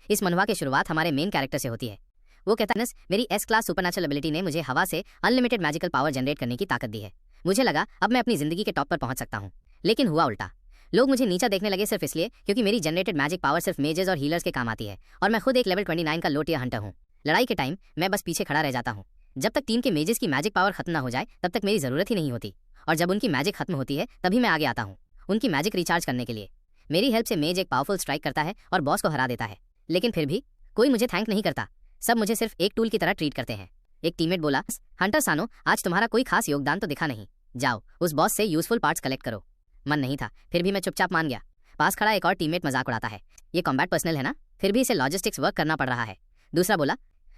इस मनवा की शुरुआत हमारे मेन कैरेक्टर से होती है। वो कहता है मेरी एस क्लास सुपरनैचुरल एबिलिटी ने मुझे हवा से अनलिमिटेड मैजिकल पावर जनरेट करने की ताकत दी है। मुझे लगा अब मैं अपनी जिंदगी के टॉप पर पहुंच सकता हूं, लेकिन हुआ उल्टा। लोग मुझे नीचा देखने लगे सिर्फ इसलिए क्योंकि मेरी जनरेटेड मैजिक पावर सिर्फ मेजेस और हीलर्स के काम आती है, और मैं खुद एक लेवल 29 का लो टियर हंटर हूँ। लड़ाई के टाइम मैं बस पीछे खड़ा रह जाता हूँ। जब तक टीम के मेजेस की मैजिक पावर खत्म ना हो जाए तब तक मेरी जरूरत ही नहीं होती, और जब उनकी मैजिक खत्म होती है तभी मैं आगे आता हूँ उनकी मैजिक रिचार्ज करने के लिए। मेरी हेल्प से मेज एक पावरफुल स्ट्राइक करता है और बॉस को हरा देता है, लेकिन फिर भी कोई मुझे थैंक नहीं करता। सब मुझे सिर्फ एक टूल की तरह ट्रीट करते हैं। एक टीममेट बोला, हंटर सानो, आज तुम्हारा कोई खास योगदान तो दिखा नहीं, जाओ उस बॉस से यूजफुल पार्ट्स कलेक्ट करो। मन नहीं था, फिर भी मैं चुपचाप मान गया। पास खड़ा एक और टीममेट मजाक उड़ाता है, ये कॉम्बैट पर्सनल है ना, फिर भी इसे लॉजिस्टिक्स वर्क करना पड़ रहा है। दूसरा बोला,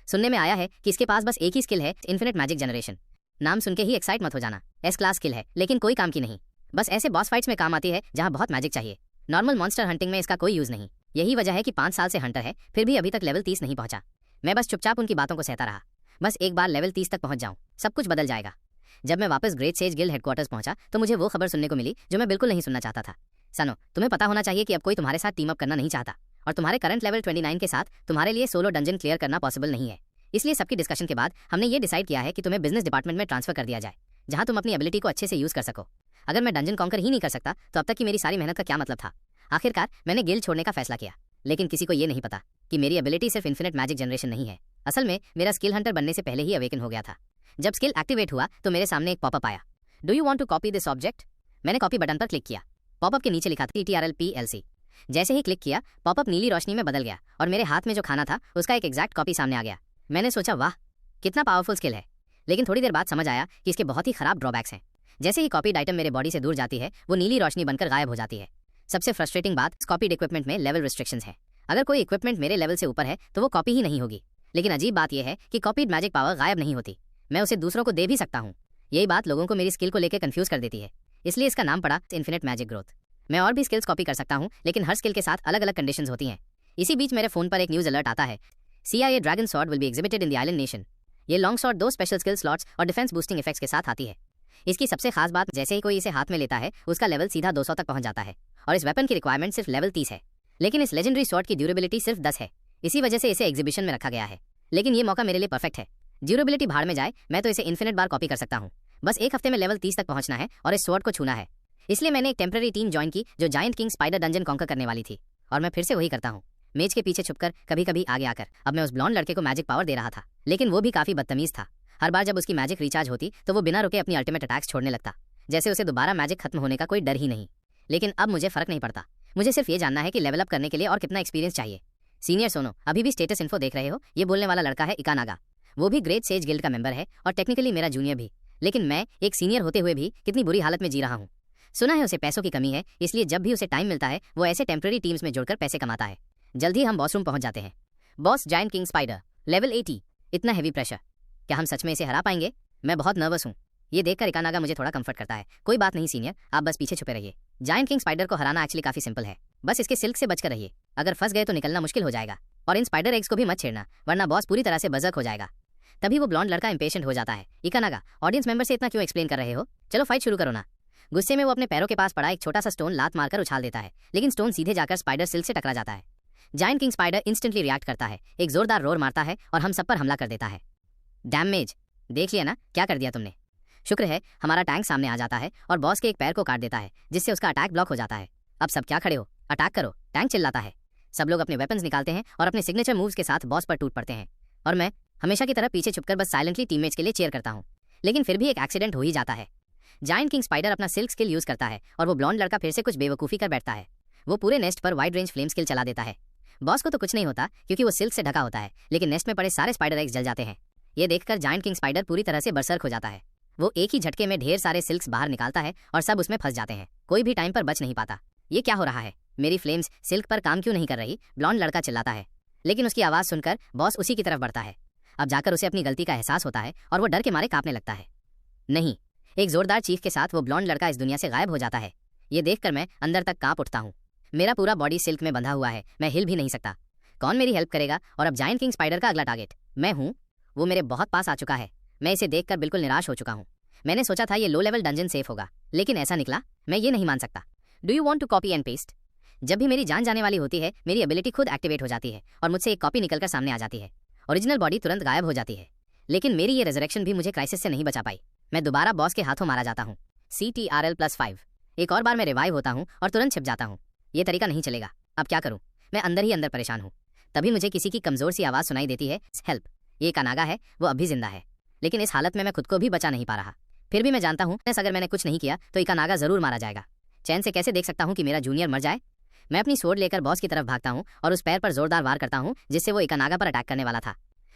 सुनने में आया है कि इसके पास बस एक ही स्किल है, इन्फिनिट मैजिक जनरेशन। नाम सुन के ही एक्साइट मत हो जाना, एस क्लास स्किल है लेकिन कोई काम की नहीं, बस ऐसे बॉस फाइट्स में काम आती है जहां बहुत मैजिक चाहिए। नॉर्मल मॉन्स्टर हंटिंग में इसका कोई यूज नहीं। यही वजह है कि 5 साल से हंटर है, फिर भी अभी तक लेवल 30 नहीं पहुंचा। मैं बस चुपचाप उनकी बातों को सहता रहा। बस एक बार लेवल 30 तक पहुंच जाऊं, सब कुछ बदल जाएगा। जब मैं वापस ग्रेट सेज गिल्ड हेडक्वार्टर्स पहुंचा तो मुझे वो खबर सुनने को मिली जो मैं बिल्कुल नहीं सुनना चाहता था। सानो, तुम्हें पता होना चाहिए कि अब कोई तुम्हारे साथ टीम अप करना नहीं चाहता, और तुम्हारे करंट लेवल 29 के साथ तुम्हारे लिए सोलो डंजन क्लियर करना पॉसिबल नहीं है। इसलिए सबकी डिस्कशन के बाद हमने ये डिसाइड किया है कि तुम्हें बिजनेस डिपार्टमेंट में ट्रांसफर कर दिया जाए, जहां तुम अपनी एबिलिटी को अच्छे से यूज कर सको। अगर मैं डंजन कॉन्कर ही नहीं कर सकता तो अब तक की मेरी सारी मेहनत का क्या मतलब था। आखिरकार मैंने गिल्ड छोड़ने का फैसला किया, लेकिन किसी को ये नहीं पता कि मेरी एबिलिटी सिर्फ इन्फिनिट मैजिक जनरेशन नहीं है। असल में मेरा स्किल हंटर बनने से पहले ही अवेकन हो गया था। जब स्किल एक्टिवेट हुआ तो मेरे सामने एक पॉपअप आया, do you want to copy this object. मैंने कॉपी बटन पर क्लिक किया। पॉपअप के नीचे लिखा था TTRL PLC। जैसे ही क्लिक किया पॉपअप नीली रोशनी में बदल गया और मेरे हाथ में जो खाना था उसका एक एग्जैक्ट कॉपी सामने आ गया। मैंने सोचा, वाह कितना पावरफुल स्किल है, लेकिन थोड़ी देर बाद समझ आया कि इसके बहुत ही खराब ड्रॉबैक्स हैं। जैसे ही कॉपीड आइटम मेरे बॉडी से दूर जाती है वो नीली रोशनी बनकर गायब हो जाती है। सबसे फ्रस्ट्रेटिंग बात, कॉपीड इक्विपमेंट में लेवल रिस्ट्रिक्शंस है। अगर कोई इक्विपमेंट मेरे लेवल से ऊपर है तो वो कॉपी ही नहीं होगी, लेकिन अजीब बात यह है कि कॉपीड मैजिक पावर गायब नहीं होती, मैं उसे दूसरों को दे भी सकता हूँ। यही बात लोगों को मेरी स्किल को लेकर कंफ्यूज कर देती है, इसलिए इसका नाम पड़ा इन्फिनिट मैजिक ग्रोथ। मैं और भी स्किल्स कॉपी कर सकता हूँ, लेकिन हर स्किल के साथ अलग अलग कंडीशंस होती हैं। इसी बीच मेरे फोन पर एक न्यूज अलर्ट आता है, CIA dragon sword will be exhibited in the island nation. ये long sword 2 special skill slots और डिफेंस बूस्टिंग इफेक्ट्स के साथ आती है। इसकी सबसे खास बात, जैसे ही कोई इसे हाथ में लेता है उसका लेवल सीधा 200 तक पहुंच जाता है, और इस वेपन की रिक्वायरमेंट सिर्फ लेवल 30 है, लेकिन इस लेजेंडरी स्वॉर्ड की ड्यूरेबिलिटी सिर्फ 10 है। इसी वजह से इसे एग्जीबिशन में रखा गया है, लेकिन ये मौका मेरे लिए परफेक्ट है। ड्यूरेबिलिटी भाड़ में जाए, मैं तो इसे इन्फिनिट बार कॉपी कर सकता हूँ। बस एक हफ्ते में लेवल 30 तक पहुंचना है और इस स्वॉर्ड को छूना है। इसलिए मैंने एक टेम्पररी टीम ज्वाइन की जो giant king spider dungeon conquer करने वाली थी, और मैं फिर से वही करता हूँ, मेज के पीछे छुपकर, कभी कभी आगे आकर। अब मैं उस ब्लॉन्ड लड़के को मैजिक पावर दे रहा था, लेकिन वो भी काफी बदतमीज था। हर बार जब उसकी मैजिक रिचार्ज होती तो वो बिना रुके अपनी अल्टीमेट अटैक्स छोड़ने लगता, जैसे उसे दोबारा मैजिक खत्म होने का कोई डर ही नहीं। लेकिन अब मुझे फर्क नहीं पड़ता, मुझे सिर्फ ये जानना है कि लेवल अप करने के लिए और कितना एक्सपीरियंस चाहिए। सीनियर सोनो, अभी भी स्टेटस इन्फो देख रहे हो? ये बोलने वाला लड़का है इकानागा। वो भी ग्रेट सेज गिल्ड का मेंबर है और टेक्निकली मेरा जूनियर भी, लेकिन मैं एक सीनियर होते हुए भी कितनी बुरी हालत में जी रहा हूँ। सुना है उसे पैसों की कमी है, इसलिए जब भी उसे टाइम मिलता है वो ऐसे टेम्पररी टीम्स में जुड़कर पैसे कमाता है। जल्द ही हम बॉस रूम पहुंच जाते हैं। Boss giant king spider level 80। इतना हैवी प्रेशर, क्या हम सच में इसे हरा पाएंगे? मैं बहुत नर्वस हूँ। ये देखकर इकानागा मुझे थोड़ा कंफर्ट करता है, कोई बात नहीं सीनियर, आप बस पीछे छुपे रहिए। जायंट किंग स्पाइडर को हराना एक्चुअली काफी सिंपल है, बस इसके सिल्क से बचकर रहिए। अगर फंस गए तो निकलना मुश्किल हो जाएगा, और इन स्पाइडर एग्स को भी मत छेड़ना, वरना बॉस पूरी तरह से बजर्क हो जाएगा। तभी वो ब्लॉन्ड लड़का इंपेशेंट हो जाता है। इकानागा, ऑडियंस मेंबर से इतना क्यों एक्सप्लेन कर रहे हो? चलो फाइट शुरू करो ना। गुस्से में वो अपने पैरों के पास पड़ा एक छोटा सा स्टोन लात मारकर उछाल देता है, लेकिन स्टोन सीधे जाकर स्पाइडर सिल्क से टकरा जाता है। Giant king spider instantly react करता है, एक जोरदार रोर मारता है और हम सब पर हमला कर देता है। डैमेज, देख लिया ना क्या कर दिया तुमने। शुक्र है हमारा टैंक सामने आ जाता है और बॉस के एक पैर को काट देता है, जिससे उसका अटैक ब्लॉक हो जाता है। अब सब क्या खड़े हो, अटैक करो, टैंक चिल्लाता है। सब लोग अपने वेपन्स निकालते हैं और अपने सिग्नेचर मूव्स के साथ बॉस पर टूट पड़ते हैं, और मैं हमेशा की तरह पीछे छुपकर बस साइलेंटली टीममेट्स के लिए चीयर करता हूँ। लेकिन फिर भी एक एक्सीडेंट हो ही जाता है। जायंट किंग स्पाइडर अपना सिल्क स्किल यूज करता है और वो ब्लॉन्ड लड़का फिर से कुछ बेवकूफी कर बैठता है। वो पूरे नेस्ट पर वाइड रेंज फ्लेम स्किल चला देता है। बॉस को तो कुछ नहीं होता क्योंकि वो सिल्क से ढका होता है, लेकिन नेस्ट में पड़े सारे स्पाइडर एग्स जल जाते हैं। ये देखकर जायंट किंग स्पाइडर पूरी तरह से बरसर्क हो जाता है। वो एक ही झटके में ढेर सारे सिल्क्स बाहर निकालता है और सब उसमें फंस जाते हैं। कोई भी टाइम पर बच नहीं पाता। ये क्या हो रहा है? मेरी फ्लेम्स सिल्क पर काम क्यों नहीं कर रही? ब्लॉन्ड लड़का चिल्लाता है, लेकिन उसकी आवाज सुनकर बॉस उसी की तरफ बढ़ता है। अब जाकर उसे अपनी गलती का एहसास होता है और वो डर के मारे कांपने लगता है। नहीं, एक जोरदार चीख के साथ वो ब्लॉन्ड लड़का इस दुनिया से गायब हो जाता है। ये देखकर मैं अंदर तक कांप उठता हूँ। मेरा पूरा बॉडी सिल्क में बंधा हुआ है, मैं हिल भी नहीं सकता। कौन मेरी हेल्प करेगा? और अब जायंट किंग स्पाइडर का अगला टारगेट मैं हूँ। वो मेरे बहुत पास आ चुका है। मैं इसे देखकर बिल्कुल निराश हो चुका हूँ। मैंने सोचा था ये लो लेवल डंजन सेफ होगा, लेकिन ऐसा निकला। मैं ये नहीं मान सकता। Do you want to copy and paste? जब भी मेरी जान जाने वाली होती है, मेरी एबिलिटी खुद एक्टिवेट हो जाती है और मुझसे एक कॉपी निकलकर सामने आ जाती है। ओरिजिनल बॉडी तुरंत गायब हो जाती है। लेकिन मेरी ये रेजरेक्शन भी मुझे क्राइसिस से नहीं बचा पाई। मैं दोबारा बॉस के हाथों मारा जाता हूँ। CTRL+5। एक और बार मैं रिवाइव होता हूँ और तुरंत छिप जाता हूँ। ये तरीका नहीं चलेगा। अब क्या करूँ? मैं अंदर ही अंदर परेशान हूँ। तभी मुझे किसी की कमजोर सी आवाज़ सुनाई देती है, हेल्प। ये कानागा है, वो अब भी जिंदा है। लेकिन इस हालत में मैं खुद को भी बचा नहीं पा रहा। फिर भी मैं जानता हूँ अगर मैंने कुछ नहीं किया तो इकानागा जरूर मारा जाएगा। चैन से कैसे देख सकता हूँ कि मेरा जूनियर मर जाए? मैं अपनी स्वॉर्ड लेकर बॉस की तरफ भागता हूँ और उस पैर पर जोरदार वार करता हूँ जिससे वो इकानागा पर अटैक करने वाला था।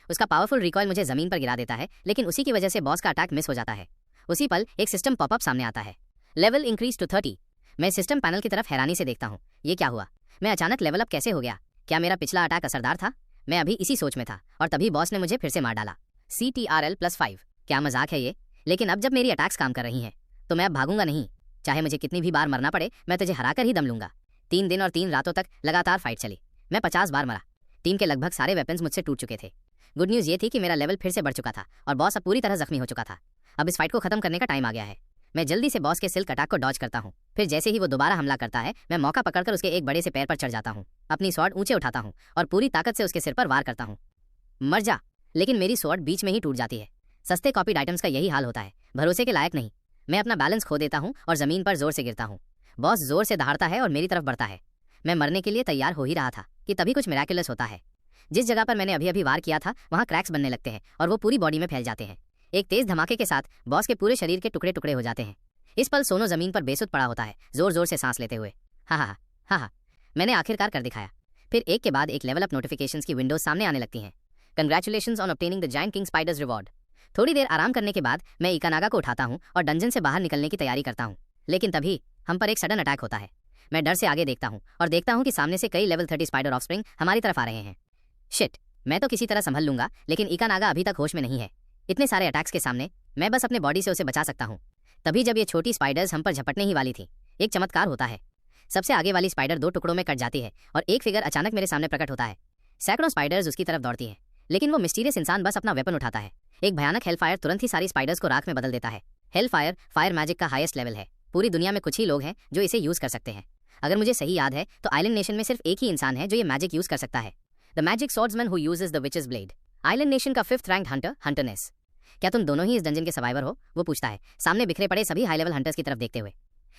उसका पावरफुल रिकॉइल मुझे जमीन पर गिरा देता है, लेकिन उसी की वजह से बॉस का अटैक मिस हो जाता है। उसी पल एक सिस्टम पॉपअप सामने आता है, लेवल इंक्रीज टू 30। मैं सिस्टम पैनल की तरफ हैरानी से देखता हूँ। ये क्या हुआ? मैं अचानक लेवल अप कैसे हो गया? क्या मेरा पिछला अटैक असरदार था? मैं अभी इसी सोच में था और तभी बॉस ने मुझे फिर से मार डाला। CTRL+5। क्या मजाक है ये? लेकिन अब जब मेरी अटैक्स काम कर रही हैं तो मैं अब भागूंगा नहीं। चाहे मुझे कितनी भी बार मरना पड़े, मैं तुझे हराकर ही दम लूंगा। 3 दिन और 3 रातों तक लगातार फाइट चली। मैं 50 बार मरा। टीम के लगभग सारे वेपन्स मुझसे टूट चुके थे। गुड न्यूज़ ये थी कि मेरा लेवल फिर से बढ़ चुका था और बॉस अब पूरी तरह जख्मी हो चुका था। अब इस फाइट को खत्म करने का टाइम आ गया है। मैं जल्दी से बॉस के सिल्क अटैक को डॉज करता हूँ। फिर जैसे ही वो दोबारा हमला करता है, मैं मौका पकड़कर उसके एक बड़े से पैर पर चढ़ जाता हूँ, अपनी स्वॉर्ड ऊंचे उठाता हूँ और पूरी ताकत से उसके सिर पर वार करता हूँ। मर जा। लेकिन मेरी स्वॉर्ड बीच में ही टूट जाती है। सस्ते कॉपीड आइटम्स का यही हाल होता है, भरोसे के लायक नहीं। मैं अपना बैलेंस खो देता हूँ और जमीन पर जोर से गिरता हूँ। बॉस जोर से दहाड़ता है और मेरी तरफ बढ़ता है। मैं मरने के लिए तैयार हो ही रहा था कि तभी कुछ मिराकुलस होता है। जिस जगह पर मैंने अभी अभी वार किया था वहाँ क्रैक्स बनने लगते हैं और वो पूरी बॉडी में फैल जाते हैं। एक तेज धमाके के साथ बॉस के पूरे शरीर के टुकड़े टुकड़े हो जाते हैं। इस पल सोनो जमीन पर बेसुध पड़ा होता है, जोर जोर से सांस लेते हुए। हा हा हा हा, मैंने आखिरकार कर दिखाया। फिर एक के बाद एक लेवल अप नोटिफिकेशंस की विंडोज सामने आने लगती हैं। Congratulations on obtaining the giant king spiders reward. थोड़ी देर आराम करने के बाद मैं इकानागा को उठाता हूँ और डंजन से बाहर निकलने की तैयारी करता हूँ। लेकिन तभी हम पर एक सडन अटैक होता है। मैं डर से आगे देखता हूँ और देखता हूँ कि सामने से कई लेवल 30 स्पाइडर ऑफस्प्रिंग हमारी तरफ आ रहे हैं। शिट, मैं तो किसी तरह संभल लूंगा, लेकिन इकानागा अभी तक होश में नहीं है। इतने सारे अटैक्स के सामने मैं बस अपने बॉडी से उसे बचा सकता हूँ। तभी जब ये छोटी स्पाइडर्स हम पर झपटने ही वाली थी, एक चमत्कार होता है। सबसे आगे वाली स्पाइडर 2 टुकड़ों में कट जाती है और एक फिगर अचानक मेरे सामने प्रकट होता है। सैकड़ों स्पाइडर्स उसकी तरफ दौड़ती हैं, लेकिन वो मिस्टीरियस इंसान बस अपना वेपन उठाता है। एक भयानक हेलफायर तुरंत ही सारी स्पाइडर्स को राख में बदल देता है। हेलफायर फायर मैजिक का हाईएस्ट लेवल है। पूरी दुनिया में कुछ ही लोग हैं जो इसे यूज कर सकते हैं। अगर मुझे सही याद है तो आइलैंड नेशन में सिर्फ एक ही इंसान है जो ये मैजिक यूज कर सकता है, the magic swordsman who uses the witches blade. Island nation का 5th रैंक्ड हंटर, हंटर नेस। क्या तुम दोनों ही इस डंजन के सर्वाइवर हो? वो पूछता है, सामने बिखरे पड़े सभी हाई लेवल हंटर्स की तरफ देखते हुए।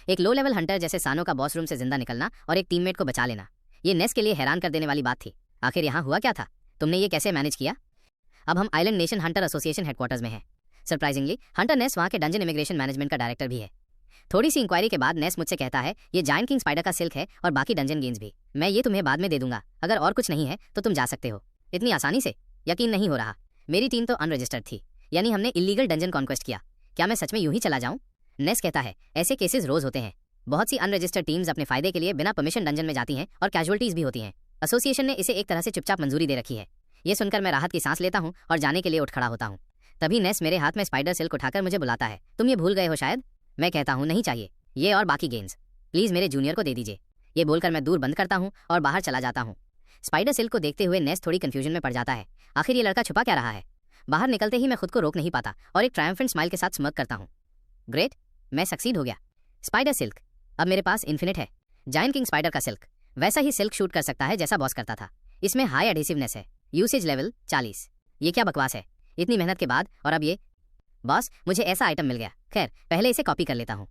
एक लो लेवल हंटर जैसे सानो का बॉस रूम से जिंदा निकलना और एक टीममेट को बचा लेना, ये नेस के लिए हैरान कर देने वाली बात थी। आखिर यहाँ हुआ क्या था? तुमने ये कैसे मैनेज किया? अब हम island nation Hunter association headquarters में हैं। सरप्राइजिंगली हंटर नेस वहाँ के डंजन इमिग्रेशन मैनेजमेंट का डायरेक्टर भी है। थोड़ी सी इंक्वायरी के बाद नेस मुझसे कहता है, ये जायंट किंग स्पाइडर का सिल्क है और बाकी डंजन गेम्स भी। मैं ये तुम्हें बाद में दे दूंगा, अगर और कुछ नहीं है तो तुम जा सकते हो। इतनी आसानी से? यकीन नहीं हो रहा। मेरी टीम तो अनरजिस्टर्ड थी, यानी हमने इलीगल डंजन कॉन्क्वेस्ट किया। क्या मैं सच में यूं ही चला जाऊं? नेस कहता है, ऐसे केसेस रोज होते हैं। बहुत सी अनरजिस्टर्ड टीम्स अपने फायदे के लिए बिना परमिशन डंजन में जाती हैं और कैजुअलिटीज भी होती हैं। एसोसिएशन ने इसे एक तरह से चुपचाप मंजूरी दे रखी है। ये सुनकर मैं राहत की सांस लेता हूँ और जाने के लिए उठ खड़ा होता हूँ। तभी नेस मेरे हाथ में स्पाइडर सिल्क उठाकर मुझे बुलाता है, तुम ये भूल गए हो शायद। मैं कहता हूँ, नहीं चाहिए, ये और बाकी गेम्स प्लीज मेरे जूनियर को दे दीजिए। ये बोलकर मैं दूर बंद करता हूँ और बाहर चला जाता हूँ। स्पाइडर सिल्क को देखते हुए नेस थोड़ी कंफ्यूजन में पड़ जाता है। आखिर ये लड़का छुपा क्या रहा है? बाहर निकलते ही मैं खुद को रोक नहीं पाता और एक ट्रायम्फेंट स्माइल के साथ स्मर्क करता हूँ। ग्रेट, मैं सक्सीड हो गया। स्पाइडर सिल्क, अब मेरे पास इन्फिनिट है। जायंट किंग स्पाइडर का सिल्क वैसा ही सिल्क शूट कर सकता है जैसा बॉस करता था। इसमें हाई एडहेसिवनेस है, यूसेज लेवल 40। ये क्या बकवास है? इतनी मेहनत के बाद और अब ये? बॉस, मुझे ऐसा आइटम मिल गया। खैर, पहले इसे कॉपी कर लेता हूँ।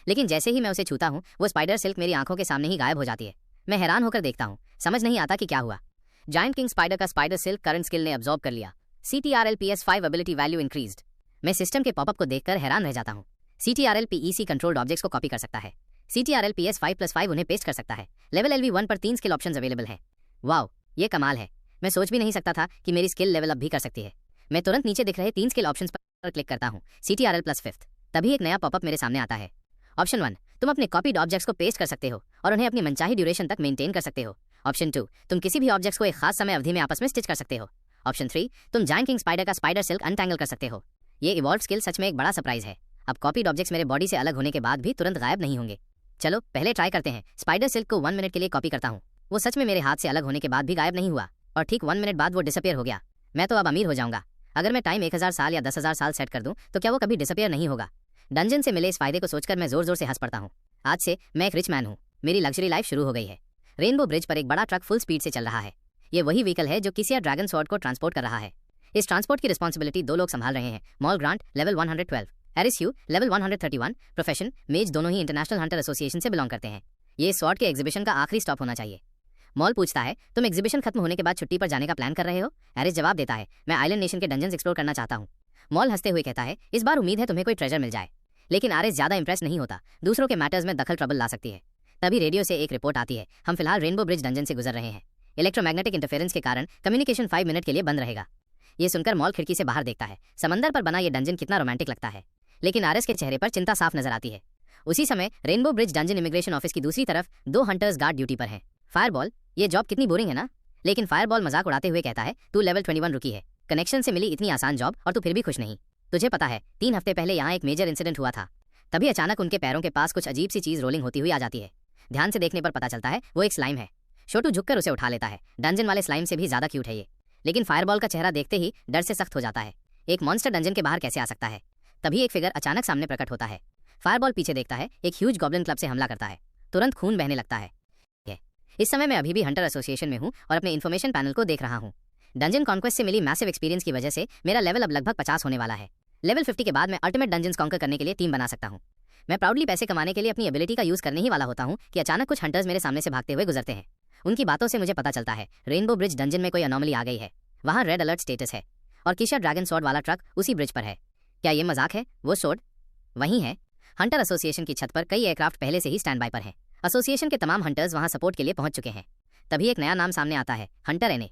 लेकिन जैसे ही मैं उसे छूता हूँ वो स्पाइडर सिल्क मेरी आंखों के सामने ही गायब हो जाती है। मैं हैरान होकर देखता हूँ, समझ नहीं आता कि क्या हुआ। जायंट किंग स्पाइडर का स्पाइडर सिल्क करंट स्किल ने अब्सॉर्ब कर लिया। CTRL+5 ability value increased. मैं सिस्टम के पॉपअप को देखकर हैरान रह जाता हूँ। CTRL-PEC कंट्रोल्ड ऑब्जेक्ट्स को कॉपी कर सकता है। CTRL-PS5+5 उन्हें पेस्ट कर सकता है। लेवल LV1 पर 3 स्किल ऑप्शंस अवेलेबल हैं। वाओ, ये कमाल है। मैं सोच भी नहीं सकता था कि मेरी स्किल लेवल अप भी कर सकती है। मैं तुरंत नीचे दिख रहे 3 स्किल ऑप्शंस पर क्लिक करता हूँ, CTRL+5। तभी एक नया पॉपअप मेरे सामने आता है। ऑप्शन 1, तुम अपने कॉपीड ऑब्जेक्ट्स को पेस्ट कर सकते हो और उन्हें अपनी मनचाही ड्यूरेशन तक मेंटेन कर सकते हो। ऑप्शन 2, तुम किसी भी ऑब्जेक्ट्स को एक खास समय अवधि में आपस में स्टिच कर सकते हो। ऑप्शन 3, तुम जायंट किंग स्पाइडर का स्पाइडर सिल्क अनटैंगल कर सकते हो। ये इवॉल्व स्किल सच में एक बड़ा सरप्राइज है। अब कॉपीड ऑब्जेक्ट्स मेरे बॉडी से अलग होने के बाद भी तुरंत गायब नहीं होंगे। चलो पहले ट्राई करते हैं। स्पाइडर सिल्क को 1 मिनट के लिए कॉपी करता हूँ। वो सच में मेरे हाथ से अलग होने के बाद भी गायब नहीं हुआ और ठीक 1 मिनट बाद वो डिसअपियर हो गया। मैं तो अब अमीर हो जाऊंगा। अगर मैं टाइम 1000 साल या 10,000 साल सेट कर दूं तो क्या वो कभी डिसअपियर नहीं होगा? डंजन से मिले इस फायदे को सोचकर मैं जोर जोर से हंस पड़ता हूँ। आज से मैं एक रिच मैन हूँ। मेरी लग्जरी लाइफ शुरू हो गई है। रेनबो ब्रिज पर एक बड़ा ट्रक फुल स्पीड से चल रहा है। ये वही व्हीकल है जो किसिया ड्रैगन स्वॉर्ड को ट्रांसपोर्ट कर रहा है। इस ट्रांसपोर्ट की रिस्पॉन्सिबिलिटी 2 लोग संभाल रहे हैं। मॉल ग्रांट लेवल 112, एरिस ह्यू लेवल 131। प्रोफेशन मेज दोनों ही इंटरनेशनल हंटर एसोसिएशन से बिलोंग करते हैं। ये स्वॉर्ड के एग्जीबिशन का आखिरी स्टॉप होना चाहिए। मॉल पूछता है, तुम एग्जीबिशन खत्म होने के बाद छुट्टी पर जाने का प्लान कर रहे हो? एरिस जवाब देता है, मैं आइलैंड नेशन के डंजन्स एक्सप्लोर करना चाहता हूँ। मॉल हंसते हुए कहता है, इस बार उम्मीद है तुम्हें कोई ट्रेजर मिल जाए। लेकिन आरिस ज्यादा इंप्रेस नहीं होता, दूसरों के मैटर्स में दखल ट्रबल ला सकती है। तभी रेडियो से एक रिपोर्ट आती है, हम फिलहाल रेनबो ब्रिज डंजन से गुजर रहे हैं। इलेक्ट्रोमैग्नेटिक इंटरफेरेंस के कारण कम्युनिकेशन 5 मिनट के लिए बंद रहेगा। ये सुनकर मॉल खिड़की से बाहर देखता है। समंदर पर बना ये डंजन कितना रोमांटिक लगता है। लेकिन आरिस के चेहरे पर चिंता साफ नजर आती है। उसी समय rainbow bridge dungeon immigration office की दूसरी तरफ 2 हंटर्स गार्ड ड्यूटी पर हैं। फायरबॉल, ये जॉब कितनी बोरिंग है ना? लेकिन फायरबॉल मजाक उड़ाते हुए कहता है, तू लेवल 21 रुकी है, कनेक्शन से मिली इतनी आसान जॉब और तू फिर भी खुश नहीं। तुझे पता है 3 हफ्ते पहले यहाँ एक मेजर इंसिडेंट हुआ था। तभी अचानक उनके पैरों के पास कुछ अजीब सी चीज रोलिंग होती हुई आ जाती है। ध्यान से देखने पर पता चलता है वो एक स्लाइम है। छोटू झुककर उसे उठा लेता है। डंजन वाले स्लाइम से भी ज्यादा क्यूट है ये। लेकिन फायरबॉल का चेहरा देखते ही डर से सख्त हो जाता है। एक मॉन्स्टर डंजन के बाहर कैसे आ सकता है? तभी एक फिगर अचानक सामने प्रकट होता है। फायरबॉल पीछे देखता है, एक ह्यूज गॉब्लिन क्लब से हमला करता है। तुरंत खून बहने लगता है। इस समय मैं अभी भी हंटर एसोसिएशन में हूँ और अपने इन्फॉर्मेशन पैनल को देख रहा हूँ। डंजन कॉन्क्वेस्ट से मिली मैसिव एक्सपीरियंस की वजह से मेरा लेवल अब लगभग 50 होने वाला है। लेवल 50 के बाद मैं अल्टीमेट डंजन्स कॉन्कर करने के लिए टीम बना सकता हूँ। मैं प्राउडली पैसे कमाने के लिए अपनी एबिलिटी का यूज करने ही वाला होता हूँ कि अचानक कुछ हंटर्स मेरे सामने से भागते हुए गुजरते हैं। उनकी बातों से मुझे पता चलता है रेनबो ब्रिज डंजन में कोई अनोमली आ गई है। वहाँ रेड अलर्ट स्टेटस है और किशा ड्रैगन स्वॉर्ड वाला ट्रक उसी ब्रिज पर है। क्या ये मजाक है? वो स्वॉर्ड वहीं है। हंटर एसोसिएशन की छत पर कई एयरक्राफ्ट पहले से ही स्टैंड बाय पर हैं। एसोसिएशन के तमाम हंटर्स वहां सपोर्ट के लिए पहुंच चुके हैं। तभी एक नया नाम सामने आता है, हंटर एनए।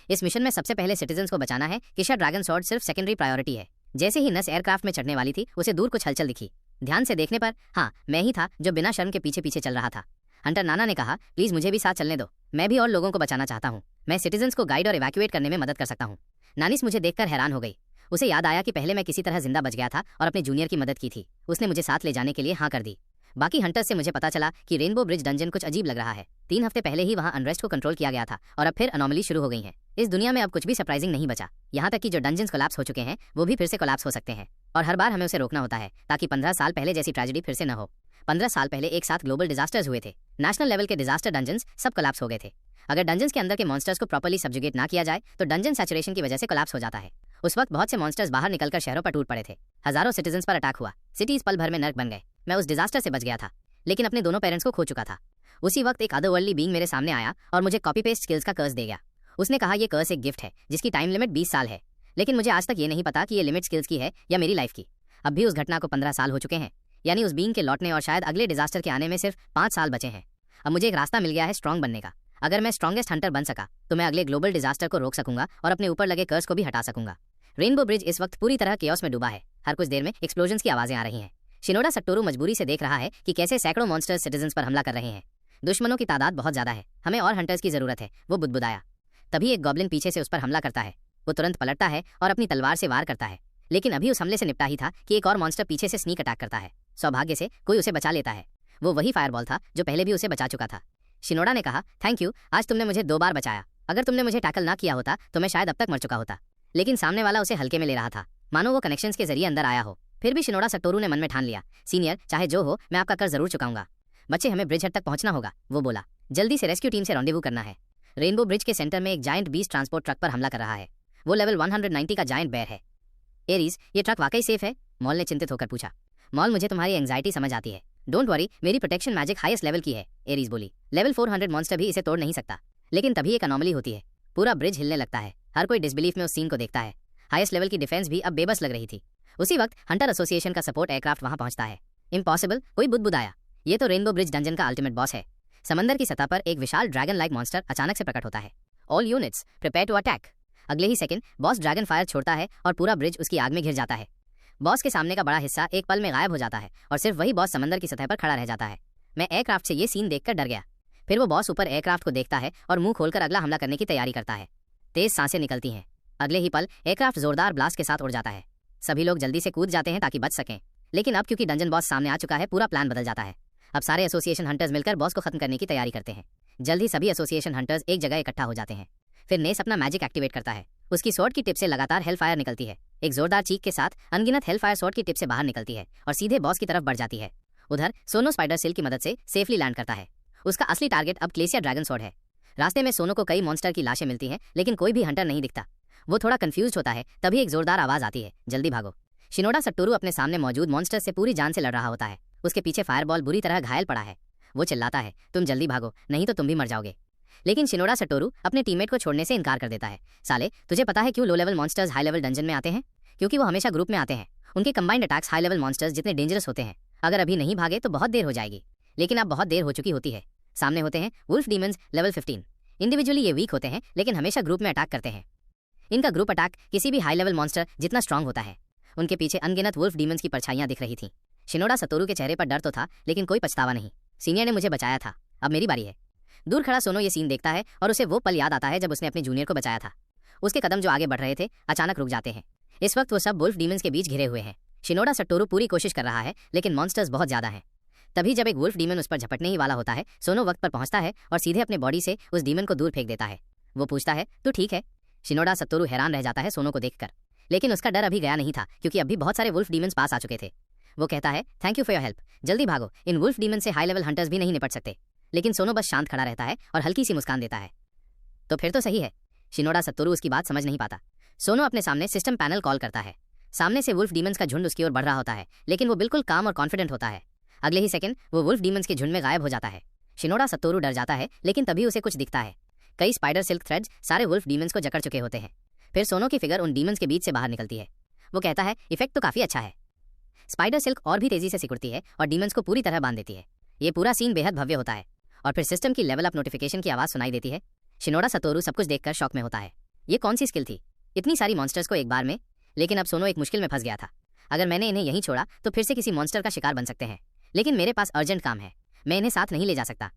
इस मिशन में सबसे पहले सिटीजन्स को बचाना है। किशा ड्रैगन स्वॉर्ड सिर्फ सेकेंडरी प्रायोरिटी है। जैसे ही नस एयरक्राफ्ट में चढ़ने वाली थी, उसे दूर कुछ हलचल दिखी। ध्यान से देखने पर हाँ, मैं ही था जो बिना शर्म के पीछे पीछे चल रहा था। हंटर नाना ने कहा, प्लीज मुझे भी साथ चलने दो, मैं भी और लोगों को बचाना चाहता हूँ। मैं सिटीजन्स को गाइड और इवैक्यूएट करने में मदद कर सकता हूँ। नानिस मुझे देखकर हैरान हो गई। उसे याद आया कि पहले मैं किसी तरह जिंदा बच गया था और अपने जूनियर की मदद की थी। उसने मुझे साथ ले जाने के लिए हाँ कर दी। बाकी हंटर्स से मुझे पता चला कि रेनबो ब्रिज डंजन कुछ अजीब लग रहा है। 3 हफ्ते पहले ही वहाँ अनरेस्ट को कंट्रोल किया गया था और अब फिर अनोमली शुरू हो गई है। इस दुनिया में अब कुछ भी सरप्राइजिंग नहीं बचा। यहाँ तक कि जो डंजन्स कोलैप्स हो चुके हैं वो भी फिर से कोलैप्स हो सकते हैं और हर बार हमें उसे रोकना होता है ताकि 15 साल पहले जैसी ट्रेजेडी फिर से न हो। 15 साल पहले एक साथ ग्लोबल डिजास्टर्स हुए थे। नेशनल लेवल के डिजास्टर डंजन्स सब कोलैप्स हो गए थे। अगर डंजन्स के अंदर के मॉन्स्टर्स को प्रॉपर्ली सब्जुगेट ना किया जाए तो डंजन सैचुरेशन की वजह से कोलैप्स हो जाता है। उस वक्त बहुत से मॉन्स्टर्स बाहर निकलकर शहरों पर टूट पड़े थे। हजारों सिटीजन्स पर अटैक हुआ। सिटीज पल भर में नर्क बन गए। मैं उस डिजास्टर से बच गया था, लेकिन अपने दोनों पेरेंट्स को खो चुका था। उसी वक्त एक अदरवर्ल्डली बीइंग मेरे सामने आया और मुझे कॉपी पेस्ट स्किल्स का कर्स दे गया। उसने कहा ये कर्स एक गिफ्ट है जिसकी टाइम लिमिट 20 साल है। लेकिन मुझे आज तक ये नहीं पता कि ये लिमिट स्किल्स की है या मेरी लाइफ की। अब भी उस घटना को 15 साल हो चुके हैं, यानी उस बीइंग के लौटने और शायद अगले डिजास्टर के आने में सिर्फ 5 साल बचे हैं। अब मुझे एक रास्ता मिल गया है स्ट्रॉन्ग बनने का। अगर मैं स्ट्रॉन्गेस्ट हंटर बन सका तो मैं अगले ग्लोबल डिजास्टर को रोक सकूंगा और अपने ऊपर लगे कर्स को भी हटा सकूंगा। रेनबो ब्रिज इस वक्त पूरी तरह केओस में डूबा है। हर कुछ देर में एक्सप्लोजन्स की आवाजें आ रही हैं। शिनोडा सट्टोरू मजबूरी से देख रहा है कि कैसे सैकड़ों मॉन्स्टर्स सिटीजन्स पर हमला कर रहे हैं। दुश्मनों की तादाद बहुत ज्यादा है, हमें और हंटर्स की जरूरत है। वो बुदबुदाया। तभी एक गॉब्लिन पीछे से उस पर हमला करता है। वो तुरंत पलटता है और अपनी तलवार से वार करता है। लेकिन अभी उस हमले से निपटा ही था कि एक और मॉन्स्टर पीछे से स्नीक अटैक करता है। सौभाग्य से कोई उसे बचा लेता है। वो वही फायरबॉल था जो पहले भी उसे बचा चुका था। शिनोडा ने कहा, थैंक यू, आज तुमने मुझे 2 बार बचाया। अगर तुमने मुझे टैकल ना किया होता तो मैं शायद अब तक मर चुका होता। लेकिन सामने वाला उसे हल्के में ले रहा था, मानो वो कनेक्शंस के जरिए अंदर आया हो। फिर भी शिनोडा सट्टोरू ने मन में ठान लिया, सीनियर चाहे जो हो मैं आपका कर जरूर चुकाऊंगा। बच्चे, हमें ब्रिज हट तक पहुंचना होगा, वो बोला। जल्दी से रेस्क्यू टीम से रॉन्डेवू करना है। रेनबो ब्रिज के सेंटर में एक जायंट बीस्ट ट्रांसपोर्ट ट्रक पर हमला कर रहा है। वो लेवल 190 का जायंट बेयर है। एरीज, ये ट्रक वाकई सेफ है? मॉल ने चिंतित होकर पूछा। मॉल, मुझे तुम्हारी एंग्जाइटी समझ आती है। डोंट वरी, मेरी प्रोटेक्शन मैजिक हाईएस्ट लेवल की है, एरीज बोली। लेवल 400 मॉन्स्टर भी इसे तोड़ नहीं सकता। लेकिन तभी एक अनोमली होती है। पूरा ब्रिज हिलने लगता है। हर कोई डिसबिलीफ में उस सीन को देखता है। हाईएस्ट लेवल की डिफेंस भी अब बेबस लग रही थी। उसी वक्त हंटर एसोसिएशन का सपोर्ट एयरक्राफ्ट वहां पहुंचता है। इम्पॉसिबल, कोई बुदबुदाया। ये तो रेनबो ब्रिज डंजन का अल्टीमेट बॉस है। समंदर की सतह पर एक विशाल ड्रैगन लाइक मॉन्स्टर अचानक से प्रकट होता है। All units prepare to attack. अगले ही सेकंड बॉस ड्रैगन फायर छोड़ता है और पूरा ब्रिज उसकी आग में घिर जाता है। बॉस के सामने का बड़ा हिस्सा एक पल में गायब हो जाता है और सिर्फ वही बॉस समंदर की सतह पर खड़ा रह जाता है। मैं एयरक्राफ्ट से ये सीन देखकर डर गया। फिर वो बॉस ऊपर एयरक्राफ्ट को देखता है और मुंह खोलकर अगला हमला करने की तैयारी करता है। तेज सांसें निकलती हैं। अगले ही पल एयरक्राफ्ट जोरदार ब्लास्ट के साथ उड़ जाता है। सभी लोग जल्दी से कूद जाते हैं ताकि बच सकें। लेकिन अब क्योंकि डंजन बॉस सामने आ चुका है, पूरा प्लान बदल जाता है। अब सारे एसोसिएशन हंटर्स मिलकर बॉस को खत्म करने की तैयारी करते हैं। जल्द ही सभी एसोसिएशन हंटर्स एक जगह इकट्ठा हो जाते हैं। फिर नेस अपना मैजिक एक्टिवेट करता है। उसकी स्वॉर्ड की टिप से लगातार हेल फायर निकलती है। एक जोरदार चीख के साथ अनगिनत हेल फायर स्वॉर्ड की टिप से बाहर निकलती है और सीधे बॉस की तरफ बढ़ जाती है। उधर सोनो स्पाइडर सिल की मदद से सेफली लैंड करता है। उसका असली टारगेट अब ग्लेशियर ड्रैगन स्वॉर्ड है। रास्ते में सोनो को कई मॉन्स्टर की लाशें मिलती हैं, लेकिन कोई भी हंटर नहीं दिखता। वो थोड़ा कंफ्यूज होता है, तभी एक जोरदार आवाज आती है, जल्दी भागो। शिनोडा सटोरू अपने सामने मौजूद मॉन्स्टर से पूरी जान से लड़ रहा होता है। उसके पीछे फायरबॉल बुरी तरह घायल पड़ा है। वो चिल्लाता है, तुम जल्दी भागो, नहीं तो तुम भी मर जाओगे। लेकिन शिनोडा सटोरू अपने टीममेट को छोड़ने से इनकार कर देता है। साले, तुझे पता है क्यों low level monsters high level dungeon में आते हैं? क्योंकि वो हमेशा ग्रुप में आते हैं। उनके combined attacks high level monsters जितने डेंजरस होते हैं। अगर अभी नहीं भागे तो बहुत देर हो जाएगी। लेकिन अब बहुत देर हो चुकी होती है। सामने होते हैं वुल्फ डीमंस लेवल 15। इंडिविजुअली ये वीक होते हैं, लेकिन हमेशा ग्रुप में अटैक करते हैं। इनका ग्रुप अटैक किसी भी हाई लेवल मॉन्स्टर जितना स्ट्रांग होता है। उनके पीछे अनगिनत वुल्फ डीमंस की परछाइयां दिख रही थीं। शिनोडा सतोरू के चेहरे पर डर तो था, लेकिन कोई पछतावा नहीं। सीनियर ने मुझे बचाया था, अब मेरी बारी है। दूर खड़ा सोनो ये सीन देखता है और उसे वो पल याद आता है जब उसने अपने जूनियर को बचाया था। उसके कदम जो आगे बढ़ रहे थे अचानक रुक जाते हैं। इस वक्त वो सब वुल्फ डीमंस के बीच घिरे हुए हैं। शिनोडा सटोरू पूरी कोशिश कर रहा है, लेकिन मॉन्स्टर्स बहुत ज्यादा हैं। तभी जब एक वुल्फ डीमन उस पर झपटने ही वाला होता है, सोनो वक्त पर पहुंचता है और सीधे अपने बॉडी से उस डीमन को दूर फेंक देता है। वो पूछता है, तू ठीक है? शिनोडा सतोरू हैरान रह जाता है सोनो को देखकर, लेकिन उसका डर अभी गया नहीं था, क्योंकि अभी बहुत सारे वुल्फ डीमंस पास आ चुके थे। वो कहता है, thank you for your help, जल्दी भागो, इन वुल्फ डीमन से हाई लेवल हंटर्स भी नहीं निपट सकते। लेकिन सोनो बस शांत खड़ा रहता है और हल्की सी मुस्कान देता है। तो फिर तो सही है। शिनोडा सतोरू उसकी बात समझ नहीं पाता। सोनो अपने सामने सिस्टम पैनल कॉल करता है। सामने से वुल्फ डीमंस का झुंड उसकी ओर बढ़ रहा होता है, लेकिन वो बिल्कुल काम और कॉन्फिडेंट होता है। अगले ही सेकंड वो वुल्फ डीमंस के झुंड में गायब हो जाता है। शिनोडा सतोरू डर जाता है, लेकिन तभी उसे कुछ दिखता है। कई स्पाइडर सिल्क थ्रेड्स सारे वुल्फ डीमंस को जकड़ चुके होते हैं। फिर सोनो की फिगर उन डीमंस के बीच से बाहर निकलती है। वो कहता है, इफेक्ट तो काफी अच्छा है। स्पाइडर सिल्क और भी तेजी से सिकुड़ती है और डीमंस को पूरी तरह बांध देती है। ये पूरा सीन बेहद भव्य होता है और फिर सिस्टम की लेवल अप नोटिफिकेशन की आवाज सुनाई देती है। शिनोडा सतोरू सब कुछ देखकर शॉक में होता है। ये कौन सी स्किल थी, इतनी सारी मॉन्स्टर्स को एक बार में? लेकिन अब सोनो एक मुश्किल में फंस गया था। अगर मैंने इन्हें यहीं छोड़ा तो फिर से किसी मॉन्स्टर का शिकार बन सकते हैं, लेकिन मेरे पास अर्जेंट काम है, मैं इन्हें साथ नहीं ले जा सकता।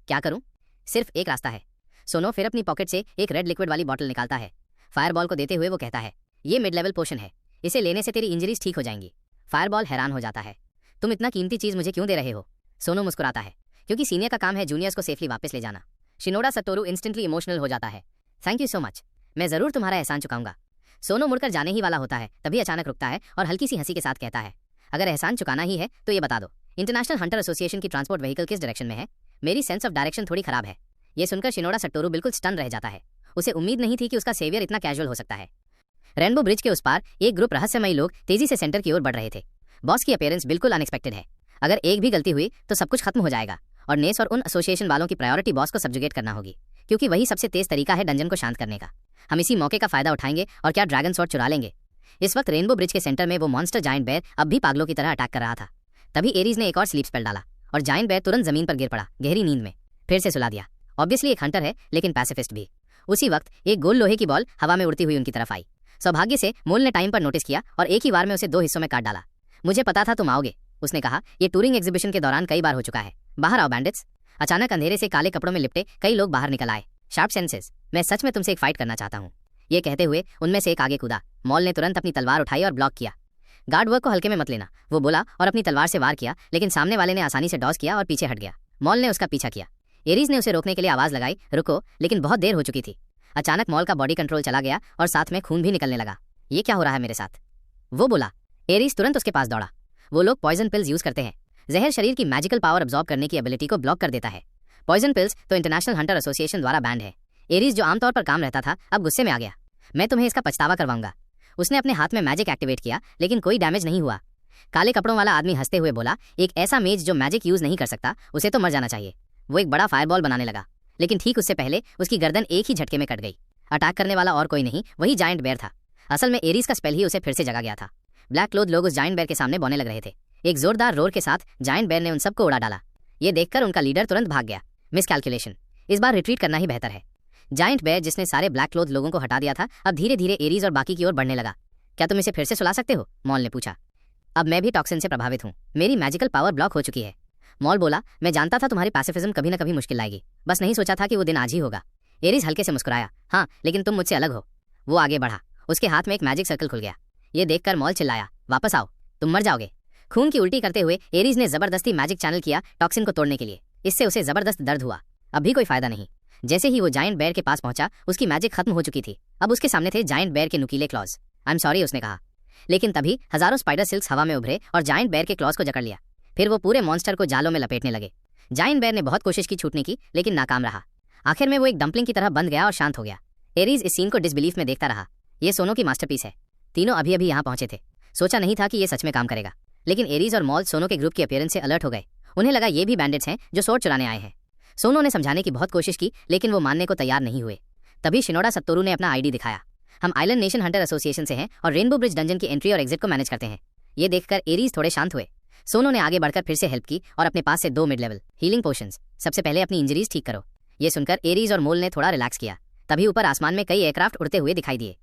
क्या करूं? सिर्फ एक रास्ता है। सोनो फिर अपनी पॉकेट से एक रेड लिक्विड वाली बॉटल निकालता है। फायरबॉल को देते हुए वो कहता है, ये मिड लेवल पोशन है, इसे लेने से तेरी इंजरीज ठीक हो जाएंगी। फायरबॉल हैरान हो जाता है, तुम इतना कीमती चीज मुझे क्यों दे रहे हो? सोनो मुस्कुराता है, क्योंकि सीनियर का काम है जूनियर्स को सेफली वापस ले जाना। शिनोडा सतोरू इंस्टेंटली इमोशनल हो जाता है। थैंक यू सो मच, मैं जरूर तुम्हारा एहसान चुकाऊंगा। सोनो मुड़कर जाने ही वाला होता है, तभी अचानक रुकता है और हल्की सी हंसी के साथ कहता है, अगर एहसान चुकाना ही है तो ये बता दो, इंटरनेशनल हंटर एसोसिएशन की ट्रांसपोर्ट व्हीकल किस डायरेक्शन में है? मेरी सेंस ऑफ डायरेक्शन थोड़ी खराब है। ये सुनकर शिनोडा सटोरू बिल्कुल स्टन रह जाता है। उसे उम्मीद नहीं थी कि उसका सेवियर इतना कैजुअल हो सकता है। रेनबो ब्रिज के उस पार एक ग्रुप रहस्यमयी लोग तेजी से सेंटर की ओर बढ़ रहे थे। बॉस की अपीयरेंस बिल्कुल अनएक्सपेक्टेड है। अगर एक भी गलती हुई तो सब कुछ खत्म हो जाएगा और नेस और उन एसोसिएशन वालों की प्रायोरिटी बॉस को सब्जुगेट करना होगी, क्योंकि वही सबसे तेज तरीका है डंजन को शांत करने का। हम इसी मौके का फायदा उठाएंगे और क्या ड्रैगन स्वॉर्ड चुरा लेंगे। इस वक्त रेनबो ब्रिज के सेंटर में वो मॉन्स्टर जायंट बेयर अब भी पागलों की तरह अटैक कर रहा था। तभी एरीज ने एक और स्लीप स्पेल डाला और जायंट बेयर तुरंत जमीन पर गिर पड़ा, गहरी नींद में। फिर से सुला दिया। ऑब्वियसली एक हंटर है, लेकिन पैसिफिस्ट भी। उसी वक्त एक गोल लोहे की बॉल हवा में उड़ती हुई उनकी तरफ आई। सौभाग्य से मोल ने टाइम पर नोटिस किया और एक ही बार में उसे 2 हिस्सों में काट डाला। मुझे पता था तुम आओगे, उसने कहा। ये टूरिंग एग्जीबिशन के दौरान कई बार हो चुका है। बाहर आओ बैंडिट्स। अचानक अंधेरे से काले कपड़ों में लिपटे कई लोग बाहर निकल आए। शार्प सेंसेस, मैं सच में तुमसे एक फाइट करना चाहता हूँ। ये कहते हुए उनमें से एक आगे कूदा। मॉल ने तुरंत अपनी तलवार उठाई और ब्लॉक किया। गार्ड वर्क को हल्के में मत लेना, वो बोला और अपनी तलवार से वार किया, लेकिन सामने वाले ने आसानी से डॉज किया और पीछे हट गया। मॉल ने उसका पीछा किया। एरीज ने उसे रोकने के लिए आवाज लगाई, रुको, लेकिन बहुत देर हो चुकी थी। अचानक मॉल का बॉडी कंट्रोल चला गया और साथ में खून भी निकलने लगा। ये क्या हो रहा है मेरे साथ? वो बोला। एरीज तुरंत उसके पास दौड़ा। वो लोग पॉइजन पिल्स यूज करते हैं। जहर शरीर की मैजिकल पावर अब्सॉर्ब करने की एबिलिटी को ब्लॉक कर देता है। पॉइजन पिल्स तो इंटरनेशनल हंटर एसोसिएशन द्वारा बैंड है। एरीज जो आमतौर पर काम रहता था अब गुस्से में आ गया। मैं तुम्हें इसका पछतावा करवाऊंगा। उसने अपने हाथ में मैजिक एक्टिवेट किया, लेकिन कोई डैमेज नहीं हुआ। काले कपड़ों वाला आदमी हंसते हुए बोला, एक ऐसा मेज जो मैजिक यूज नहीं कर सकता उसे तो मर जाना चाहिए। वो एक बड़ा फायरबॉल बनाने लगा, लेकिन ठीक उससे पहले उसकी गर्दन एक ही झटके में कट गई। अटैक करने वाला और कोई नहीं, वही जायंट बेयर था। असल में एरीज का स्पेल ही उसे फिर से जगा गया था। ब्लैक क्लोथ लोग उस जायंट बेयर के सामने बौने लग रहे थे। एक जोरदार रोर के साथ जायंट बेयर ने उन सबको उड़ा डाला। ये देखकर उनका लीडर तुरंत भाग गया। मिस कैलकुलेशन, इस बार रिट्रीट करना ही बेहतर है। जायंट बेयर जिसने सारे ब्लैक क्लोथ लोगों को हटा दिया था अब धीरे धीरे एरीज और बाकी की ओर बढ़ने लगा। क्या तुम इसे फिर से सुला सकते हो? मॉल ने पूछा। अब मैं भी टॉक्सिन से प्रभावित हूँ, मेरी मैजिकल पावर ब्लॉक हो चुकी है। मॉल बोला, मैं जानता था तुम्हारी पैसिफिज्म कभी न कभी मुश्किल लाएगी, बस नहीं सोचा था कि वो दिन आज ही होगा। एरीज हल्के से मुस्कुराया, हाँ, लेकिन तुम मुझसे अलग हो। वो आगे बढ़ा, उसके हाथ में एक मैजिक सर्कल खुल गया। ये देखकर मॉल चिल्लाया, वापस आओ, तुम मर जाओगे। खून की उल्टी करते हुए एरीज ने जबरदस्ती मैजिक चैनल किया टॉक्सिन को तोड़ने के लिए। इससे उसे जबरदस्त दर्द हुआ, अब भी कोई फायदा नहीं। जैसे ही वो जायंट बेयर के पास पहुंचा, उसकी मैजिक खत्म हो चुकी थी। अब उसके सामने थे जायंट बेयर के नुकीले क्लॉज। आई एम सॉरी, उसने कहा। लेकिन तभी हजारों स्पाइडर सिल्क्स हवा में उभरे और जायंट बेयर के क्लॉज को जकड़ लिया। फिर वो पूरे मॉन्स्टर को जालों में लपेटने लगे। जायंट बेयर ने बहुत कोशिश की छूटने की, लेकिन नाकाम रहा। आखिर में वो एक डंपलिंग की तरह बंद गया और शांत हो गया। एरीज इस सीन को डिसबिलीफ में देखता रहा। ये सोनो की मास्टरपीस है। तीनों अभी अभी यहाँ पहुंचे थे। सोचा नहीं था कि ये सच में काम करेगा। लेकिन एरीज और मॉल सोनो के ग्रुप की अपीयरेंस से अलर्ट हो गए। उन्हें लगा ये भी बैंडिट्स हैं जो स्वॉर्ड चुराने आए हैं। सोनो ने समझाने की बहुत कोशिश की, लेकिन वो मानने को तैयार नहीं हुए। तभी शिनोडा सत्तोरू ने अपना आईडी दिखाया। हम आइलैंड नेशन हंटर एसोसिएशन से हैं और रेनबो ब्रिज डंजन की एंट्री और एग्जिट को मैनेज करते हैं। ये देखकर एरीज थोड़े शांत हुए। सोनो ने आगे बढ़कर फिर से हेल्प की और अपने पास से 2 मिड लेवल हीलिंग पोशंस। सबसे पहले अपनी इंजरीज ठीक करो। ये सुनकर एरीज और मोल ने थोड़ा रिलैक्स किया। तभी ऊपर आसमान में कई एयरक्राफ्ट उड़ते हुए दिखाई दिए।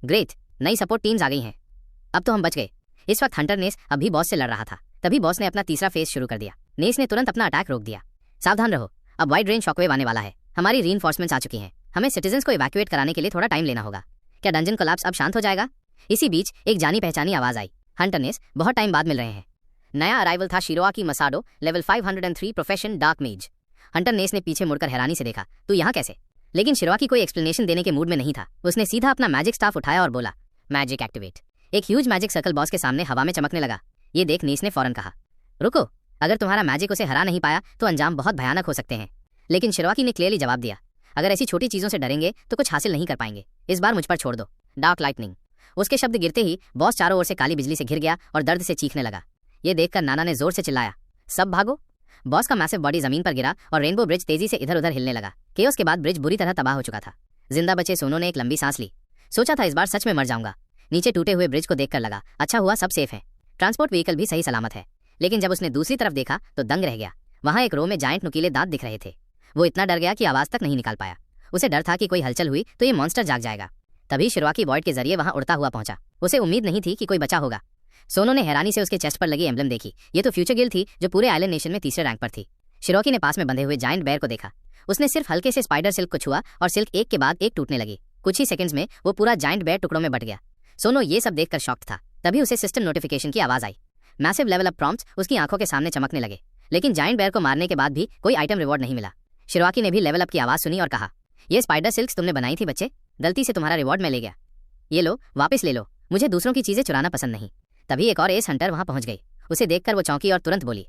ग्रेट, नई सपोर्ट टीम्स आ गई हैं। अब तो हम बच गए। इस वक्त हंटर नेस अभी बॉस से लड़ रहा था। तभी बॉस ने अपना तीसरा फेज शुरू कर दिया। नेस ने तुरंत अपना अटैक रोक दिया। सावधान रहो, अब वाइड रेंज शॉकवेव आने वाला है। हमारी रीइंफोर्समेंट्स आ चुकी हैं। हमें सिटीजन्स को इवैक्यूएट कराने के लिए थोड़ा टाइम लेना होगा। क्या डंजन कोलैप्स अब शांत हो जाएगा? इसी बीच एक जानी पहचानी आवाज आई। हंटर नेस, बहुत टाइम बाद मिल रहे हैं। नया अराइवल था शिरोआकी मसाडो, लेवल 503, प्रोफेशन डार्क मेज। हंटर नेस ने पीछे मुड़कर हैरानी से देखा, तू यहाँ कैसे? लेकिन शिरोआकी कोई एक्सप्लेनेशन देने के मूड में नहीं था। उसने सीधा अपना मैजिक स्टाफ उठाया और बोला, मैजिक एक्टिवेट। एक ह्यूज मैजिक सर्कल बॉस के सामने हवा में चमकने लगा। ये देख नेस ने फौरन कहा, रुको, अगर तुम्हारा मैजिक उसे हरा नहीं पाया तो अंजाम बहुत भयानक हो सकते हैं। लेकिन शिरोआकी ने क्लियरली जवाब दिया, अगर ऐसी छोटी चीजों से डरेंगे तो कुछ हासिल नहीं कर पाएंगे। इस बार मुझ पर छोड़ दो। Dark lightning. उसके शब्द गिरते ही बॉस चारों ओर से काली बिजली से घिर गया और दर्द से चीखने लगा। ये देखकर नाना ने जोर से चिल्लाया, सब भागो। बॉस का मैसिव बॉडी जमीन पर गिरा और रेनबो ब्रिज तेजी से इधर उधर हिलने लगा। केओस के बाद ब्रिज बुरी तरह तबाह हो चुका था। जिंदा बचे सोनो ने एक लंबी सांस ली। सोचा था इस बार सच में मर जाऊंगा। नीचे टूटे हुए ब्रिज को देखकर लगा, अच्छा हुआ सब सेफ है। ट्रांसपोर्ट व्हीकल भी सही सलामत है। लेकिन जब उसने दूसरी तरफ देखा तो दंग रह गया। वहां एक रो में जायंट नुकीले दांत दिख रहे थे। वो इतना डर गया कि आवाज तक नहीं निकाल पाया। उसे डर था कि कोई हलचल हुई तो ये मॉन्स्टर जाग जाएगा। तभी शिरोआकी वॉइड के जरिए वहां उड़ता हुआ पहुंचा। उसे उम्मीद नहीं थी कि कोई बचा होगा। सोनो ने हैरानी से उसके चेस्ट पर लगी एम्बलम देखी। ये तो फ्यूचर गिल थी जो पूरे आइलैंड नेशन में तीसरे रैंक पर थी। शिरोआकी ने पास में बंधे हुए जायंट बेयर को देखा। उसने सिर्फ हल्के से स्पाइडर सिल्क को छुआ और सिल्क एक के बाद एक टूटने लगी। कुछ ही सेकंड्स में वो पूरा जायंट बेयर टुकड़ों में बट गया। सोनो ये सब देखकर शॉक्ड था। तभी उसे सिस्टम नोटिफिकेशन की आवाज आई। मैसिव लेवल अप प्रॉम्प्ट्स उसकी आंखों के सामने चमकने लगे। लेकिन जायंट बेयर को मारने के बाद भी कोई आइटम रिवॉर्ड नहीं मिला। शिरोआकी ने भी लेवल अप की आवाज सुनी और कहा, ये स्पाइडर सिल्क्स तुमने बनाई थी बच्चे, गलती से तुम्हारा रिवॉर्ड मैं ले गया। ये लो, वापस ले लो। मुझे दूसरों की चीजें चुराना पसंद नहीं। तभी एक और एस हंटर वहां पहुंच गई। उसे देखकर वो चौंकी और तुरंत बोली,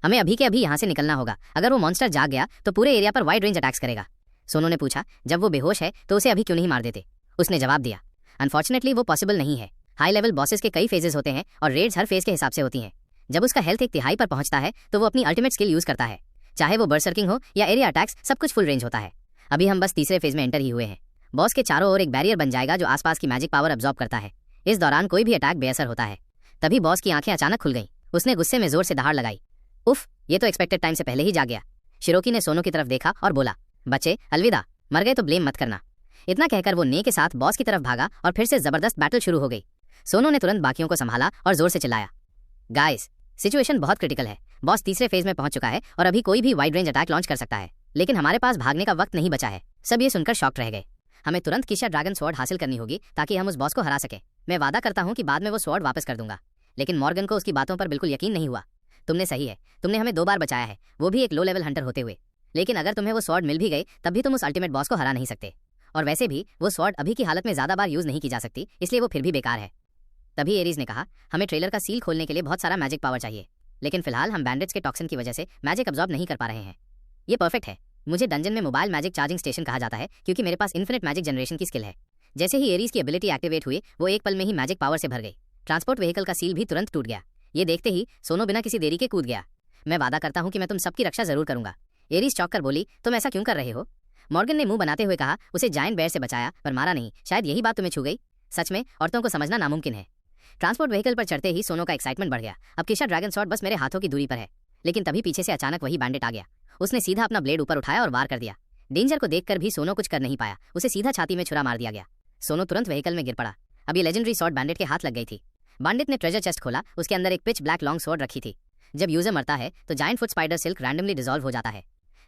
हमें अभी के अभी यहाँ से निकलना होगा। अगर वो मॉन्स्टर जाग गया तो पूरे एरिया पर वाइड रेंज अटैक्स करेगा। सोनो ने पूछा, जब वो बेहोश है तो उसे अभी क्यों नहीं मार देते? उसने जवाब दिया, अनफॉर्चुनेटली वो पॉसिबल नहीं है। हाई लेवल बॉसेस के कई फेजेस होते हैं और रेड्स हर फेज के हिसाब से होती हैं। जब उसका हेल्थ एक तिहाई पर पहुंचता है तो वो अपनी अल्टीमेट स्किल यूज करता है। चाहे वो बर्सर्किंग हो या एरिया अटैक्स, सब कुछ फुल रेंज होता है। अभी हम बस तीसरे फेज में एंटर ही हुए हैं। बॉस के चारों ओर एक बैरियर बन जाएगा जो आसपास की मैजिक पावर अब्सॉर्ब करता है। इस दौरान कोई भी अटैक बेअसर होता है। तभी बॉस की आंखें अचानक खुल गईं। उसने गुस्से में जोर से दहाड़ लगाई। उफ, ये तो एक्सपेक्टेड टाइम से पहले ही जाग गया। शिरोकी ने सोनो की तरफ देखा और बोला, बच्चे अलविदा, मर गए तो ब्लेम मत करना। इतना कहकर वो ने के साथ बॉस की तरफ भागा और फिर से जबरदस्त बैटल शुरू हो गई। सोनो ने तुरंत बाकियों को संभाला और जोर से चिल्लाया, गाइस, सिचुएशन बहुत क्रिटिकल है। बॉस तीसरे फेज में पहुंच चुका है और अभी कोई भी वाइड रेंज अटैक लॉन्च कर सकता है। लेकिन हमारे पास भागने का वक्त नहीं बचा है। सब ये सुनकर शॉक्ड रह गए। हमें तुरंत किशा ड्रैगन स्वॉर्ड हासिल करनी होगी ताकि हम उस बॉस को हरा सके। मैं वादा करता हूं कि बाद में वो स्वॉर्ड वापस कर दूंगा। लेकिन मॉर्गन को उसकी बातों पर बिल्कुल यकीन नहीं हुआ। तुमने सही है, तुमने हमें 2 बार बचाया है, वो भी एक लो लेवल हंटर होते हुए। लेकिन अगर तुम्हें वो स्वॉर्ड मिल भी गए तब भी तुम उस अल्टीमेट बॉस को हरा नहीं सकते। और वैसे भी वो स्वॉर्ड अभी की हालत में ज्यादा बार यूज नहीं की जा सकती, इसलिए वो फिर भी बेकार है। तभी एरीज ने कहा, हमें ट्रेलर का सील खोलने के लिए बहुत सारा मैजिक पावर चाहिए। लेकिन फिलहाल हम बैंडेट्स के टॉक्सिन की वजह से मैजिक अब्सॉर्ब नहीं कर पा रहे हैं। ये परफेक्ट है। मुझे डंजन में मोबाइल मैजिक चार्जिंग स्टेशन कहा जाता है क्योंकि मेरे पास इन्फिनिट मैजिक जनरेशन की स्किल है। जैसे ही एरीज की एबिलिटी एक्टिवेट हुई, वो एक पल में ही मैजिक पावर से भर गई। ट्रांसपोर्ट व्हीकल का सील भी तुरंत टूट गया। ये देखते ही सोनो बिना किसी देरी के कूद गया। मैं वादा करता हूँ कि मैं तुम सबकी रक्षा जरूर करूंगा। एरीज चौंक कर बोली, तुम ऐसा क्यों कर रहे हो? मॉर्गन ने मुंह बनाते हुए कहा, उसे जायंट बेयर से बचाया पर मारा नहीं। शायद यही बात तुम्हें छू गई। सच में औरतों को समझना नामुमकिन है। ट्रांसपोर्ट व्हीकल पर चढ़ते ही सोनो का एक्साइटमेंट बढ़ गया। अब किशा ड्रैगन स्वॉर्ड बस मेरे हाथों की दूरी पर है। लेकिन तभी पीछे से अचानक वही बैंडिट आ गया। उसने सीधा अपना ब्लेड ऊपर उठाया और वार कर दिया। डेंजर को देखकर भी सोनो कुछ कर नहीं पाया। उसे सीधा छाती में छुरा मार दिया गया। सोनो तुरंत व्हीकल में गिर पड़ा। अब ये लेजेंडरी स्वॉर्ड बैंडिट के हाथ लग गई थी। बैंडिट ने ट्रेजर चेस्ट खोला। उसके अंदर एक पिच ब्लैक लॉन्ग स्वॉर्ड रखी थी। जब यूजर मरता है तो giant foot spider silk randomly dissolve हो जाता है।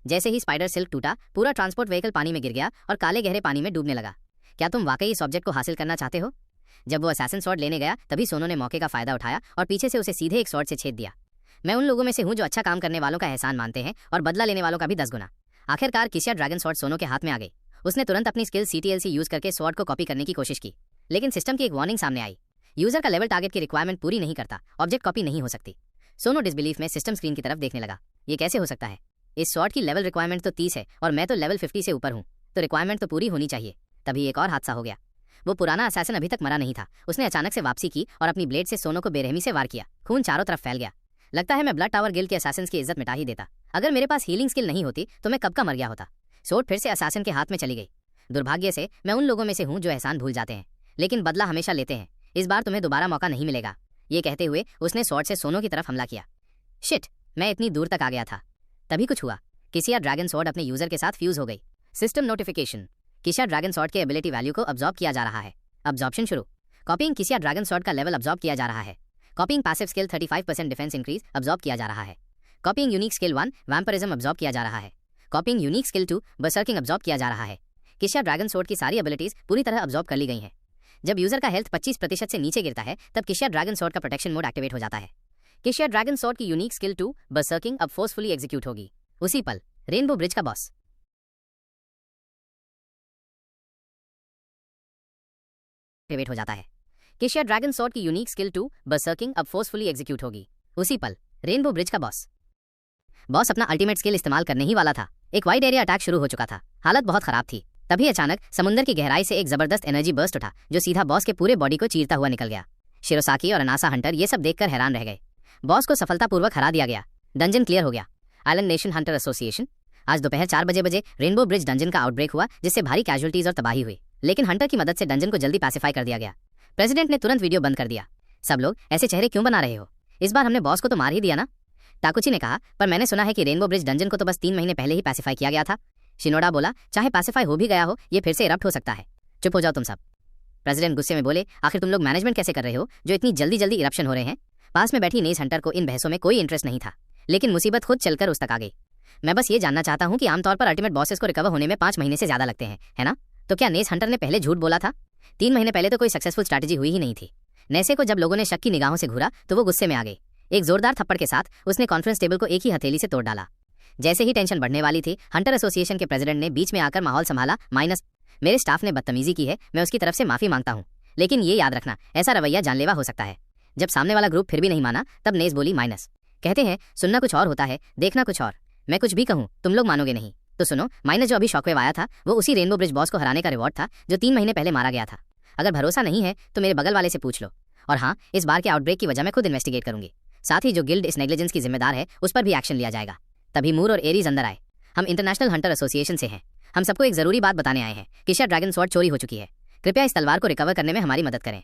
जैसे ही स्पाइडर सिल्क टूटा, पूरा ट्रांसपोर्ट व्हीकल पानी में गिर गया और काले गहरे पानी में डूबने लगा। क्या तुम वाकई इस ऑब्जेक्ट को हासिल करना चाहते हो? जब वो असैसिन स्वॉर्ड लेने गया तभी सोनो ने मौके का फायदा उठाया और पीछे से उसे सीधे एक स्वॉर्ड से छेद दिया। मैं उन लोगों में से हूं जो अच्छा काम करने वालों का एहसान मानते हैं और बदला लेने वालों का भी 10 गुना। आखिरकार किशा ड्रैगन स्वॉर्ड सोनो के हाथ में आ गई। उसने तुरंत अपनी स्किल CTLC यूज करके स्वॉर्ड को कॉपी करने की कोशिश की। लेकिन सिस्टम की एक वार्निंग सामने आई। यूजर का लेवल टारगेट की रिक्वायरमेंट पूरी नहीं करता, ऑब्जेक्ट कॉपी नहीं हो सकती। सोनो डिसबिलीफ में सिस्टम स्क्रीन की तरफ देखने लगा। ये कैसे हो सकता है? इस स्वॉर्ड की लेवल रिक्वायरमेंट तो 30 है और मैं तो लेवल 50 से ऊपर हूँ, तो रिक्वायरमेंट तो पूरी होनी चाहिए। तभी एक और हादसा हो गया। वो पुराना असैसिन अभी तक मरा नहीं था। उसने अचानक से वापसी की और अपनी ब्लेड से सोनो को बेरहमी से वार किया। खून चारों तरफ फैल गया। लगता है मैं ब्लड टावर गिल्ड के असैसिन्स की इज्जत मिटा ही देता। अगर मेरे पास हीलिंग स्किल नहीं होती तो मैं कब का मर गया होता। सोर्ड फिर से असैसिन के हाथ में चली गई। दुर्भाग्य से मैं उन लोगों में से हूँ जो एहसान भूल जाते हैं, लेकिन बदला हमेशा लेते हैं। इस बार तुम्हें दोबारा मौका नहीं मिलेगा। ये कहते हुए उसने स्वॉर्ड से सोनो की तरफ हमला किया। शिट, मैं इतनी दूर तक आ गया था। तभी कुछ हुआ। किसिया ड्रैगन स्वॉर्ड अपने यूजर के साथ फ्यूज हो गई। सिस्टम नोटिफिकेशन, किसिया ड्रैगन स्वॉर्ड के एबिलिटी वैल्यू को अब्जॉर्ब किया जा रहा है। अब्जॉर्प्शन शुरू। कॉपिंग, किसिया ड्रैगन स्वॉर्ड का लेवल अब्जॉर्ब किया जा रहा है। कॉपिंग passive skill 35% defence increase absorb किया जा रहा है। कॉपिंग यूनिक स्किल 1 वैम्परिज्म अब्जॉर्ब किया जा रहा है। कॉपिंग यूनिक स्किल 2 बर्सर्किंग अब्जॉर्ब किया जा रहा है। किसिया ड्रैगन स्वॉर्ड की सारी एबिलिटीज पूरी तरह अब्जॉर्ब कर ली गई हैं। जब यूजर का हेल्थ 25% से नीचे गिरता है तब किसिया ड्रैगन स्वॉर्ड का प्रोटेक्शन मोड एक्टिवेट हो जाता है। किसिया ड्रैगन स्वॉर्ड की यूनिक स्किल 2 बर्सर्किंग अब फोर्सफुली एग्जीक्यूट होगी। उसी पल रेनबो ब्रिज का बॉस एक्टिवेट हो जाता है। किसिया ड्रैगन स्वॉर्ड की यूनिक स्किल 2 बर्सर्किंग अब फोर्सफुली एग्जीक्यूट होगी। उसी पल रेनबो ब्रिज का बॉस अपना अल्टीमेट स्किल इस्तेमाल करने ही वाला था। एक वाइड एरिया अटैक शुरू हो चुका था। हालत बहुत खराब थी। तभी अचानक समुद्र की गहराई से एक जबरदस्त एनर्जी बर्स्ट उठा जो सीधा बॉस के पूरे बॉडी को चीरता हुआ निकल गया। शिरोसाकी और अनासा हंटर ये सब देखकर हैरान रह गए। बॉस को सफलतापूर्वक हरा दिया गया। डंजन क्लियर हो गया। Island nation Hunter association. आज दोपहर 4 बजे रेनबो ब्रिज डंजन का आउटब्रेक हुआ जिससे भारी कैजुअलिटीज और तबाही हुई, लेकिन हंटर की मदद से डंजन को जल्दी पैसिफाई कर दिया गया। प्रेसिडेंट ने तुरंत वीडियो बंद कर दिया। सब लोग ऐसे चेहरे क्यों बना रहे हो? इस बार हमने बॉस को तो मार ही दिया ना? टाकुची ने कहा, पर मैंने सुना है कि रेनबो ब्रिज डंजन को तो बस 3 महीने पहले ही पैसिफाई किया गया था। शिनोडा बोला, चाहे पैसिफाई हो भी गया हो, ये फिर से इरप्ट हो सकता है। चुप हो जाओ तुम सब। प्रेसिडेंट गुस्से में बोले, आखिर तुम लोग मैनेजमेंट कैसे कर रहे हो जो इतनी जल्दी इरप्शन हो रहे हैं? पास में बैठी नेस हंटर को इन बहसों में कोई इंटरेस्ट नहीं था, लेकिन मुसीबत खुद चलकर उस तक आ गई। मैं बस ये जानना चाहता हूँ कि आमतौर पर अल्टीमेट बॉसेस को रिकवर होने में 5 महीने से ज्यादा लगते हैं, है ना? तो क्या नेस हंटर ने पहले झूठ बोला था? 3 महीने पहले तो कोई सक्सेसफुल स्ट्रैटेजी हुई ही नहीं थी। नेसे को जब लोगों ने शक की निगाहों से घूरा तो वो गुस्से में आ गई। एक जोरदार थप्पड़ के साथ उसने कॉन्फ्रेंस टेबल को एक ही हथेली से तोड़ डाला। जैसे ही टेंशन बढ़ने वाली थी, हंटर एसोसिएशन के प्रेसिडेंट ने बीच में आकर माहौल संभाला। माइनस, मेरे स्टाफ ने बदतमीजी की है, मैं उसकी तरफ से माफी मांगता हूँ, लेकिन ये याद रखना ऐसा रवैया जानलेवा हो सकता है। जब सामने वाला ग्रुप फिर भी नहीं माना तब नेस बोली, माइनस, कहते हैं सुनना कुछ और होता है, देखना कुछ और। मैं कुछ भी कहूँ तुम लोग मानोगे नहीं, तो सुनो। माइनस जो अभी शॉकवेव आया था वो उसी रेनबो ब्रिज बॉस को हराने का रिवॉर्ड था जो 3 महीने पहले मारा गया था। अगर भरोसा नहीं है तो मेरे बगल वाले से पूछ लो। और हाँ, इस बार के आउटब्रेक की वजह मैं खुद इन्वेस्टिगेट करूंगी। साथ ही जो गिल्ड इस नेग्लिजेंस की जिम्मेदार है उस पर भी एक्शन लिया जाएगा। तभी मूर और एरीज अंदर आए। हम इंटरनेशनल हंटर एसोसिएशन से हैं। हम सबको एक जरूरी बात बताने आए हैं। किसिया ड्रैगन स्वॉर्ड चोरी हो चुकी है। कृपया इस तलवार को रिकवर करने में हमारी मदद करें।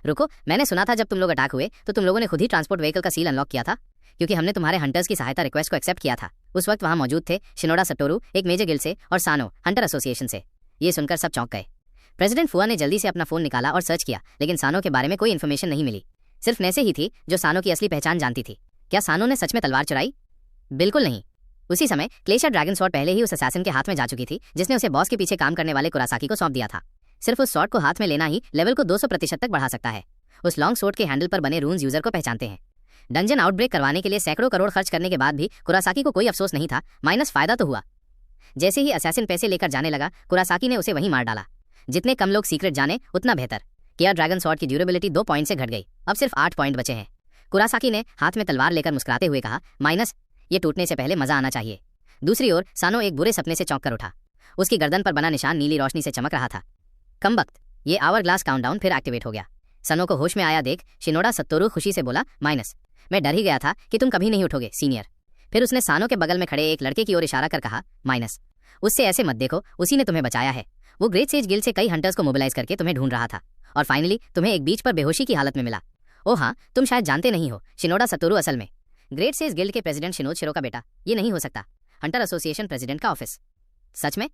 रुको, मैंने सुना था जब तुम लोग अटैक हुए तो तुम लोगों ने खुद ही ट्रांसपोर्ट व्हीकल का सील अनलॉक किया था, क्योंकि हमने तुम्हारे हंटर्स की सहायता रिक्वेस्ट को एक्सेप्ट किया था। उस वक्त वहां मौजूद थे शिनोडा सटोरू, एक मेजर गिल्ड से, और सानो हंटर एसोसिएशन से। ये सुनकर सब चौंक गए। प्रेसिडेंट फुआ ने जल्दी से अपना फोन निकाला और सर्च किया, लेकिन सानो के बारे में कोई इन्फॉर्मेशन नहीं मिली। सिर्फ नेसे ही थी जो सानो की असली पहचान जानती थी। क्या सानो ने सच में तलवार चुराई? बिल्कुल नहीं। उसी समय क्लेशिया ड्रैगन स्वॉर्ड पहले ही उस असैसिन के हाथ में जा चुकी थी जिसने उसे बॉस के पीछे काम करने वाले कुरासाकी को सौंप दिया था। सिर्फ उस स्वॉर्ड को हाथ में लेना ही लेवल को 200% तक बढ़ा सकता है। उस लॉन्ग स्वॉर्ड के हैंडल पर बने रून्स यूजर को पहचानते हैं। डंजन आउटब्रेक करवाने के लिए सैकड़ों करोड़ खर्च करने के बाद भी कुरासाकी को कोई अफसोस नहीं था। माइनस फायदा तो हुआ। जैसे ही असैसिन पैसे लेकर जाने लगा, कुरासाकी ने उसे वहीं मार डाला। जितने कम लोग सीक्रेट जाने उतना बेहतर। किया ड्रैगन स्वॉर्ड की ड्यूरेबिलिटी 2 पॉइंट से घट गई। अब सिर्फ 8 पॉइंट बचे हैं। कुरासाकी ने हाथ में तलवार लेकर मुस्कुराते हुए कहा, माइनस, ये टूटने से पहले मजा आना चाहिए। दूसरी ओर सानो एक बुरे सपने से चौंक कर उठा। उसकी गर्दन पर बना निशान नीली रोशनी से चमक रहा था। कमबख्त, ये आवर ग्लास काउंटडाउन फिर एक्टिवेट हो गया। सनो को होश में आया देख शिनोडा सत्तोरू खुशी से बोला, माइनस, मैं डर ही गया था कि तुम कभी नहीं उठोगे सीनियर। फिर उसने सानो के बगल में खड़े एक लड़के की ओर इशारा कर कहा, माइनस, उससे ऐसे मत देखो, उसी ने तुम्हें बचाया है। वो ग्रेट सेज गिल्ड से कई हंटर्स को मोबिलाइज करके तुम्हें ढूंढ रहा था और फाइनली तुम्हें एक बीच पर बेहोशी की हालत में मिला। ओ हाँ, तुम शायद जानते नहीं हो, शिनोडा सत्तोरू असल में ग्रेट सेज गिल्ड के प्रेसिडेंट शिनोद शिरो का बेटा। ये नहीं हो सकता। हंटर एसोसिएशन प्रेसिडेंट का ऑफिस। सच में?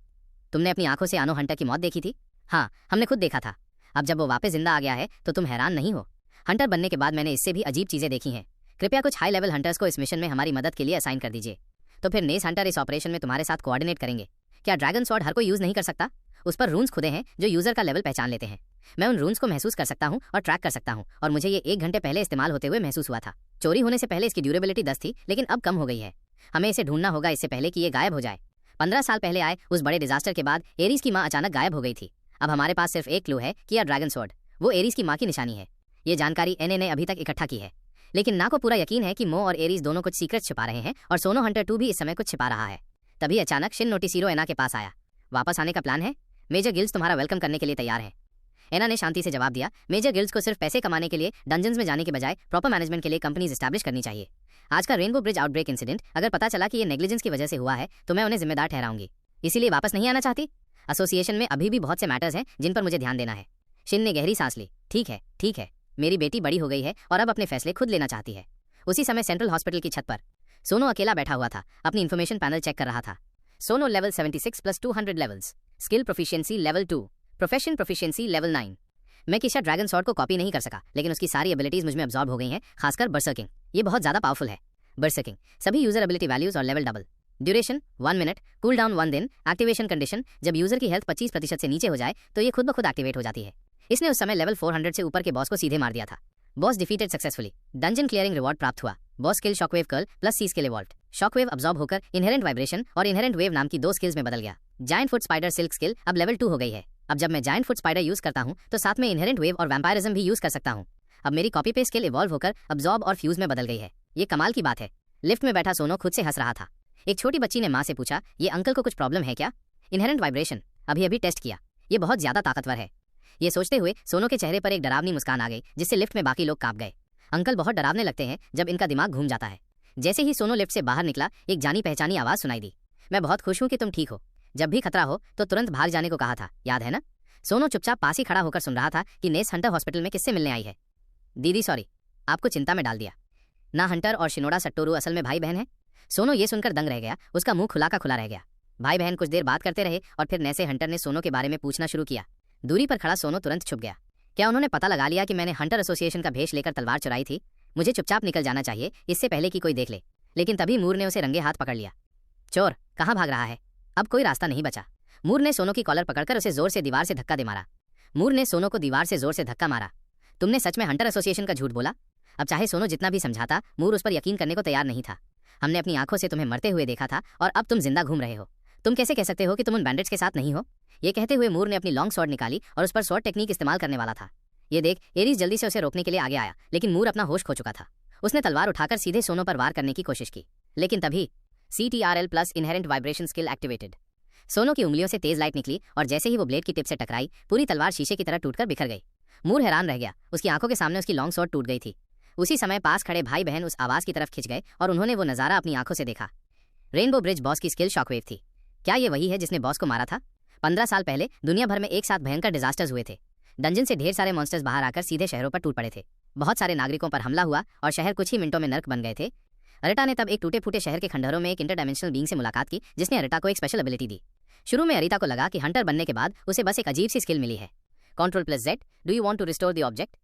तुमने अपनी आंखों से आनो हंटर की मौत देखी थी? हाँ, हमने खुद देखा था। अब जब वो वापस जिंदा आ गया है तो तुम हैरान नहीं हो। हंटर बनने के बाद मैंने इससे भी अजीब चीजें देखी हैं। कृपया कुछ हाई लेवल हंटर्स को इस मिशन में हमारी मदद के लिए असाइन कर दीजिए। तो फिर नेस हंटर इस ऑपरेशन में तुम्हारे साथ कोऑर्डिनेट करेंगे। क्या ड्रैगन स्वॉर्ड हर कोई यूज नहीं कर सकता? उस पर रून्स खुदे हैं जो यूजर का लेवल पहचान लेते हैं। मैं उन रून्स को महसूस कर सकता हूँ और ट्रैक कर सकता हूँ, और मुझे ये 1 घंटे पहले इस्तेमाल होते हुए महसूस हुआ था। चोरी होने से पहले इसकी ड्यूरेबिलिटी 10 थी, लेकिन अब कम हो गई है। हमें इसे ढूंढना होगा इससे पहले कि ये गायब हो जाए। 15 साल पहले आए उस बड़े डिजास्टर के बाद एरीज की माँ अचानक गायब हो गई थी। अब हमारे पास सिर्फ एक क्लू है कि यह ड्रैगन स्वॉर्ड वो एरीज की माँ की निशानी है। ये जानकारी एनए ने अभी तक इकट्ठा की है, लेकिन ना को पूरा यकीन है कि मो और एरीज दोनों कुछ सीक्रेट छिपा रहे हैं और सोनो हंटर 2 भी इस समय कुछ छिपा रहा है। तभी अचानक शिन नोटिसिरो एना के पास आया। वापस आने का प्लान है? मेजर गिल्ड्स तुम्हारा वेलकम करने के लिए तैयार हैं। एना ने शांति से जवाब दिया, मेजर गिल्ड्स को सिर्फ पैसे कमाने के लिए डंजन्स में जाने के बजाय प्रॉपर मैनेजमेंट के लिए कंपनीज एस्टैब्लिश करनी चाहिए। आज का रेनबो ब्रिज आउटब्रेक इंसिडेंट अगर पता चला कि ये नेग्लिजेंस की वजह से हुआ है तो मैं उन्हें जिम्मेदार ठहराऊंगी। इसीलिए वापस नहीं आना चाहती। एसोसिएशन में अभी भी बहुत से मैटर्स हैं जिन पर मुझे ध्यान देना है। शिन ने गहरी सांस ली। ठीक है, मेरी बेटी बड़ी हो गई है और अब अपने फैसले खुद लेना चाहती है। उसी समय सेंट्रल हॉस्पिटल की छत पर सोनो अकेला बैठा हुआ था, अपनी इन्फॉर्मेशन पैनल चेक कर रहा था। Sono level 76 + 200 levels, skill proficiency level 2, profession proficiency level 9। मैं किशा ड्रैगन स्वॉर्ड को कॉपी नहीं कर सका, लेकिन उसकी सारी एबिलिटीज मुझ में अब्सॉर्ब हो गई हैं, खासकर बर्सर्किंग। ये बहुत ज्यादा पावरफुल है। बर्सर्किंग, सभी यूजर एबिलिटी वैल्यूज और level double. Duration 1 minute, cool down 1 दिन। एक्टिवेशन कंडीशन, जब यूजर की हेल्थ 25% से नीचे हो जाए तो ये खुद ब खुद एक्टिवेट हो जाती है। इसने उस समय लेवल 400 से ऊपर के बॉस को सीधे मार दिया था। Boss defeated successfully, dungeon clearing reward प्राप्त हुआ। Boss skill shockwave curl plus C skill evolved. Shockwave absorb होकर इनहेरेंट वाइब्रेशन और इनहेरेंट वेव नाम की 2 स्किल्स में बदल गया। Giant foot spider silk skill अब लेवल 2 हो गई है। अब जब मैं जायंट फुट स्पाइडर यूज करता हूं तो साथ में इनहेरेंट वेव और वैम्पायरिज्म भी यूज कर सकता हूं। अब मेरी कॉपी पे स्किल इवॉल्व होकर अब्सॉर्ब और फ्यूज में बदल गई है। ये कमाल की बात है। लिफ्ट में बैठा सोनो खुद से हंस रहा था। एक छोटी बच्ची ने माँ से पूछा, ये अंकल को कुछ प्रॉब्लम है क्या? इनहेरेंट वाइब्रेशन, अभी टेस्ट किया, ये बहुत ज्यादा ताकतवर है। ये सोचते हुए सोनो के चेहरे पर एक डरावनी मुस्कान आ गई, जिससे लिफ्ट में बाकी लोग कांप गए। अंकल बहुत डरावने लगते हैं जब इनका दिमाग घूम जाता है। जैसे ही सोनो लिफ्ट से बाहर निकला, एक जानी पहचानी आवाज सुनाई दी। मैं बहुत खुश हूं कि तुम ठीक हो। जब भी खतरा हो तो तुरंत भाग जाने को कहा था, याद है ना? सोनो चुपचाप पास ही खड़ा होकर सुन रहा था कि नेस हंटर हॉस्पिटल में किससे मिलने आई है। दीदी सॉरी, आपको चिंता में डाल दिया ना। हंटर और शिनोडा सट्टोरू असल में भाई बहन हैं। सोनो ये सुनकर दंग रह गया, उसका मुंह खुला का खुला रह गया। भाई बहन कुछ देर बात करते रहे और फिर नेसे हंटर ने सोनो के बारे में पूछना शुरू किया। दूरी पर खड़ा सोनो तुरंत छुप गया। क्या उन्होंने पता लगा लिया कि मैंने हंटर एसोसिएशन का भेष लेकर तलवार चुराई थी? मुझे चुपचाप निकल जाना चाहिए इससे पहले कि कोई देख ले, लेकिन तभी मूर ने उसे रंगे हाथ पकड़ लिया। चोर, कहाँ भाग रहा है? अब कोई रास्ता नहीं बचा। मूर ने सोनो की कॉलर पकड़कर उसे जोर से दीवार से धक्का दे मारा। मूर ने सोनो को दीवार से जोर से धक्का मारा। तुमने सच में हंटर एसोसिएशन का झूठ बोला? अब चाहे सोनो जितना भी समझाता, मूर उस पर यकीन करने को तैयार नहीं था। हमने अपनी आंखों से तुम्हें मरते हुए देखा था और अब तुम जिंदा घूम रहे हो। तुम कैसे कह सकते हो कि तुम उन बैंडिट्स के साथ नहीं हो? ये कहते हुए मूर ने अपनी लॉन्ग स्वॉर्ड निकाली और उस पर स्वॉर्ड टेक्निक इस्तेमाल करने वाला था। ये देख एरीज जल्दी से उसे रोकने के लिए आगे आया, लेकिन मूर अपना होश खो चुका था। उसने तलवार उठाकर सीधे सोनो पर वार करने की कोशिश की, लेकिन तभी CTRL plus inherent vibration skill activated. Sono की उंगलियों से तेज लाइट निकली और जैसे ही वो ब्लेड की टिप से टकराई, पूरी तलवार शीशे की तरह टूटकर बिखर गई। मूर हैरान रह गया। उसकी आंखों के सामने उसकी लॉन्ग स्वॉर्ड टूट गई थी। उसी समय पास खड़े भाई बहन उस आवाज की तरफ खिंच गए और उन्होंने वो नजारा अपनी आंखों से देखा। रेनबो ब्रिज बॉस की स्किल शॉकवेव थी। क्या ये वही है जिसने बॉस को मारा था? 15 साल पहले दुनिया भर में एक साथ भयंकर डिजास्टर्स हुए थे। डंजन से ढेर सारे मॉन्स्टर्स बाहर आकर सीधे शहरों पर टूट पड़े थे। बहुत सारे नागरिकों पर हमला हुआ और शहर कुछ ही मिनटों में नर्क बन गए थे। अरिटा ने तब एक टूटे फूटे शहर के खंडहरों में एक इंटरडायमेंशनल बीइंग से मुलाकात की, जिसने अरिटा को एक स्पेशल एबिलिटी दी। शुरू में अरिता को लगा कि हंटर बनने के बाद उसे बस एक अजीब सी स्किल मिली है, Ctrl+Z, do you want to restore the object.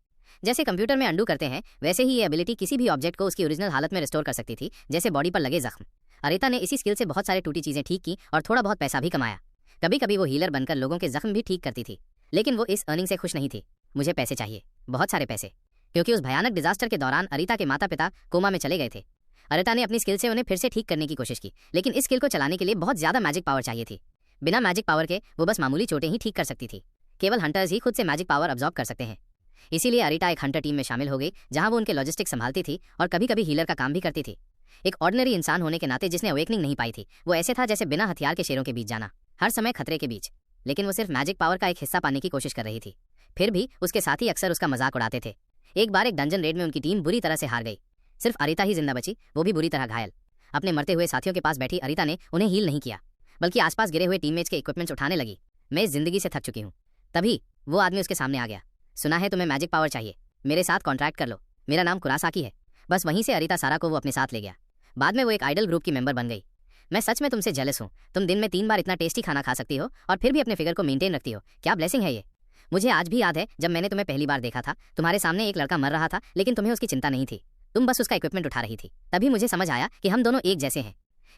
जैसे कंप्यूटर में अंडू करते हैं, वैसे ही ये एबिलिटी किसी भी ऑब्जेक्ट को उसकी ओरिजिनल हालत में रिस्टोर कर सकती थी, जैसे बॉडी पर लगे जख्म। अरिता ने इसी स्किल से बहुत सारे टूटी चीजें ठीक की और थोड़ा बहुत पैसा भी कमाया। कभी कभी वो हीलर बनकर लोगों के जख्म भी ठीक करती थी, लेकिन वो इस अर्निंग से खुश नहीं थी। मुझे पैसे चाहिए, बहुत सारे पैसे, क्योंकि उस भयानक डिजास्टर के दौरान अरिता के माता पिता कोमा में चले गए थे। अरिता ने अपनी स्किल से उन्हें फिर से ठीक करने की कोशिश की, लेकिन इस स्किल को चलाने के लिए बहुत ज्यादा मैजिक पावर चाहिए थी। बिना मैजिक पावर के वो बस मामूली चोटें ही ठीक कर सकती थी। केवल हंटर्स ही खुद से मैजिक पावर अब्सॉर्ब कर सकते हैं। इसीलिए अरिता एक हंटर टीम में शामिल हो गई, जहां वो उनके लॉजिस्टिक्स संभालती थी और कभी कभी हीलर का काम भी करती थी। एक ऑर्डिनरी इंसान होने के नाते जिसने अवेकनिंग नहीं पाई थी, वो ऐसे था जैसे बिना हथियार के शेरों के बीच जाना, हर समय खतरे के बीच। लेकिन वो सिर्फ मैजिक पावर का एक हिस्सा पाने की कोशिश कर रही थी। फिर भी उसके साथी अक्सर उसका मजाक उड़ाते थे। एक बार एक डंजन रेड में उनकी टीम बुरी तरह से हार गई। सिर्फ अरिता ही जिंदा बची, वो भी बुरी तरह घायल। अपने मरते हुए साथियों के पास बैठी अरिता ने उन्हें हील नहीं किया, बल्कि आसपास गिरे हुए टीममेट्स के इक्विपमेंट्स उठाने लगी। मैं इस जिंदगी से थक चुकी हूँ। तभी वो आदमी उसके सामने आ गया। सुना है तुम्हें मैजिक पावर चाहिए, मेरे साथ कॉन्ट्रैक्ट कर लो, मेरा नाम कुरासाकी है। बस वहीं से अरिता सारा को वो अपने साथ ले गया। बाद में वो एक आइडल ग्रुप की मेंबर बन गई। मैं सच में तुमसे जेलस हूँ। तुम दिन में 3 बार इतना टेस्टी खाना खा सकती हो और फिर भी अपने फिगर को मेंटेन रखती हो। क्या ब्लेसिंग है ये। मुझे आज भी याद है जब मैंने तुम्हें पहली बार देखा था, तुम्हारे सामने एक लड़का मर रहा था, लेकिन तुम्हें उसकी चिंता नहीं थी। तुम बस उसका इक्विपमेंट उठा रही थी। तभी मुझे समझ आया कि हम दोनों एक जैसे हैं।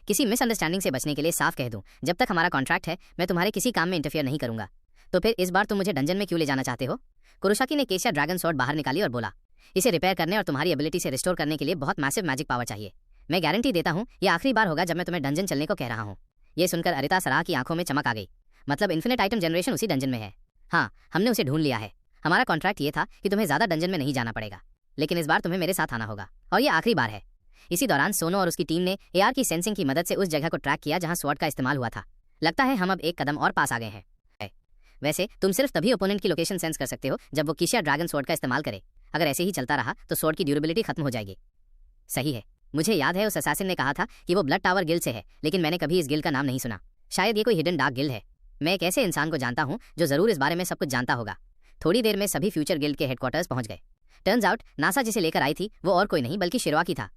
किसी मिसअंडरस्टैंडिंग से बचने के लिए साफ कह दूं, जब तक हमारा कॉन्ट्रैक्ट है मैं तुम्हारे किसी काम में इंटरफियर नहीं करूंगा। तो फिर इस बार तुम मुझे डंजन में क्यों ले जाना चाहते हो? कुरोसाकी ने केशिया ड्रैगन स्वॉर्ड बाहर निकाली और बोला, इसे रिपेयर करने और तुम्हारी एबिलिटी से रिस्टोर करने के लिए बहुत मैसिव मैजिक पावर चाहिए। मैं गारंटी देता हूँ ये आखिरी बार होगा जब मैं तुम्हें डंजन चलने को कह रहा हूँ। ये सुनकर अरिता सराह की आंखों में चमक आ गई। मतलब इन्फिनिट आइटम जनरेशन उसी डंजन में है। हाँ, हमने उसे ढूंढ लिया है। हमारा कॉन्ट्रैक्ट ये था कि तुम्हें ज्यादा डंजन में नहीं जाना पड़ेगा। लेकिन इस बार तुम्हें मेरे साथ आना होगा और ये आखिरी बार है। इसी दौरान सोनो और उसकी टीम ने एआर की सेंसिंग की मदद से उस जगह को ट्रैक किया जहां स्वॉर्ड का इस्तेमाल हुआ था। लगता है हम अब एक कदम और पास आ गए हैं। वैसे तुम सिर्फ तभी ओपोनेंट की लोकेशन सेंस कर सकते हो जब वो किशिया ड्रैगन स्वॉर्ड का इस्तेमाल करे। अगर ऐसे ही चलता रहा तो स्वॉर्ड की ड्यूरेबिलिटी खत्म हो जाएगी। सही है, मुझे याद है उस असैसिन ने कहा था कि वो ब्लड टावर गिल्ड से है, लेकिन मैंने कभी इस गिल्ड का नाम नहीं सुना। शायद ये कोई हिडन डार्क गिल्ड है। मैं एक ऐसे इंसान को जानता हूँ जो जरूर इस बारे में सब कुछ जानता होगा। थोड़ी देर में सभी फ्यूचर गिल्ड के हेडक्वार्टर्स पहुंच गए। टर्न्स आउट नासा जिसे लेकर आई थी वो और कोई नहीं बल्कि शिरोआकी था।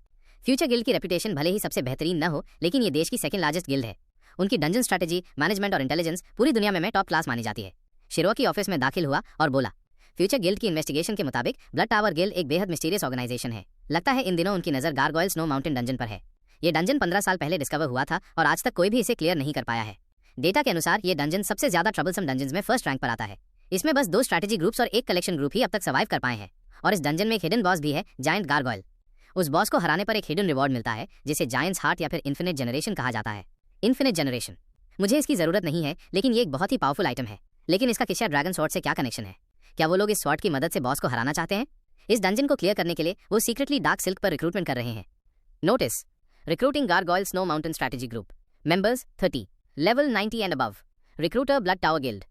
फ्यूचर गिल्ड की रेपुटेशन भले ही सबसे बेहतरीन न हो, लेकिन ये देश की सेकंड लार्जेस्ट गिल्ड है। उनकी डंजन स्ट्रैटेजी, मैनेजमेंट और इंटेलिजेंस पूरी दुनिया में टॉप क्लास मानी जाती है। शिरोआकी ऑफिस में दाखिल हुआ और बोला, फ्यूचर गिल्ड की इन्वेस्टिगेशन के मुताबिक ब्लड टावर गिल्ड एक बेहद मिस्टीरियस ऑर्गेनाइजेशन है। लगता है इन दिनों उनकी नज़र गारगोयल स्नो माउंटेन डंजन पर है। ये डंजन 15 साल पहले डिस्कवर हुआ था और आज तक कोई भी इसे क्लियर नहीं कर पाया है। डेटा के अनुसार ये डंजन सबसे ज्यादा ट्रबलसम डंजन्स में फर्स्ट रैंक पर आता है। इसमें बस 2 स्ट्रैटेजी ग्रुप्स और एक कलेक्शन ग्रुप ही अब तक सर्वाइव कर पाए हैं। और इस डंजन में एक हिडन बॉस भी है, जायंट गारगोयल। उस बॉस को हराने पर एक हिडन रिवॉर्ड मिलता है जिसे जायंट्स हार्ट या फिर इन्फिनिट जनरेशन कहा जाता है। इन्फिनिट जनरेशन मुझे इसकी जरूरत नहीं है, लेकिन ये एक बहुत ही पावरफुल आइटम है। लेकिन इसका किशिया ड्रैगन स्वॉर्ड से क्या कनेक्शन है? क्या वो लोग इस स्वॉर्ड की मदद से बॉस को हराना चाहते हैं? इस डंजन को क्लियर करने के लिए वो सीक्रेटली डार्क सिल्क पर रिक्रूटमेंट कर रहे हैं। Notice, recruiting gargoyle snow mountain strategy group, members 30, level 90 and above, recruiter blood tower guild.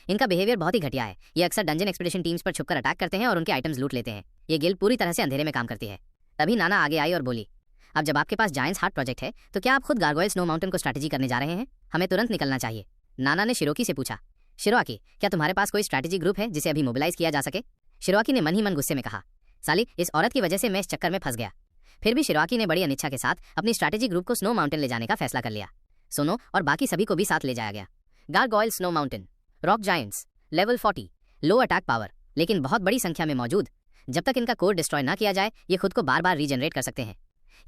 इनका बिहेवियर बहुत ही घटिया है। ये अक्सर डंजन एक्सपीडिशन टीम्स पर छुपकर अटैक करते हैं और उनके आइटम्स लूट लेते हैं। ये गिल्ड पूरी तरह से अंधेरे में काम करती है। तभी नाना आगे आई और बोली, अब जब आपके पास जायंट्स हार्ट प्रोजेक्ट है तो क्या आप खुद गारगोयल स्नो माउंटेन को स्ट्रैटेजी करने जा रहे हैं? हमें तुरंत निकलना चाहिए। नाना ने शिरोकी से पूछा, शिरोआकी क्या तुम्हारे पास कोई स्ट्रैटेजी ग्रुप है जिसे अभी मोबिलाइज किया जा सके? शिरोआकी ने मन ही मन गुस्से में कहा, साली इस औरत की वजह से मैं इस चक्कर में फंस गया। फिर भी शिरोआकी ने बड़ी अनिच्छा के साथ अपनी स्ट्रैटेजी ग्रुप को स्नो माउंटेन ले जाने का फैसला कर लिया। सोनो और बाकी सभी को भी साथ ले जाया गया। Gargoyle snow mountain, rock giants, level 40, low attack power, लेकिन बहुत बड़ी संख्या में मौजूद। जब तक इनका कोर डिस्ट्रॉय ना किया जाए ये खुद को बार बार रीजनरेट कर सकते हैं।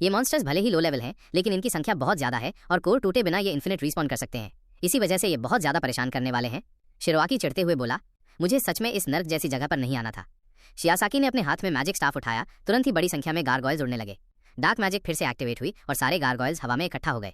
ये मॉन्स्टर्स भले ही लो लेवल हैं, लेकिन इनकी संख्या बहुत ज्यादा है और कोर टूटे बिना ये इन्फिनिट रिस्पॉन कर सकते हैं। इसी वजह से ये बहुत ज्यादा परेशान करने वाले हैं। शिरोआकी चिढ़ते हुए बोला, मुझे सच में इस नर्क जैसी जगह पर नहीं आना था। शियासाकी ने अपने हाथ में मैजिक स्टाफ उठाया। तुरंत ही बड़ी संख्या में गारगोयल्स उड़ने लगे। डार्क मैजिक फिर से एक्टिवेट हुई और सारे गारगोयल्स हवा में इकट्ठा हो गए।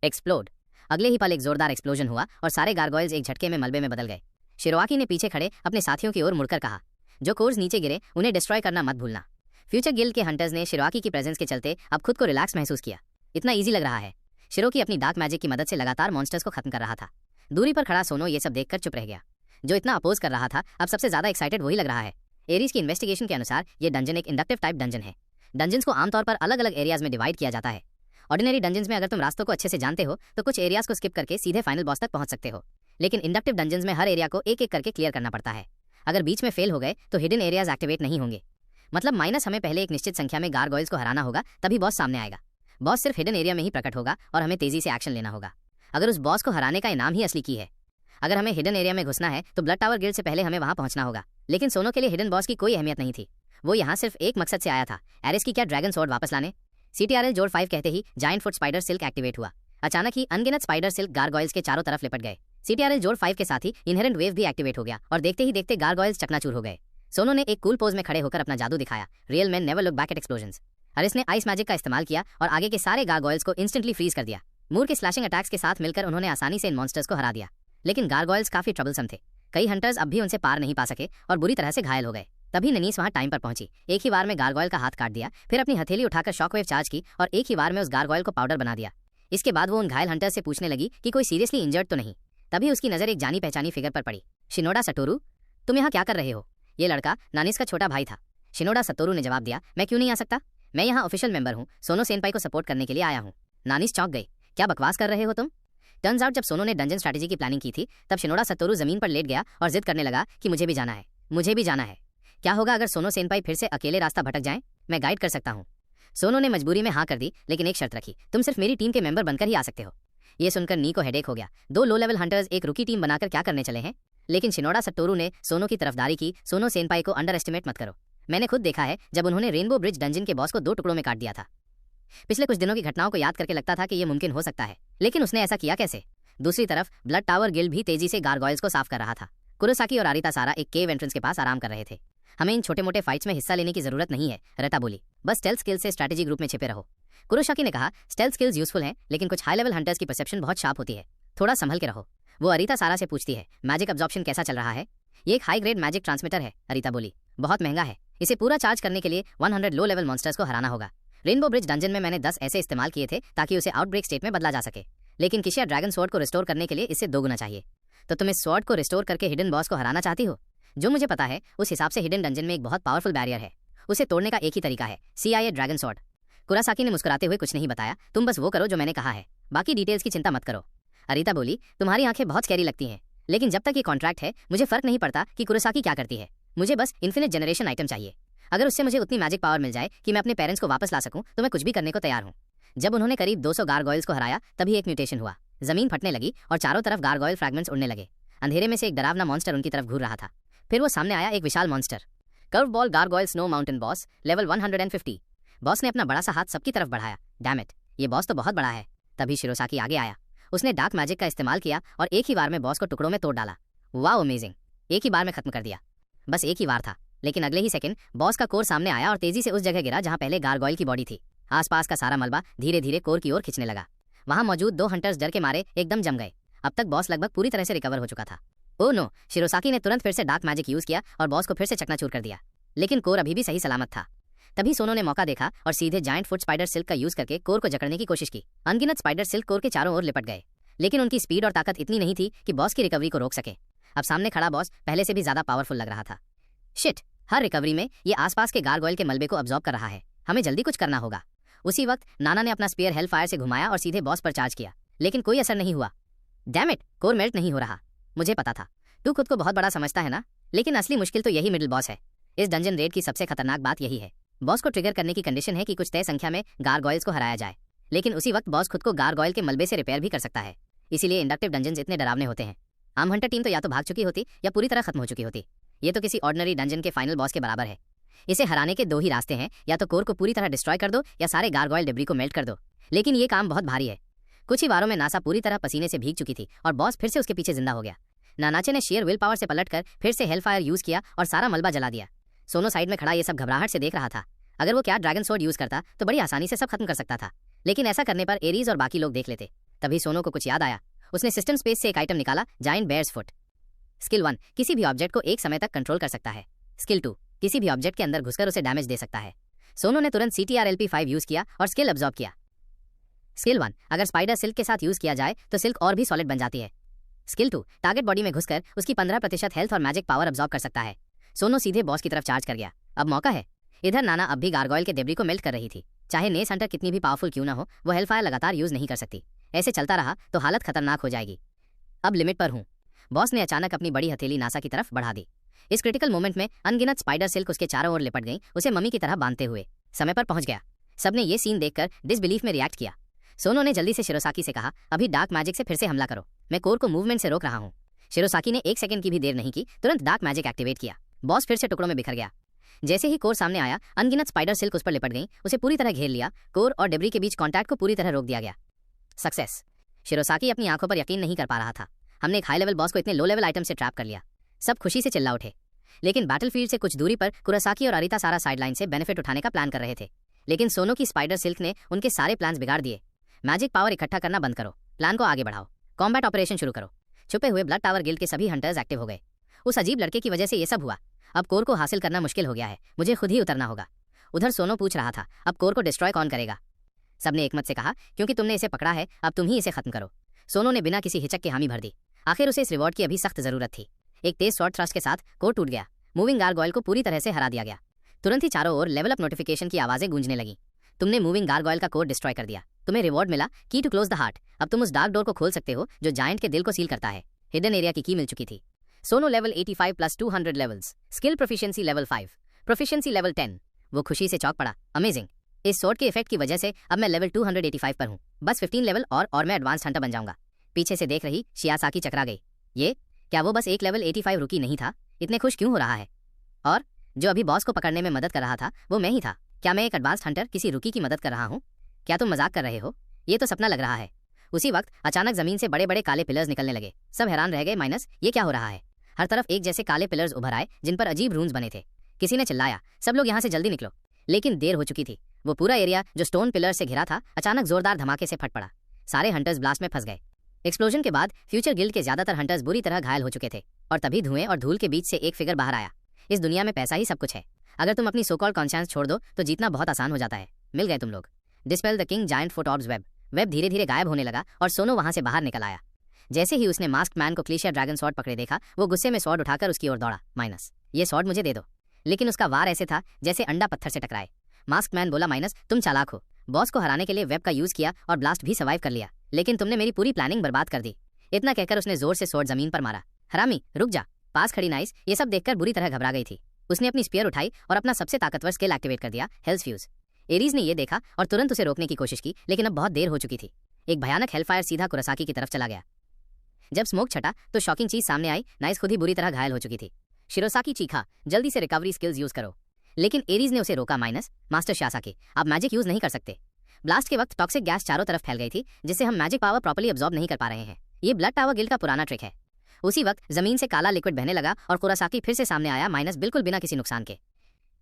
एक्सप्लोड। अगले ही पल एक जोरदार एक्सप्लोजन हुआ और सारे गारगोयल्स एक झटके में मलबे में बदल गए। शिरोआकी ने पीछे खड़े अपने साथियों की ओर मुड़कर कहा, जो कोर्स नीचे गिरे उन्हें डिस्ट्रॉय करना मत भूलना। फ्यूचर गिल्ड के हंटर्स ने शिरोआकी की प्रेजेंस के चलते अब खुद को रिलैक्स महसूस किया। इतना ईजी लग रहा है। शिरोकी अपनी डार्क मैजिक की मदद से लगातार मॉन्स्टर्स को खत्म कर रहा था। दूरी पर खड़ा सोनो ये सब देखकर चुप रह गया। जो इतना अपोज कर रहा था अब सबसे ज्यादा एक्साइटेड वही लग रहा है। एरीज की इन्वेस्टिगेशन के अनुसार ये डंजन एक इंडक्टिव टाइप डंजन है। डंजन्स को आमतौर पर अलग अलग एरियाज में डिवाइड किया जाता है। ऑर्डिनरी डंजन्स में अगर तुम रास्तों को अच्छे से जानते हो तो कुछ एरियाज को स्किप करके सीधे फाइनल बॉस तक पहुंच सकते हो, लेकिन इंडक्टिव डंजन्स में हर एरिया को एक एक करके क्लियर करना पड़ता है। अगर बीच में फेल हो गए तो हिडन एरियाज एक्टिवेट नहीं होंगे। मतलब माइनस हमें पहले एक निश्चित संख्या में गारगोयल्स को हराना होगा, तभी बॉस सामने आएगा। बॉस सिर्फ हिडन एरिया में ही प्रकट होगा और हमें तेजी से एक्शन लेना होगा। अगर उस बॉस को हराने का इनाम ही असली की है। अगर हमें हिडन एरिया में घुसना है तो ब्लड टावर गिल्ड से पहले हमें वहां पहुंचना होगा। लेकिन सोनो के लिए हिडन बॉस की कोई अहमियत नहीं थी। वो यहाँ सिर्फ एक मकसद से आया था, एरिस की क्या ड्रैगन स्वॉर्ड वापस लाने। CTRL जोड़ 5 कहते ही giant foot spider silk activate हुआ। अचानक ही अनगिनत स्पाइडर सिल्क गारगोयल्स के चारों तरफ लिपट गए। CTRL जोड़ 5 के साथ ही इनहेरेंट वेव भी एक्टिवेट हो गया और देखते ही देखते गारगोयल्स चकनाचूर हो गए। सोनो ने एक कूल पोज में खड़े होकर अपना जादू दिखाया। Real man never look back at explosions. Eris ने आइस मैजिक का इस्तेमाल किया और आगे के सारे गारगोयल्स को इंस्टेंटली फ्रीज कर दिया। मूर के स्लैशिंग अटैक्स के साथ मिलकर उन्होंने आसानी से इन मॉन्स्टर्स को हरा दिया। लेकिन गारगोयल्स काफी ट्रबलसम थे। कई हंटर्स अब भी उनसे पार नहीं पा सके और बुरी तरह से घायल हो गए। तभी ननीस वहां टाइम पर पहुंची। एक ही बार में गारगोयल का हाथ काट दिया, फिर अपनी हथेली उठाकर शॉकवेव चार्ज की और एक ही बार में उस गारगोयल को पाउडर बना दिया। इसके बाद वो उन घायल हंटर्स से पूछने लगी कि कोई सीरियसली इंजर्ड तो नहीं। तभी उसकी नजर एक जानी पहचानी फिगर पर पड़ी। शिनोडा सतोरू, तुम यहाँ क्या कर रहे हो? ये लड़का नानिस का छोटा भाई था। शिनोडा सतोरू ने जवाब दिया, मैं क्यों नहीं आ सकता? मैं यहाँ ऑफिशियल मेंबर हूँ, सोनो सेनपाई को सपोर्ट करने के लिए आया हूँ। नानिस चौंक गई, क्या बकवास कर रहे हो तुम? टर्न्स आउट जब सोनो ने डंजन स्ट्रैटेजी की प्लानिंग की थी तब शिनोडा सतोरू जमीन पर लेट गया और जिद करने लगा कि मुझे भी जाना है, मुझे भी जाना है। क्या होगा अगर सोनो सेनपाई फिर से अकेले रास्ता भटक जाएं? मैं गाइड कर सकता हूँ। सोनो ने मजबूरी में हाँ कर दी, लेकिन एक शर्त रखी, तुम सिर्फ मेरी टीम के मेंबर बनकर ही आ सकते हो। ये सुनकर नी को हेडेक हो गया। 2 लो लेवल हंटर्स एक रुकी टीम बनाकर क्या करने चले हैं? लेकिन शिनोडा सतोरू ने सोनो की तरफदारी की। सोनो सेनपाई को अंडर एस्टिमेट मत करो। मैंने खुद देखा है जब उन्होंने रेनबो ब्रिज डंजन के बॉस को 2 टुकड़ों में काट दिया था। पिछले कुछ दिनों की घटनाओं को याद करके लगता था कि ये मुमकिन हो सकता है, लेकिन उसने ऐसा किया कैसे? दूसरी तरफ ब्लड टावर गिल्ड भी तेजी से गारगोयल्स को साफ कर रहा था। कुरोसाकी और आरिता सारा एक केव एंट्रेंस के पास आराम कर रहे थे। हमें इन छोटे मोटे फाइट्स में हिस्सा लेने की जरूरत नहीं है, रता बोली। बस स्टेल्थ स्किल्स से स्ट्रैटेजी ग्रुप में छिपे रहो। कुरोसाकी ने कहा, स्टेल्थ स्किल्स यूजफुल हैं, लेकिन कुछ हाई लेवल हंटर्स की परसेप्शन बहुत शार्प होती है, थोड़ा संभल के रहो। वो अरिता सारा से पूछती है, मैजिक अब्जॉर्प्शन कैसा चल रहा है? ये एक हाई ग्रेड मैजिक ट्रांसमीटर है, अरिता बोली। बहुत महंगा है, इसे पूरा चार्ज करने के लिए 100 लो लेवल मॉन्स्टर्स को हराना होगा। रेनबो ब्रिज डंजन में मैंने 10 ऐसे इस्तेमाल किए थे ताकि उसे आउटब्रेक स्टेट में बदला जा सके, लेकिन किशिया ड्रैगन स्वॉर्ड को रिस्टोर करने के लिए इससे 2 गुना चाहिए। तो तुम इस स्वॉर्ड को रिस्टोर करके हिडन बॉस को हराना चाहती हो? जो मुझे पता है उस हिसाब से हिडन डंजन में एक बहुत पावरफुल बैरियर है, उसे तोड़ने का एक ही तरीका है, CIA ड्रैगन स्वॉर्ड। कुरासाकी ने मुस्कुराते हुए कुछ नहीं बताया, तुम बस वो करो जो मैंने कहा है, बाकी डिटेल्स की चिंता मत करो। अरीता बोली, तुम्हारी आंखें बहुत स्कैरी लगती हैं, लेकिन जब तक ये कॉन्ट्रैक्ट है मुझे फर्क नहीं पड़ता कि कुरासाकी क्या करती है, मुझे बस इन्फिनिट जनरेशन आइटम चाहिए। अगर उससे मुझे उतनी मैजिक पावर मिल जाए कि मैं अपने पेरेंट्स को वापस ला सकूं तो मैं कुछ भी करने को तैयार हूं। जब उन्होंने करीब 200 गारगोइल्स को हराया तभी एक म्यूटेशन हुआ, जमीन फटने लगी और चारों तरफ गारगोइल फ्रैगमेंट्स उड़ने लगे। अंधेरे में से एक डरावना मॉन्स्टर उनकी तरफ घूर रहा था। फिर वो सामने आया, एक विशाल monster, curve ball gargoyle snow mountain boss, level 150। Boss ने अपना बड़ा सा हाथ सबकी तरफ बढ़ाया। डैम इट, ये बॉस तो बहुत बड़ा है। तभी शिरोसाकी आगे आया, उसने डार्क मैजिक का इस्तेमाल किया और एक ही बार में बॉस को टुकड़ों में तोड़ डाला। वाह अमेजिंग, एक ही बार में खत्म कर दिया। बस एक ही बार था, लेकिन अगले ही सेकंड बॉस का कोर सामने आया और तेजी से उस जगह गिरा जहां पहले गारगोइल की बॉडी थी। आसपास का सारा मलबा धीरे धीरे कोर की ओर खिंचने लगा। वहां मौजूद 2 हंटर्स डर के मारे एकदम जम गए। अब तक बॉस लगभग पूरी तरह से रिकवर हो चुका था। ओह नो, शिरोसाकी ने तुरंत फिर से डार्क मैजिक यूज किया और बॉस को फिर से चकनाचूर कर दिया, लेकिन कोर अभी भी सही सलामत था। तभी सोनो ने मौका देखा और सीधे जायंट फुट स्पाइडर सिल्क का यूज करके कोर को जकड़ने की कोशिश की। अनगिनत स्पाइडर सिल्क कोर के चारों ओर लिपट गए, लेकिन उनकी स्पीड और ताकत इतनी नहीं थी कि बॉस की रिकवरी को रोक सके। अब सामने खड़ा बॉस पहले से भी ज्यादा पावरफुल लग रहा था। शिट, हर रिकवरी में ये आसपास के गारगोइल के मलबे को अब्सॉर्ब कर रहा है, हमें जल्दी कुछ करना होगा। उसी वक्त नाना ने अपना स्पीयर हेल फायर से घुमाया और सीधे बॉस पर चार्ज किया, लेकिन कोई असर नहीं हुआ। डैम इट, कोर मेल्ट नहीं हो रहा। मुझे पता था, तू खुद को बहुत बड़ा समझता है ना, लेकिन असली मुश्किल तो यही मिडिल बॉस है। इस डंजन रेड की सबसे खतरनाक बात यही है, बॉस को ट्रिगर करने की कंडीशन है कि कुछ तय संख्या में गारगोइल्स को हराया जाए, लेकिन उसी वक्त बॉस खुद को गारगोइल के मलबे से रिपेयर भी कर सकता है। इसीलिए इंडक्टिव डंजन्स इतने डरावने होते हैं। आम हंटर टीम तो या तो भाग चुकी होती या पूरी तरह खत्म हो चुकी होती। ये तो किसी ऑर्डिनरी डंजन के फाइनल बॉस के बराबर है। इसे हराने के 2 ही रास्ते हैं, या तो कोर को पूरी तरह डिस्ट्रॉय कर दो या सारे गारगोइल डिब्री को मेल्ट कर दो, लेकिन ये काम बहुत भारी है। कुछ ही वारों में नासा पूरी तरह पसीने से भीग चुकी थी और बॉस फिर से उसके पीछे जिंदा हो गया। नानाचे ने शेयर विल पावर से पलटकर फिर से हेलफायर यूज किया और सारा मलबा जला दिया। सोनो साइड में खड़ा ये सब घबराहट से देख रहा था। अगर वो क्या ड्रैगन स्वॉर्ड यूज करता तो बड़ी आसानी से सब खत्म कर सकता था, लेकिन ऐसा करने पर एरीज और बाकी लोग देख लेते। तभी सोनो को कुछ याद आया, उसने सिस्टम स्पेस से एक आइटम निकाला, जायंट बेयर्स फुट। स्किल 1, किसी भी ऑब्जेक्ट को एक समय तक कंट्रोल कर सकता है। स्किल 2, किसी भी ऑब्जेक्ट के अंदर घुसकर उसे डैमेज दे सकता है। सोनो ने तुरंत CTRLP5 यूज किया और स्किल अब्सॉर्ब किया। स्किल 1, अगर स्पाइडर सिल्क के साथ यूज किया जाए तो सिल्क और भी सॉलिड बन जाती है। स्किल 2, टारगेट बॉडी में घुसकर उसकी 15% हेल्थ और मैजिक पावर अब्सॉर्ब कर सकता है। सोनो सीधे बॉस की तरफ चार्ज कर गया। अब मौका है। इधर नाना अब भी गारगोइल के डेब्री को मेल्ट कर रही थी। चाहे नेस हंटर कितनी भी पावरफुल क्यों ना हो, वो हेलफायर लगातार यूज नहीं कर सकती। ऐसे चलता रहा तो हालत खतरनाक हो जाएगी। अब लिमिट पर हूँ। बॉस ने अचानक अपनी बड़ी हथेली नासा की तरफ बढ़ा दी। इस क्रिटिकल मोमेंट में अनगिनत स्पाइडर सिल्क उसके चारों ओर लिपट गई, उसे मम्मी की तरह बांधते हुए। समय पर पहुंच गया। सबने ये सीन देखकर डिसबिलीफ में रिएक्ट किया। सोनो ने जल्दी से शिरोसाकी से कहा, अभी डार्क मैजिक से फिर से हमला करो, मैं कोर को मूवमेंट से रोक रहा हूँ। शिरोसाकी ने 1 सेकंड की भी देर नहीं की, तुरंत डार्क मैजिक एक्टिवेट किया। बॉस फिर से टुकड़ों में बिखर गया। जैसे ही कोर सामने आया, अनगिनत स्पाइडर सिल्क उस पर लिपट गई, उसे पूरी तरह घेर लिया। कोर और डेब्री के बीच कॉन्टैक्ट को पूरी तरह रोक दिया गया। सक्सेस। शिरोसाकी अपनी आंखों पर यकीन नहीं कर पा रहा था। हमने एक हाई लेवल बॉस को इतने लो लेवल आइटम से ट्रैप कर लिया। सब खुशी से चिल्ला उठे। लेकिन बैटलफील्ड से कुछ दूरी पर कुरासाकी और अरीता सारा साइडलाइन से बेनिफिट उठाने का प्लान कर रहे थे, लेकिन सोनो की स्पाइडर सिल्क ने उनके सारे प्लान्स बिगाड़ दिए। मैजिक पावर इकट्ठा करना बंद करो, प्लान को आगे बढ़ाओ, कॉम्बैट ऑपरेशन शुरू करो। छुपे हुए ब्लड टावर गिल्ड के सभी हंटर्स एक्टिव हो गए। उस अजीब लड़के की वजह से ये सब हुआ। अब कोर को हासिल करना मुश्किल हो गया है, मुझे खुद ही उतरना होगा। उधर सोनो पूछ रहा था, अब कोर को डिस्ट्रॉय कौन करेगा? सबने एकमत से कहा, क्योंकि तुमने इसे पकड़ा है, अब तुम ही इसे खत्म करो। सोनो ने बिना किसी हिचक के हामी भर दी। आखिर उसे इस रिवॉर्ड की अभी सख्त जरूरत थी। एक तेज शॉर्ट थ्रस्ट के साथ कोर टूट गया। मूविंग गारगोइल को पूरी तरह से हरा दिया गया। तुरंत ही चारों ओर लेवल अप नोटिफिकेशन की आवाजें गूंजने लगी। तुमने मूविंग गारगोइल का कोर डिस्ट्रॉय कर दिया, तुम्हें रिवॉर्ड मिला, की टू क्लोज द हार्ट। अब तुम उस डार्क डोर को खोल सकते हो जो जायंट के दिल को सील करता है। हिडन एरिया की मिल चुकी थी। Sono level 85 plus 200 levels, skill proficiency level 5, proficiency level 10। वो खुशी से चौंक पड़ा। अमेजिंग, इस स्वॉर्ड के इफेक्ट की वजह से अब मैं लेवल 285 पर हूँ। बस 15 लेवल और मैं एडवांस हंटर बन जाऊंगा। पीछे से देख रही शियासाकी चकरा गई। ये क्या वो बस एक लेवल 85 रुकी नहीं था? इतने खुश क्यों हो रहा है? और जो अभी बॉस को पकड़ने में मदद कर रहा था वो मैं ही था। क्या मैं एक एडवांस हंटर किसी रुकी की मदद कर रहा हूँ? क्या तुम मजाक कर रहे हो? ये तो सपना लग रहा है। उसी वक्त अचानक जमीन से बड़े बड़े काले पिलर्स निकलने लगे। सब हैरान रह गए, माइनस ये क्या हो रहा है? हर तरफ एक जैसे काले पिलर्स उभर आए जिन पर अजीब रून्स बने थे। किसी ने चिल्लाया, सब लोग यहाँ से जल्दी निकलो। लेकिन देर हो चुकी थी। वो पूरा एरिया जो स्टोन पिलर से घिरा था अचानक जोरदार धमाके से फट पड़ा। सारे हंटर्स ब्लास्ट में फंस गए। एक्सप्लोजन के बाद फ्यूचर गिल्ड के ज्यादातर हंटर्स बुरी तरह घायल हो चुके थे और तभी धुएं और धूल के बीच से एक फिगर बाहर आया। इस दुनिया में पैसा ही सब कुछ है। अगर तुम अपनी सो कॉल्ड कॉन्शियस छोड़ दो तो जीतना बहुत आसान हो जाता है। मिल गए तुम लोग। Dispel the king giant foot orbs web. Web धीरे धीरे गायब होने लगा और सोनो वहां से बाहर निकल आया। जैसे ही उसने मास्क मैन को क्लीशिया ड्रैगन स्वॉर्ड पकड़े देखा, वो गुस्से में स्वॉर्ड उठाकर उसकी ओर दौड़ा। माइनस, ये स्वॉर्ड मुझे दे दो। लेकिन उसका वार ऐसे था जैसे अंडा पत्थर से टकराए। मास्क मैन बोला, माइनस तुम चालाक हो। बॉस को हराने के लिए वेब का यूज किया और ब्लास्ट भी सर्वाइव कर लिया, लेकिन तुमने मेरी पूरी प्लानिंग बर्बाद कर दी। इतना कहकर उसने जोर से स्वॉर्ड जमीन पर मारा। हरामी रुक जा। पास खड़ी नाइस ये सब देखकर बुरी तरह घबरा गई थी। उसने अपनी स्पीयर उठाई और अपना सबसे ताकतवर स्किल एक्टिवेट कर दिया, हेल्स फ्यूज। एरीज ने यह देखा और तुरंत उसे रोकने की कोशिश की, लेकिन अब बहुत देर हो चुकी थी। एक भयानक हेलफायर सीधा कुरासाकी की तरफ चला गया। जब स्मोक छटा तो शॉकिंग चीज सामने आई, नाइस खुद ही बुरी तरह घायल हो चुकी थी। शिरोसाकी चीखा, जल्दी से रिकवरी स्किल्स यूज करो। लेकिन एरीज ने उसे रोका। माइनस, मास्टर शियासाकी आप मैजिक यूज नहीं कर सकते। ब्लास्ट के वक्त टॉक्सिक गैस चारों तरफ फैल गई थी, जिससे हम मैजिक पावर प्रॉपर्ली अब्सॉर्ब नहीं कर पा रहे हैं। ये ब्लड टावर गिल्ड का पुराना ट्रिक है। उसी वक्त जमीन से काला लिक्विड बहने लगा और कुरासाकी फिर से सामने आया। माइनस, बिल्कुल बिना किसी नुकसान के।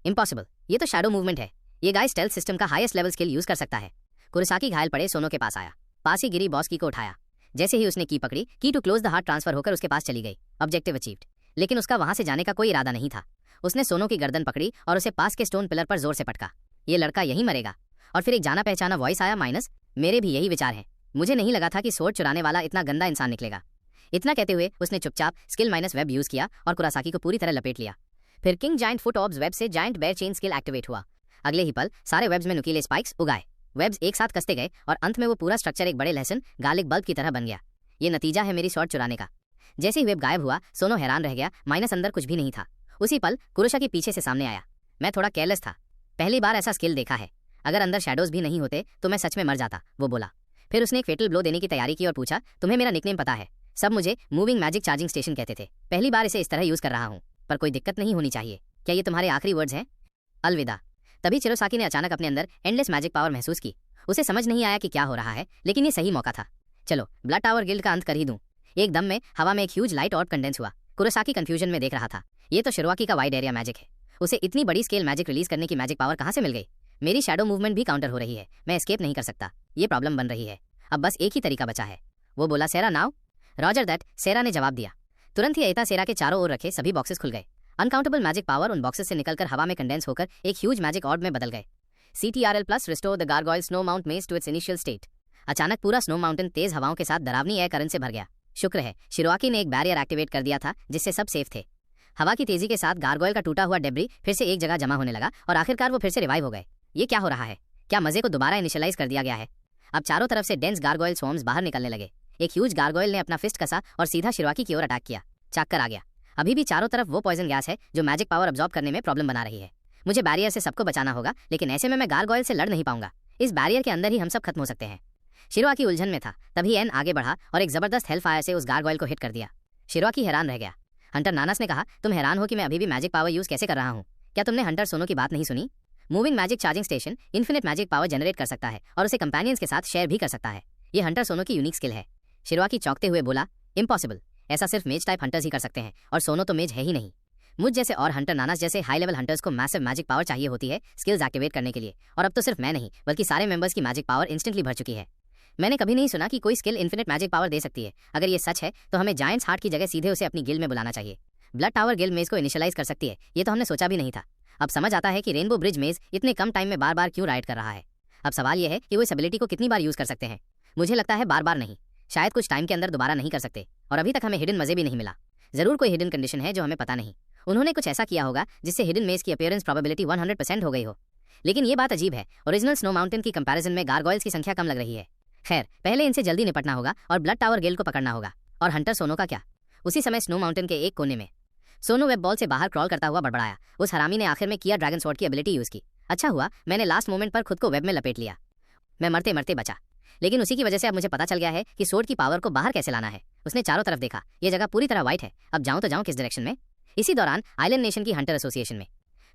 इम्पॉसिबल, ये तो शैडो मूवमेंट है। ये गाय स्टेल्थ सिस्टम का हाईएस्ट लेवल स्किल यूज कर सकता है। कुरासाकी घायल पड़े सोनो के पास आया। पास ही गिरी बॉस की को उठाया। जैसे ही उसने की पकड़ी, key to close the heart transfer होकर उसके पास चली गई। Objective achieved. लेकिन उसका वहां से जाने का कोई इरादा नहीं था। उसने सोनो की गर्दन पकड़ी और उसे पास के स्टोन पिलर पर जोर से पटका। ये लड़का यहीं मरेगा। और फिर एक जाना पहचाना वॉइस आया, माइनस मेरे भी यही विचार हैं। मुझे नहीं लगा था कि स्वॉर्ड चुराने वाला इतना गंदा इंसान निकलेगा। इतना कहते हुए उसने चुपचाप स्किल माइनस वेब यूज किया और कुरासाकी को पूरी तरह लपेट लिया। फिर किंग जायंट फुट ऑब्स वेब से giant bear chain skill activate हुआ। अगले ही पल सारे वेब्स में नुकीले स्पाइक्स उगाए। वेब्स एक साथ कसते गए और अंत में वो पूरा स्ट्रक्चर एक बड़े लहसुन गार्लिक बल्ब की तरह बन गया। ये नतीजा है मेरी स्वॉर्ड चुराने का। जैसे ही वेब गायब हुआ, सोनो हैरान रह गया। माइनस अंदर कुछ भी नहीं था। उसी पल कुरासाकी पीछे से सामने आया। मैं थोड़ा केयरलेस था। पहली बार ऐसा स्किल देखा है। अगर अंदर शैडोज भी नहीं होते तो मैं सच में मर जाता, वो बोला। फिर उसने एक फेटल ब्लो देने की तैयारी की और पूछा, तुम्हें मेरा निकनेम पता है? सब मुझे मूविंग मैजिक चार्जिंग स्टेशन कहते थे। पहली बार इसे इस तरह यूज कर रहा हूँ, पर कोई दिक्कत नहीं होनी चाहिए। क्या ये तुम्हारे आखिरी वर्ड्स हैं? अलविदा। तभी चिरोसाकी ने अचानक अपने अंदर एंडलेस मैजिक पावर महसूस की। उसे समझ नहीं आया कि क्या हो रहा है, लेकिन ये सही मौका था। चलो ब्लड टावर गिल्ड का अंत कर ही दूं। एक दम में हवा में एक ह्यूज लाइट ऑर्ब कंडेंस हुआ। कुरासाकी कंफ्यूजन में देख रहा था। ये तो शिरोआकी का वाइड एरिया मैजिक है। उसे इतनी बड़ी स्केल मैजिक रिलीज करने की मैजिक पावर कहाँ से मिल गई? मेरी शैडो मूवमेंट भी काउंटर हो रही है। मैं एस्केप नहीं कर सकता। ये प्रॉब्लम बन रही है। अब बस एक ही तरीका बचा है। वो बोला, सेरा नाउ। रॉजर दैट, सेरा ने जवाब दिया। तुरंत ही एता सेरा के चारों ओर रखे सभी बॉक्सेस खुल गए। अनकाउंटेबल मैजिक पावर उन बॉक्सेस से निकलकर हवा में कंडेंस होकर एक ह्यूज मैजिक ऑर्ब में बदल गए। CTRL plus restore the gargoyle snow mount maze to its initial state. अचानक पूरा स्नो माउंटेन तेज हवाओं के साथ डरावनी एयर करंट से भर गया। शुक्र है शिरोआकी ने एक बैरियर एक्टिवेट कर दिया था, जिससे सब सेफ थे। हवा की तेजी के साथ गार्गोइल का टूटा हुआ डेब्री फिर से एक जगह जमा होने लगा और आखिरकार वो फिर से रिवाइव हो गए। ये क्या हो रहा है? क्या मजे को दोबारा इनिशियलाइज कर दिया गया है? अब चारों तरफ से डेंस गार्गोइल स्वॉर्म्स बाहर निकलने लगे। एक ह्यूज गार्गोइल ने अपना फिस्ट कसा और सीधा शिरोआकी की ओर अटैक किया। चाककर आ गया। अभी भी चारों तरफ वो पॉइजन गैस है जो मैजिक पावर अब्सॉर्ब करने में प्रॉब्लम बना रही है। मुझे बैरियर से सबको बचाना होगा, लेकिन ऐसे में मैं गार्गोइल से लड़ नहीं पाऊंगा। इस बैरियर के अंदर ही हम सब खत्म हो सकते हैं। शिरोआकी उलझन में था। तभी एन आगे बढ़ा और एक जबरदस्त हेल फायर से उस गार्गोइल को हिट कर दिया। शिरोआकी हैरान रह गया। हंटर नानास ने कहा, तुम हैरान हो कि मैं अभी भी मैजिक पावर यूज कैसे कर रहा हूँ? क्या तुमने हंटर सोनो की बात नहीं सुनी? Moving magic charging station infinite magic power generate कर सकता है और उसे कंपेनियंस के साथ शेयर भी कर सकता है। ये हंटर सोनो की यूनिक स्किल है। शिरोआकी चौंकते हुए बोला, इम्पॉसिबल। ऐसा सिर्फ मेज टाइप हंटर्स ही कर सकते हैं और सोनो तो मेज है ही नहीं। मुझ जैसे और हंटर नानास जैसे हाई लेवल हंटर्स को मैसिव मैजिक पावर चाहिए होती है स्किल्स एक्टिवेट करने के लिए। और अब तो सिर्फ मैं नहीं बल्कि सारे मेंबर्स की मैजिक पावर इंस्टेंटली भर चुकी है। मैंने कभी नहीं सुना कि कोई स्किल इन्फिनिट मैजिक पावर दे सकती है। अगर ये सच है तो हमें जायंट्स हार्ट की जगह सीधे उसे अपनी गिल्ड में बुलाना चाहिए। ब्लड टावर गिल्ड मेज को इनिशियलाइज कर सकती है, ये तो हमने सोचा भी नहीं था। अब समझ आता है कि रेनबो ब्रिज मेज इतने कम टाइम में बार बार क्यों राइड कर रहा है। अब सवाल यह है कि वो इस एबिलिटी को कितनी बार यूज कर सकते हैं। मुझे लगता है बार बार नहीं, शायद कुछ टाइम के अंदर दोबारा नहीं कर सकते। और अभी तक हमें हिडन मजे भी नहीं मिला। जरूर कोई हिडन कंडीशन है जो हमें पता नहीं। उन्होंने कुछ ऐसा किया होगा जिससे हिडन मेज की अपीयरेंस प्रोबेबिलिटी 100% हो गई हो। लेकिन ये बात अजीब है, ओरिजिनल स्नो माउंटेन की कंपैरिजन में गार्गोइल्स की संख्या कम लग रही है। खैर, पहले इनसे जल्दी निपटना होगा और ब्लड टावर गिल्ड को पकड़ना होगा। और हंटर सोनो का क्या? उसी समय स्नो माउंटेन के एक कोने में सोनो वेब बॉल से बाहर क्रॉल करता हुआ बड़बड़ाया। उस हरामी ने आखिर में किया ड्रैगन स्वॉर्ड की एबिलिटी यूज की। अच्छा हुआ मैंने लास्ट मोमेंट पर खुद को वेब में लपेट लिया। मैं मरते मरते बचा। लेकिन उसी की वजह से अब मुझे पता चल गया है कि स्वॉर्ड की पावर को बाहर कैसे लाना है। उसने चारों तरफ देखा। ये जगह पूरी तरह व्हाइट है। अब जाऊं तो जाऊं किस डायरेक्शन में? इसी दौरान आइलैंड नेशन की हंटर एसोसिएशन में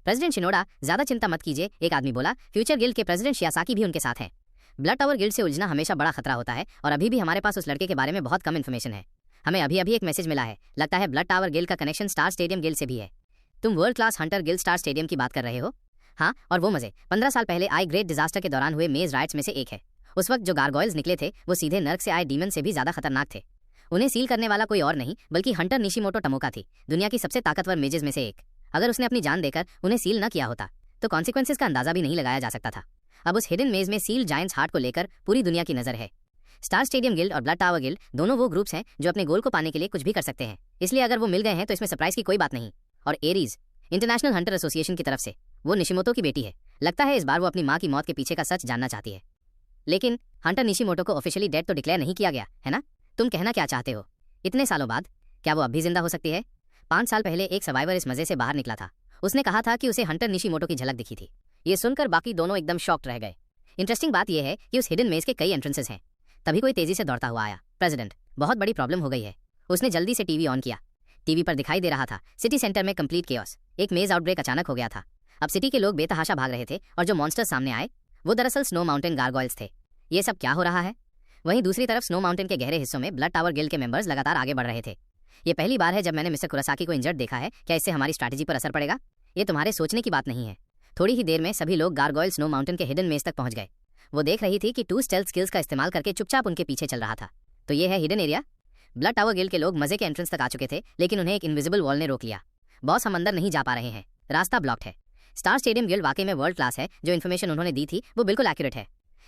प्रेसिडेंट शिनोडा, ज्यादा चिंता मत कीजिए, एक आदमी बोला। फ्यूचर गिल्ड के प्रेसिडेंट शियासाकी भी उनके साथ हैं। ब्लड टावर गिल्ड से उलझना हमेशा बड़ा खतरा होता है और अभी भी हमारे पास उस लड़के के बारे में बहुत कम इन्फॉर्मेशन है। हमें अभी अभी एक मैसेज मिला है। लगता है ब्लड टावर गिल्ड का कनेक्शन स्टार स्टेडियम गिल्ड से भी है। तुम world class Hunter guild star stadium की बात कर रहे हो? हाँ, और वो मजे 15 साल पहले आए ग्रेट डिजास्टर के दौरान हुए मेज राइट्स में से एक है। उस वक्त जो गार्गोइल्स निकले थे वो सीधे नर्क से आए डीमन से भी ज्यादा खतरनाक थे। उन्हें सील करने वाला कोई और नहीं बल्कि हंटर निशिमोटो टमोका थी, दुनिया की सबसे ताकतवर मेजेस में से एक। अगर उसने अपनी जान देकर उन्हें सील न किया होता तो कॉन्सिक्वेंसेस का अंदाजा भी नहीं लगाया जा सकता था। अब उस हिडन मेज में सील जायंट्स हार्ट को लेकर पूरी दुनिया की नजर है। स्टार स्टेडियम गिल्ड और ब्लड टावर गिल्ड दोनों वो ग्रुप्स हैं जो अपने गोल को पाने के लिए कुछ भी कर सकते हैं, इसलिए अगर वो मिल गए हैं तो इसमें सरप्राइज की कोई बात नहीं। और एरीज इंटरनेशनल हंटर एसोसिएशन की तरफ से, वो निशिमोतो की बेटी है। लगता है इस बार वो अपनी माँ की मौत के पीछे का सच जानना चाहती है। लेकिन हंटर निशिमोतो को ऑफिशियली डेड तो डिक्लेयर नहीं किया गया है ना? तुम कहना क्या चाहते हो? इतने सालों बाद क्या वो अब भी जिंदा हो सकती है? 5 साल पहले एक सर्वाइवर इस मजे से बाहर निकला था। उसने कहा था कि उसे हंटर निशिमोतो की झलक दिखी थी। ये सुनकर बाकी दोनों एकदम शॉक्ड रह गए। इंटरेस्टिंग बात यह है कि उस हिडन मेज के कई एंट्रेंसेस हैं। तभी कोई तेजी से दौड़ता हुआ आया। प्रेसिडेंट, बहुत बड़ी प्रॉब्लम हो गई है। उसने जल्दी से टीवी ऑन किया। टीवी पर दिखाई दे रहा था सिटी सेंटर में कंप्लीट केओस। एक मेज आउटब्रेक अचानक हो गया था। अब सिटी के लोग बेतहाशा भाग रहे थे और जो मॉन्स्टर्स सामने आए वो दरअसल स्नो माउंटेन गारगोइल्स थे। ये सब क्या हो रहा है? वहीं दूसरी तरफ स्नो माउंटेन के गहरे हिस्सों में ब्लड टावर गिल्ड के मेंबर्स लगातार आगे बढ़ रहे थे। ये पहली बार है जब मैंने मिस्टर कुरासाकी को इंजर्ड देखा है। क्या इससे हमारी स्ट्रैटेजी पर असर पड़ेगा? ये तुम्हारे सोचने की बात नहीं है। थोड़ी ही देर में सभी लोग गारगोइल स्नो माउंटेन के हिडन मेज तक पहुंच गए। वो देख रही थी कि 2 स्टेल्थ स्किल्स का इस्तेमाल करके चुपचाप उनके पीछे चल रहा था। तो ये है hidden area. Blood tower guild के लोग मजे के एंट्रेंस तक आ चुके थे, लेकिन उन्हें एक इनविजिबल वॉल ने रोक लिया। बॉस, हम अंदर नहीं जा पा रहे हैं, रास्ता ब्लॉक्ड है। स्टार स्टेडियम गिल्ड वाकई में वर्ल्ड क्लास है। जो इन्फॉर्मेशन उन्होंने दी थी वो बिल्कुल एक्यूरेट है।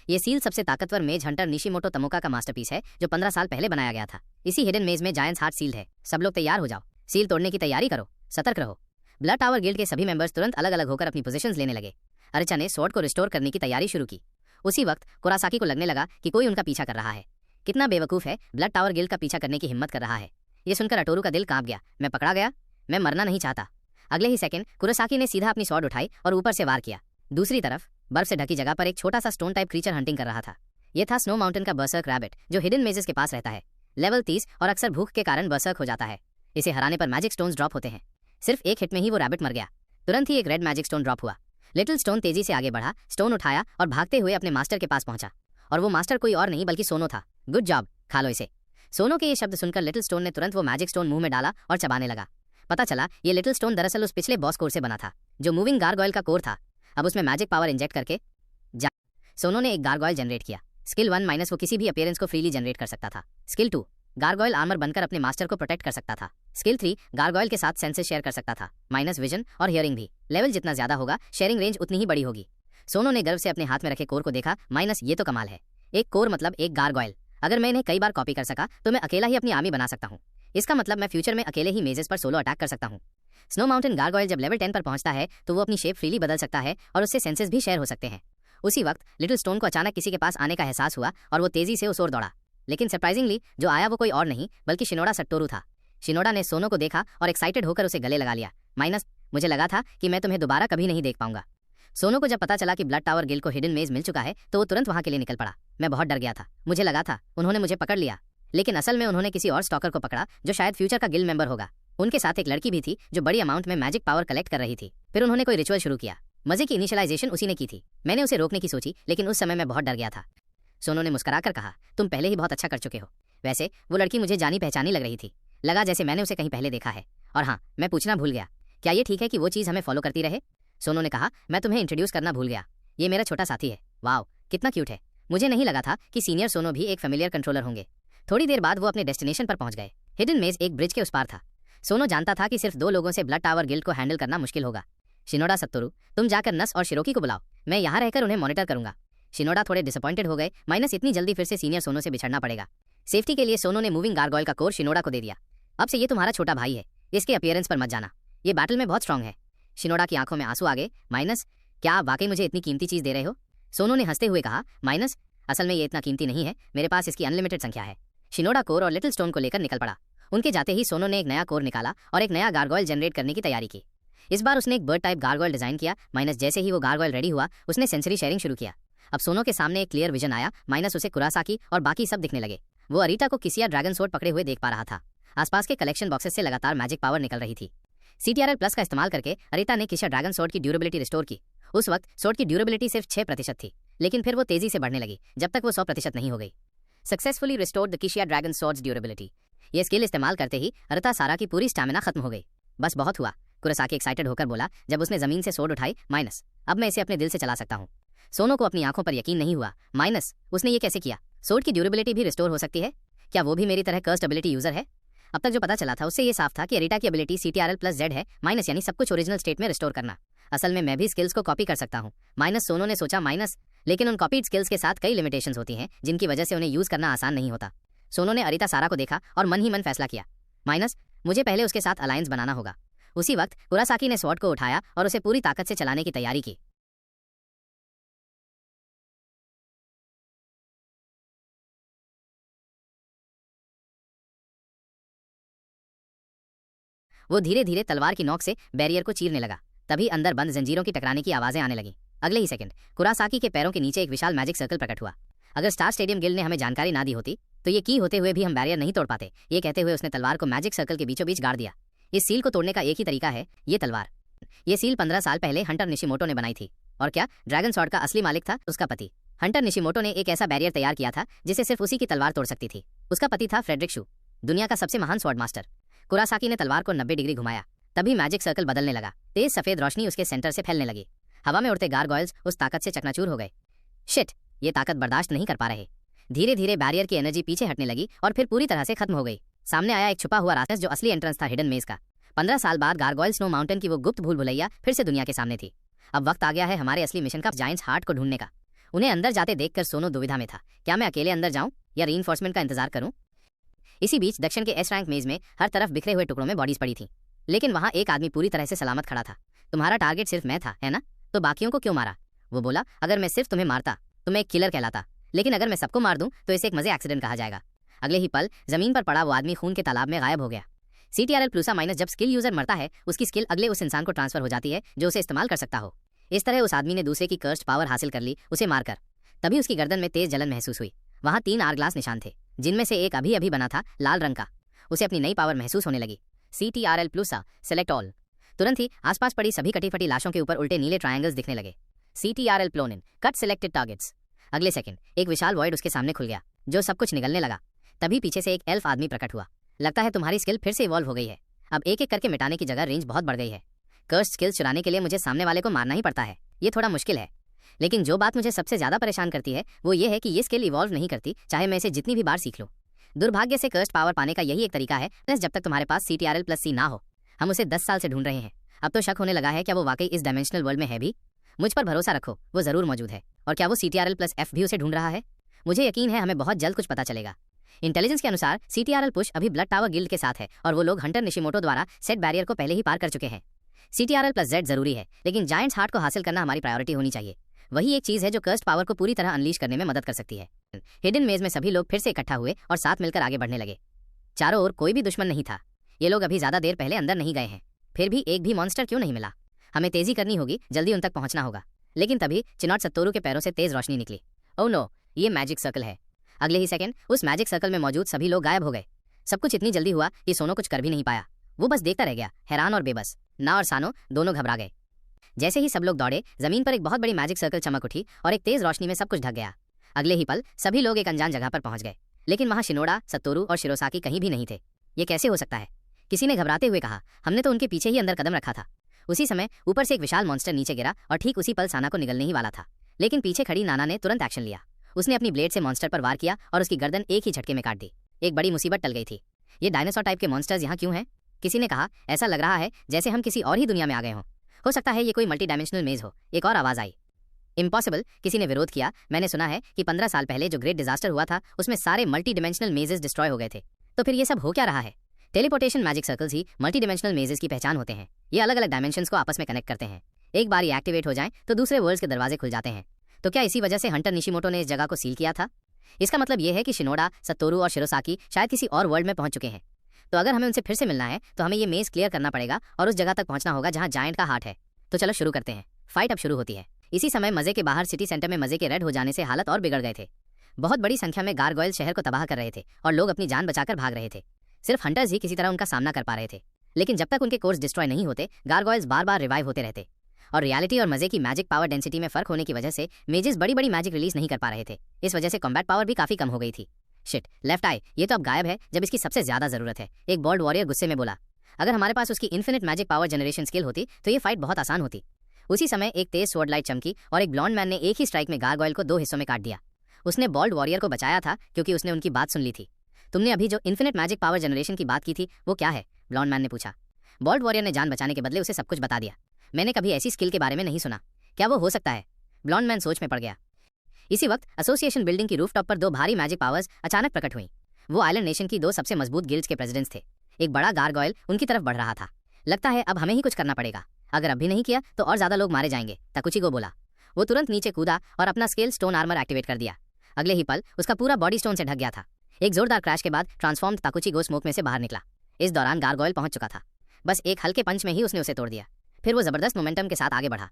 ये सील सबसे ताकतवर मेज हंटर निशिमोतो तमोका का मास्टरपीस है जो 15 साल पहले बनाया गया था। इसी हिडन मेज में जायंट्स हार्ट सील्ड है। सब लोग तैयार हो जाओ, सील तोड़ने की तैयारी करो, सतर्क रहो। ब्लड टावर गिल्ड के सभी मेंबर्स तुरंत अलग अलग होकर अपनी पोजीशंस लेने लगे। अर्चा ने स्वॉर्ड को रिस्टोर करने की तैयारी शुरू की। उसी वक्त कुरासाकी को लगने लगा कि कोई उनका पीछा कर रहा है। कितना बेवकूफ है, ब्लड टावर गिल्ड का पीछा करने की हिम्मत कर रहा है। ये सुनकर अटोरू का दिल कांप गया। मैं पकड़ा गया, मैं मरना नहीं चाहता। अगले ही सेकंड कुरासाकी ने सीधा अपनी स्वॉर्ड उठाई और ऊपर से वार किया। दूसरी तरफ बर्फ से ढकी जगह पर एक छोटा सा स्टोन टाइप क्रीचर हंटिंग कर रहा था। यह था स्नो माउंटेन का बर्सर्क रैबिट जो हिडन मेजेस के पास रहता है। लेवल 30 और अक्सर भूख के कारण बर्सर्क हो जाता है। इसे हराने पर मैजिक स्टोन्स ड्रॉप होते हैं। सिर्फ एक हिट में ही वो रैबिट मर गया। तुरंत ही एक रेड मैजिक स्टोन ड्रॉप हुआ। लिटिल स्टोन तेजी से आगे बढ़ा, स्टोन उठाया और भागते हुए अपने मास्टर के पास पहुंचा। और वो मास्टर कोई और नहीं बल्कि सोनो था। गुड जॉब, खा लो इसे। सोनो के ये शब्द सुनकर लिटिल स्टोन ने तुरंत वो मैजिक स्टोन मुंह में डाला और चबाने लगा। पता चला ये लिटिल स्टोन दरअसल उस पिछले बॉस कोर से बना था जो मूविंग गारगोइल का कोर था। अब उसमें मैजिक पावर इंजेक्ट करके सोनो ने एक गारगोइल जनरेट किया। स्किल 1 वो किसी भी अपीयरेंस को फ्रीली जनरेट कर सकता था। स्किल 2 गारगोइल आर्मर बनकर अपने मास्टर को प्रोटेक्ट कर सकता था। स्किल 3 गारगोइल के साथ सेंसेस शेयर कर सकता था, माइनस विजन और हियरिंग भी। लेवल जितना ज्यादा होगा शेयरिंग रेंज उतनी ही बड़ी होगी। सोनो ने गर्व से अपने हाथ में रखे कोर को देखा। माइनस, ये तो कमाल है। एक कोर मतलब एक गारगोइल। अगर मैं इन्हें कई बार कॉपी कर सका तो मैं अकेला ही अपनी आर्मी बना सकता हूँ। इसका मतलब मैं फ्यूचर में अकेले ही मेजेस पर सोलो अटैक कर सकता हूँ। स्नो माउंटेन गारगोइल जब लेवल 10 पर पहुंचता है तो वो अपनी शेप फ्रीली बदल सकता है और उससे सेंसेस भी शेयर हो सकते हैं। उसी वक्त लिटिल स्टोन को अचानक किसी के पास आने का एहसास हुआ और वो तेजी से उस ओर दौड़ा। लेकिन सरप्राइजिंगली जो आया वो कोई और नहीं बल्कि शिनोडा सट्टोरू था। शिनोडा ने सोनो को देखा और एक्साइटेड होकर उसे गले लगा लिया। माइनस, मुझे लगा था कि मैं तुम्हें दोबारा कभी नहीं देख पाऊंगा। सोनो को जब पता चला कि ब्लड टावर गिल्ड को हिडन मेज मिल चुका है तो वो तुरंत वहां के लिए निकल पड़ा। मैं बहुत डर गया था। मुझे लगा था उन्होंने मुझे पकड़ लिया, लेकिन असल में उन्होंने किसी और स्टॉकर को पकड़ा जो शायद फ्यूचर का गिल्ड मेंबर होगा। उनके साथ एक लड़की भी थी जो बड़ी अमाउंट में मैजिक पावर कलेक्ट कर रही थी। फिर उन्होंने कोई रिचुअल शुरू किया। मजे की इनिशियलाइजेशन उसी ने की थी। मैंने उसे रोकने की सोची, लेकिन उस समय मैं बहुत डर गया था। सोनो ने मुस्कुराकर कहा, तुम पहले ही बहुत अच्छा कर चुके हो। वैसे वो लड़की मुझे जानी पहचानी लग रही थी। लगा जैसे मैंने उसे कहीं पहले देखा है। और हाँ, मैं पूछना भूल गया, क्या ये ठीक है कि वो चीज़ हमें फॉलो करती रहे? सोनो ने कहा, मैं तुम्हें इंट्रोड्यूस करना भूल गया। ये मेरा छोटा साथी है। वाओ, कितना क्यूट है। मुझे नहीं लगा था कि सीनियर सोनो भी एक फेमिलियर कंट्रोलर होंगे। थोड़ी देर बाद वो अपने डेस्टिनेशन पर पहुंच गए। हिडन मेज एक ब्रिज के उस पार था। सोनो जानता था कि सिर्फ 2 लोगों से ब्लड टावर गिल्ड को हैंडल करना मुश्किल होगा। शिनोडा सत्तोरू, तुम जाकर नस और शिरोकी को बुलाओ, मैं यहाँ रहकर उन्हें मॉनिटर करूंगा। शिनोडा थोड़े डिसअपॉइंटेड हो गए। माइनस, इतनी जल्दी फिर से सीनियर सोनो से बिछड़ना पड़ेगा। सेफ्टी के लिए सोनो ने मूविंग गारगोइल का कोर शिनोडा को दे दिया। अब से ये तुम्हारा छोटा भाई है, इसके अपीयरेंस पर मत जाना। ये बैटल में बहुत स्ट्रांग है। शिनोडा की आंखों में आंसू आ गए। माइनस, क्या आप वाकई मुझे इतनी कीमती चीज दे रहे हो? सोनो ने हंसते हुए कहा, माइनस, असल में ये इतना कीमती नहीं है, मेरे पास इसकी अनलिमिटेड संख्या है। शिनोडा कोर और लिटिल स्टोन को लेकर निकल पड़ा। उनके जाते ही सोनो ने एक नया कोर निकाला और एक नया गारगोइल जनरेट करने की तैयारी की। इस बार उसने एक बर्ड टाइप गारगोइल डिजाइन किया। माइनस, जैसे ही वो गारगोइल रेडी हुआ उसने सेंसरी शेयरिंग शुरू किया। अब सोनो के सामने एक क्लियर विजन आया। माइनस, उसे कुरासाकी और बाकी सब दिखने लगे। वो अरीटा को किसिया ड्रैगन सोर्ड पकड़े हुए देख पा रहा था। आसपास के कलेक्शन बॉक्सेस से लगातार मैजिक पावर निकल रही थी। CTRL प्लस का इस्तेमाल करके अरीटा ने किसिया ड्रैगन सोर्ड की ड्यूरेबिलिटी रिस्टोर की। उस वक्त सोर्ड की ड्यूरेबिलिटी सिर्फ 6% थी, लेकिन फिर वो तेजी से बढ़ने लगी जब तक वो 100% नहीं हो गई। Successfully restored the Kishia dragon sword's durability. ये स्किल इस्तेमाल करते ही अरता सारा की पूरी स्टैमिना खत्म हो गई। बस बहुत हुआ, कुरासाकी एक्साइटेड होकर बोला जब उसने जमीन से सोर्ड उठाई। माइनस, अब मैं इसे अपने दिल से चला सकता हूँ। सोनो को अपनी आंखों पर यकीन नहीं हुआ। माइनस, उसने ये कैसे किया? सोर्ड की ड्यूरेबिलिटी भी रिस्टोर हो सकती है? क्या वो भी मेरी तरह कर्स्ड एबिलिटी यूजर है? अब तक जो पता चला था उससे ये साफ था कि एरिटा की एबिलिटी CTRL+Z है, माइनस यानी सब कुछ ओरिजिनल स्टेट में रिस्टोर करना। असल में मैं भी स्किल्स को कॉपी कर सकता हूँ, माइनस सोनो ने सोचा माइनस, लेकिन उन कॉपीड स्किल्स के साथ कई लिमिटेशंस होती हैं जिनकी वजह से उन्हें यूज करना आसान नहीं होता। सोनो ने अरिता सारा को देखा और मन ही मन फैसला किया, माइनस मुझे पहले उसके साथ अलायंस बनाना होगा। उसी वक्त कुरासाकी ने स्वॉर्ड को उठाया और उसे पूरी ताकत से चलाने की तैयारी की। वो धीरे धीरे तलवार की नोक से बैरियर को चीरने लगा। तभी अंदर बंद जंजीरों की टकराने की आवाजें आने लगी। अगले ही सेकंड कुरासाकी के पैरों के नीचे एक विशाल मैजिक सर्कल प्रकट हुआ। अगर स्टार स्टेडियम गिल्ड ने हमें जानकारी ना दी होती तो ये की होते हुए भी हम बैरियर नहीं तोड़ पाते। ये कहते हुए उसने तलवार को मैजिक सर्कल के बीचों बीच गाड़ दिया। इस सील को तोड़ने का एक ही तरीका है, ये तलवार। ये सील 15 साल पहले हंटर निशिमोटो ने बनाई थी। और क्या, ड्रैगन स्वॉर्ड का असली मालिक था उसका पति। हंटर निशिमोटो ने एक ऐसा बैरियर तैयार किया था जिसे सिर्फ उसी की तलवार तोड़ सकती थी। उसका पति था फ्रेडरिक शू, दुनिया का सबसे महान स्वॉर्ड मास्टर। कुरासाकी ने तलवार को 90 डिग्री घुमाया। तभी मैजिक सर्कल बदलने लगा। तेज सफेद रोशनी उसके सेंटर से फैलने लगी। हवा में उड़ते गारगोयल्स उस ताकत से चकनाचूर हो गए। शिट, ये ताकत बर्दाश्त नहीं कर पा रहे। धीरे धीरे बैरियर की एनर्जी पीछे हटने लगी और फिर पूरी तरह से खत्म हो गई। सामने आया एक छुपा हुआ रास्ता जो असली एंट्रेंस था हिडन मेज का। 15 साल बाद गारगोयल स्नो माउंटेन की वो गुप्त भूल भुलैया फिर से दुनिया के सामने थी। अब वक्त आ गया है हमारे असली मिशन का, जायंट्स हार्ट को ढूंढने का। उन्हें अंदर जाते देखकर सोनो दुविधा में था, क्या मैं अकेले अंदर जाऊं या रीइंफोर्समेंट का इंतजार करूं। इसी बीच दक्षिण के एस रैंक मेज में हर तरफ बिखरे हुए टुकड़ों में बॉडीज पड़ी थी, लेकिन वहां एक आदमी पूरी तरह से सलामत खड़ा था। तुम्हारा टारगेट सिर्फ मैं था, है ना? तो बाकियों को क्यों मारा? वो बोला, अगर मैं सिर्फ तुम्हें मारता तो मैं एक किलर कहलाता, लेकिन अगर मैं सबको मार दूं तो इसे एक मजे एक्सीडेंट कहा जाएगा। अगले ही पल जमीन पर पड़ा वो आदमी खून के तालाब में गायब हो गया। CTRL+- जब स्किल यूजर मरता है उसकी स्किल अगले उस इंसान को ट्रांसफर हो जाती है जो उसे इस्तेमाल कर सकता हो। इस तरह उस आदमी ने दूसरे की कर्स्ड पावर हासिल कर ली, उसे मारकर। तभी उसकी गर्दन में तेज जलन महसूस हुई। वहां 3 आरग्लास निशान थे, जिनमें से एक अभी अभी बना था, लाल रंग का। उसे अपनी नई पावर महसूस होने लगी। CTRL+- select all. तुरंत ही आसपास पड़ी सभी कटी फटी लाशों के ऊपर उल्टे नीले ट्रायंगल्स दिखने लगे। CTRL+- cut selected targets. अगले सेकंड एक विशाल वॉइड उसके सामने खुल गया, जो सब कुछ निगलने लगा। तभी पीछे से एक एल्फ आदमी प्रकट हुआ। लगता है तुम्हारी स्किल फिर से इवॉल्व हो गई है। अब एक एक करके मिटाने की जगह रेंज बहुत बढ़ गई है। कर्स्ड स्किल्स चुराने के लिए मुझे सामने वाले को मारना ही पड़ता है। ये थोड़ा मुश्किल है, लेकिन जो बात मुझे सबसे ज्यादा परेशान करती है वो ये है कि ये स्किल इवॉल्व नहीं करती, चाहे मैं इसे जितनी भी बार सीख लूं। दुर्भाग्य से कर्स्ड पावर पाने का यही एक तरीका है, जब तक तुम्हारे पास CTRL+C ना हो। हम उसे 10 साल से ढूंढ रहे हैं। अब तो शक होने लगा है, क्या वो वाकई इस डायमेंशनल वर्ल्ड में है भी? मुझ पर भरोसा रखो, वो जरूर मौजूद है। और क्या वो CTRL+F भी उसे ढूंढ रहा है? मुझे यकीन है हमें बहुत जल्द कुछ पता चलेगा। इंटेलिजेंस के अनुसार CTRL पुश अभी ब्लड टावर गिल्ड के साथ है और वो लोग हंटर निशिमोटो द्वारा सेट बैरियर को पहले ही पार कर चुके हैं। CTRL+Z जरूरी है, लेकिन जायंट्स हार्ट को हासिल करना हमारी प्रायोरिटी होनी चाहिए। वही एक चीज है जो कर्स्ड पावर को पूरी तरह अनलीश करने में मदद कर सकती है। हिडन मेज में सभी लोग फिर से इकट्ठा हुए और साथ मिलकर आगे बढ़ने लगे। चारों ओर कोई भी दुश्मन नहीं था। ये लोग अभी ज्यादा देर पहले अंदर नहीं गए हैं, फिर भी एक भी मॉन्स्टर क्यों नहीं मिला? हमें तेजी करनी होगी, जल्दी उन तक पहुंचना होगा। लेकिन तभी चिनॉट सत्तोरू के पैरों से तेज रोशनी निकली। ओह नो, ये मैजिक सर्कल है। अगले ही सेकंड उस मैजिक सर्कल में मौजूद सभी लोग गायब हो गए। सब कुछ इतनी जल्दी हुआ कि सोनो कुछ कर भी नहीं पाया। वो बस देखता रह गया, हैरान और बेबस। ना और सानो दोनों घबरा गए। जैसे ही सब लोग दौड़े, जमीन पर एक बहुत बड़ी मैजिक सर्कल चमक उठी और एक तेज रोशनी में सब कुछ ढक गया। अगले ही पल सभी लोग एक अनजान जगह पर पहुंच गए, लेकिन वहां शिनोडा, सत्तोरू और शिरोसाकी कहीं भी नहीं थे। ये कैसे हो सकता है? किसी ने घबराते हुए कहा। हमने तो उनके पीछे ही अंदर कदम रखा था। उसी समय ऊपर से एक विशाल मॉन्स्टर नीचे गिरा और ठीक उसी पल साना को निगलने ही वाला था, लेकिन पीछे खड़ी नाना ने तुरंत एक्शन लिया। उसने अपनी ब्लेड से मॉन्स्टर पर वार किया और उसकी गर्दन एक ही झटके में काट दी। एक बड़ी मुसीबत टल गई थी। ये डायनासोर टाइप के मॉन्स्टर्स यहाँ क्यों हैं? किसी ने कहा, ऐसा लग रहा है जैसे हम किसी और ही दुनिया में आ गए हों। हो सकता है ये कोई मल्टी डायमेंशनल मेज हो। एक और आवाज आई, इम्पॉसिबल। किसी ने विरोध किया। मैंने सुना है कि 15 साल पहले जो ग्रेट डिजास्टर हुआ था उसमें सारे मल्टी डिमेंशनल मेजेस डिस्ट्रॉय हो गए थे। तो फिर ये सब हो क्या रहा है? टेलीपोर्टेशन मैजिक सर्कल्स ही मल्टी डिमेंशनल मेजेस की पहचान होते हैं। ये अलग अलग डायमेंशंस को आपस में कनेक्ट करते हैं। एक बार ये एक्टिवेट हो जाएं तो दूसरे वर्ल्ड्स के दरवाजे खुल जाते हैं। तो क्या इसी वजह से हंटर निशिमोटो ने इस जगह को सील किया था? इसका मतलब ये है कि शिनोडा, सत्तोरू और शिरोसाकी शायद किसी और वर्ल्ड में पहुंच चुके हैं। तो अगर हमें उनसे फिर से मिलना है तो हमें ये मेज क्लियर करना पड़ेगा और उस जगह तक पहुंचना होगा जहां जायंट का हार्ट है। तो चलो शुरू करते हैं। फाइट अब शुरू होती है। इसी समय मजे के बाहर सिटी सेंटर में मजे के रेड हो जाने से हालत और बिगड़ गए थे। बहुत बड़ी संख्या में गारगोयल शहर को तबाह कर रहे थे और लोग अपनी जान बचाकर भाग रहे थे। सिर्फ हंटर्स ही किसी तरह उनका सामना कर पा रहे थे। लेकिन जब तक उनके कोर्स डिस्ट्रॉय नहीं होते, गारगोयल्स बार बार रिवाइव होते रहते। और रियलिटी और मजे की मैजिक पावर डेंसिटी में फर्क होने की वजह से मेजेस बड़ी बड़ी मैजिक रिलीज नहीं कर पा रहे थे। इस वजह से कॉम्बैट पावर भी काफी कम हो गई थी। शिट, लेफ्ट आई, ये तो अब गायब है जब इसकी सबसे ज्यादा जरूरत है। एक बोल्ड वॉरियर गुस्से में बोला। अगर हमारे पास उसकी infinite magic power generation skill होती तो ये फाइट बहुत आसान होती। उसी समय एक तेज स्वॉर्ड लाइट चमकी और एक ब्लॉन्ड मैन ने एक ही स्ट्राइक में गारगोयल को 2 हिस्सों में काट दिया। उसने बॉल्ड वॉरियर को बचाया था क्योंकि उसने उनकी बात सुन ली थी। तुमने अभी जो इन्फिनिट मैजिक पावर जनरेशन की बात की थी वो क्या है? ब्लॉन्ड मैन ने पूछा। बॉल्ट वॉरियर ने जान बचाने के बदले उसे सब कुछ बता दिया। मैंने कभी ऐसी स्किल के बारे में नहीं सुना। क्या वो हो सकता है? ब्लॉन्ड मैन सोच में पड़ गया। इसी वक्त एसोसिएशन बिल्डिंग की रूफटॉप पर दो भारी मैजिक पावर्स अचानक प्रकट हुई। वो आइलैंड नेशन की दो सबसे मजबूत गिल्ड्स के प्रेसिडेंट्स थे। एक बड़ा गारगॉयल उनकी तरफ बढ़ रहा था। लगता है अब हमें ही कुछ करना पड़ेगा। अगर अब भी नहीं किया तो और ज्यादा लोग मारे जाएंगे, ताकुचिगो बोला। वो तुरंत नीचे कूदा और अपना स्केल स्टोन आर्मर एक्टिवेट कर दिया। अगले ही पल उसका पूरा बॉडी स्टोन से ढक गया था। एक जोरदार क्रैश के बाद ट्रांसफॉर्म्ड ताकुचिगो स्मोक में से बाहर निकला। इस दौरान गारगॉयल पहुंच चुका था। बस एक हल्के पंच में ही उसने उसे तोड़ दिया। फिर वो जबरदस्त मोमेंटम के साथ आगे बढ़ा।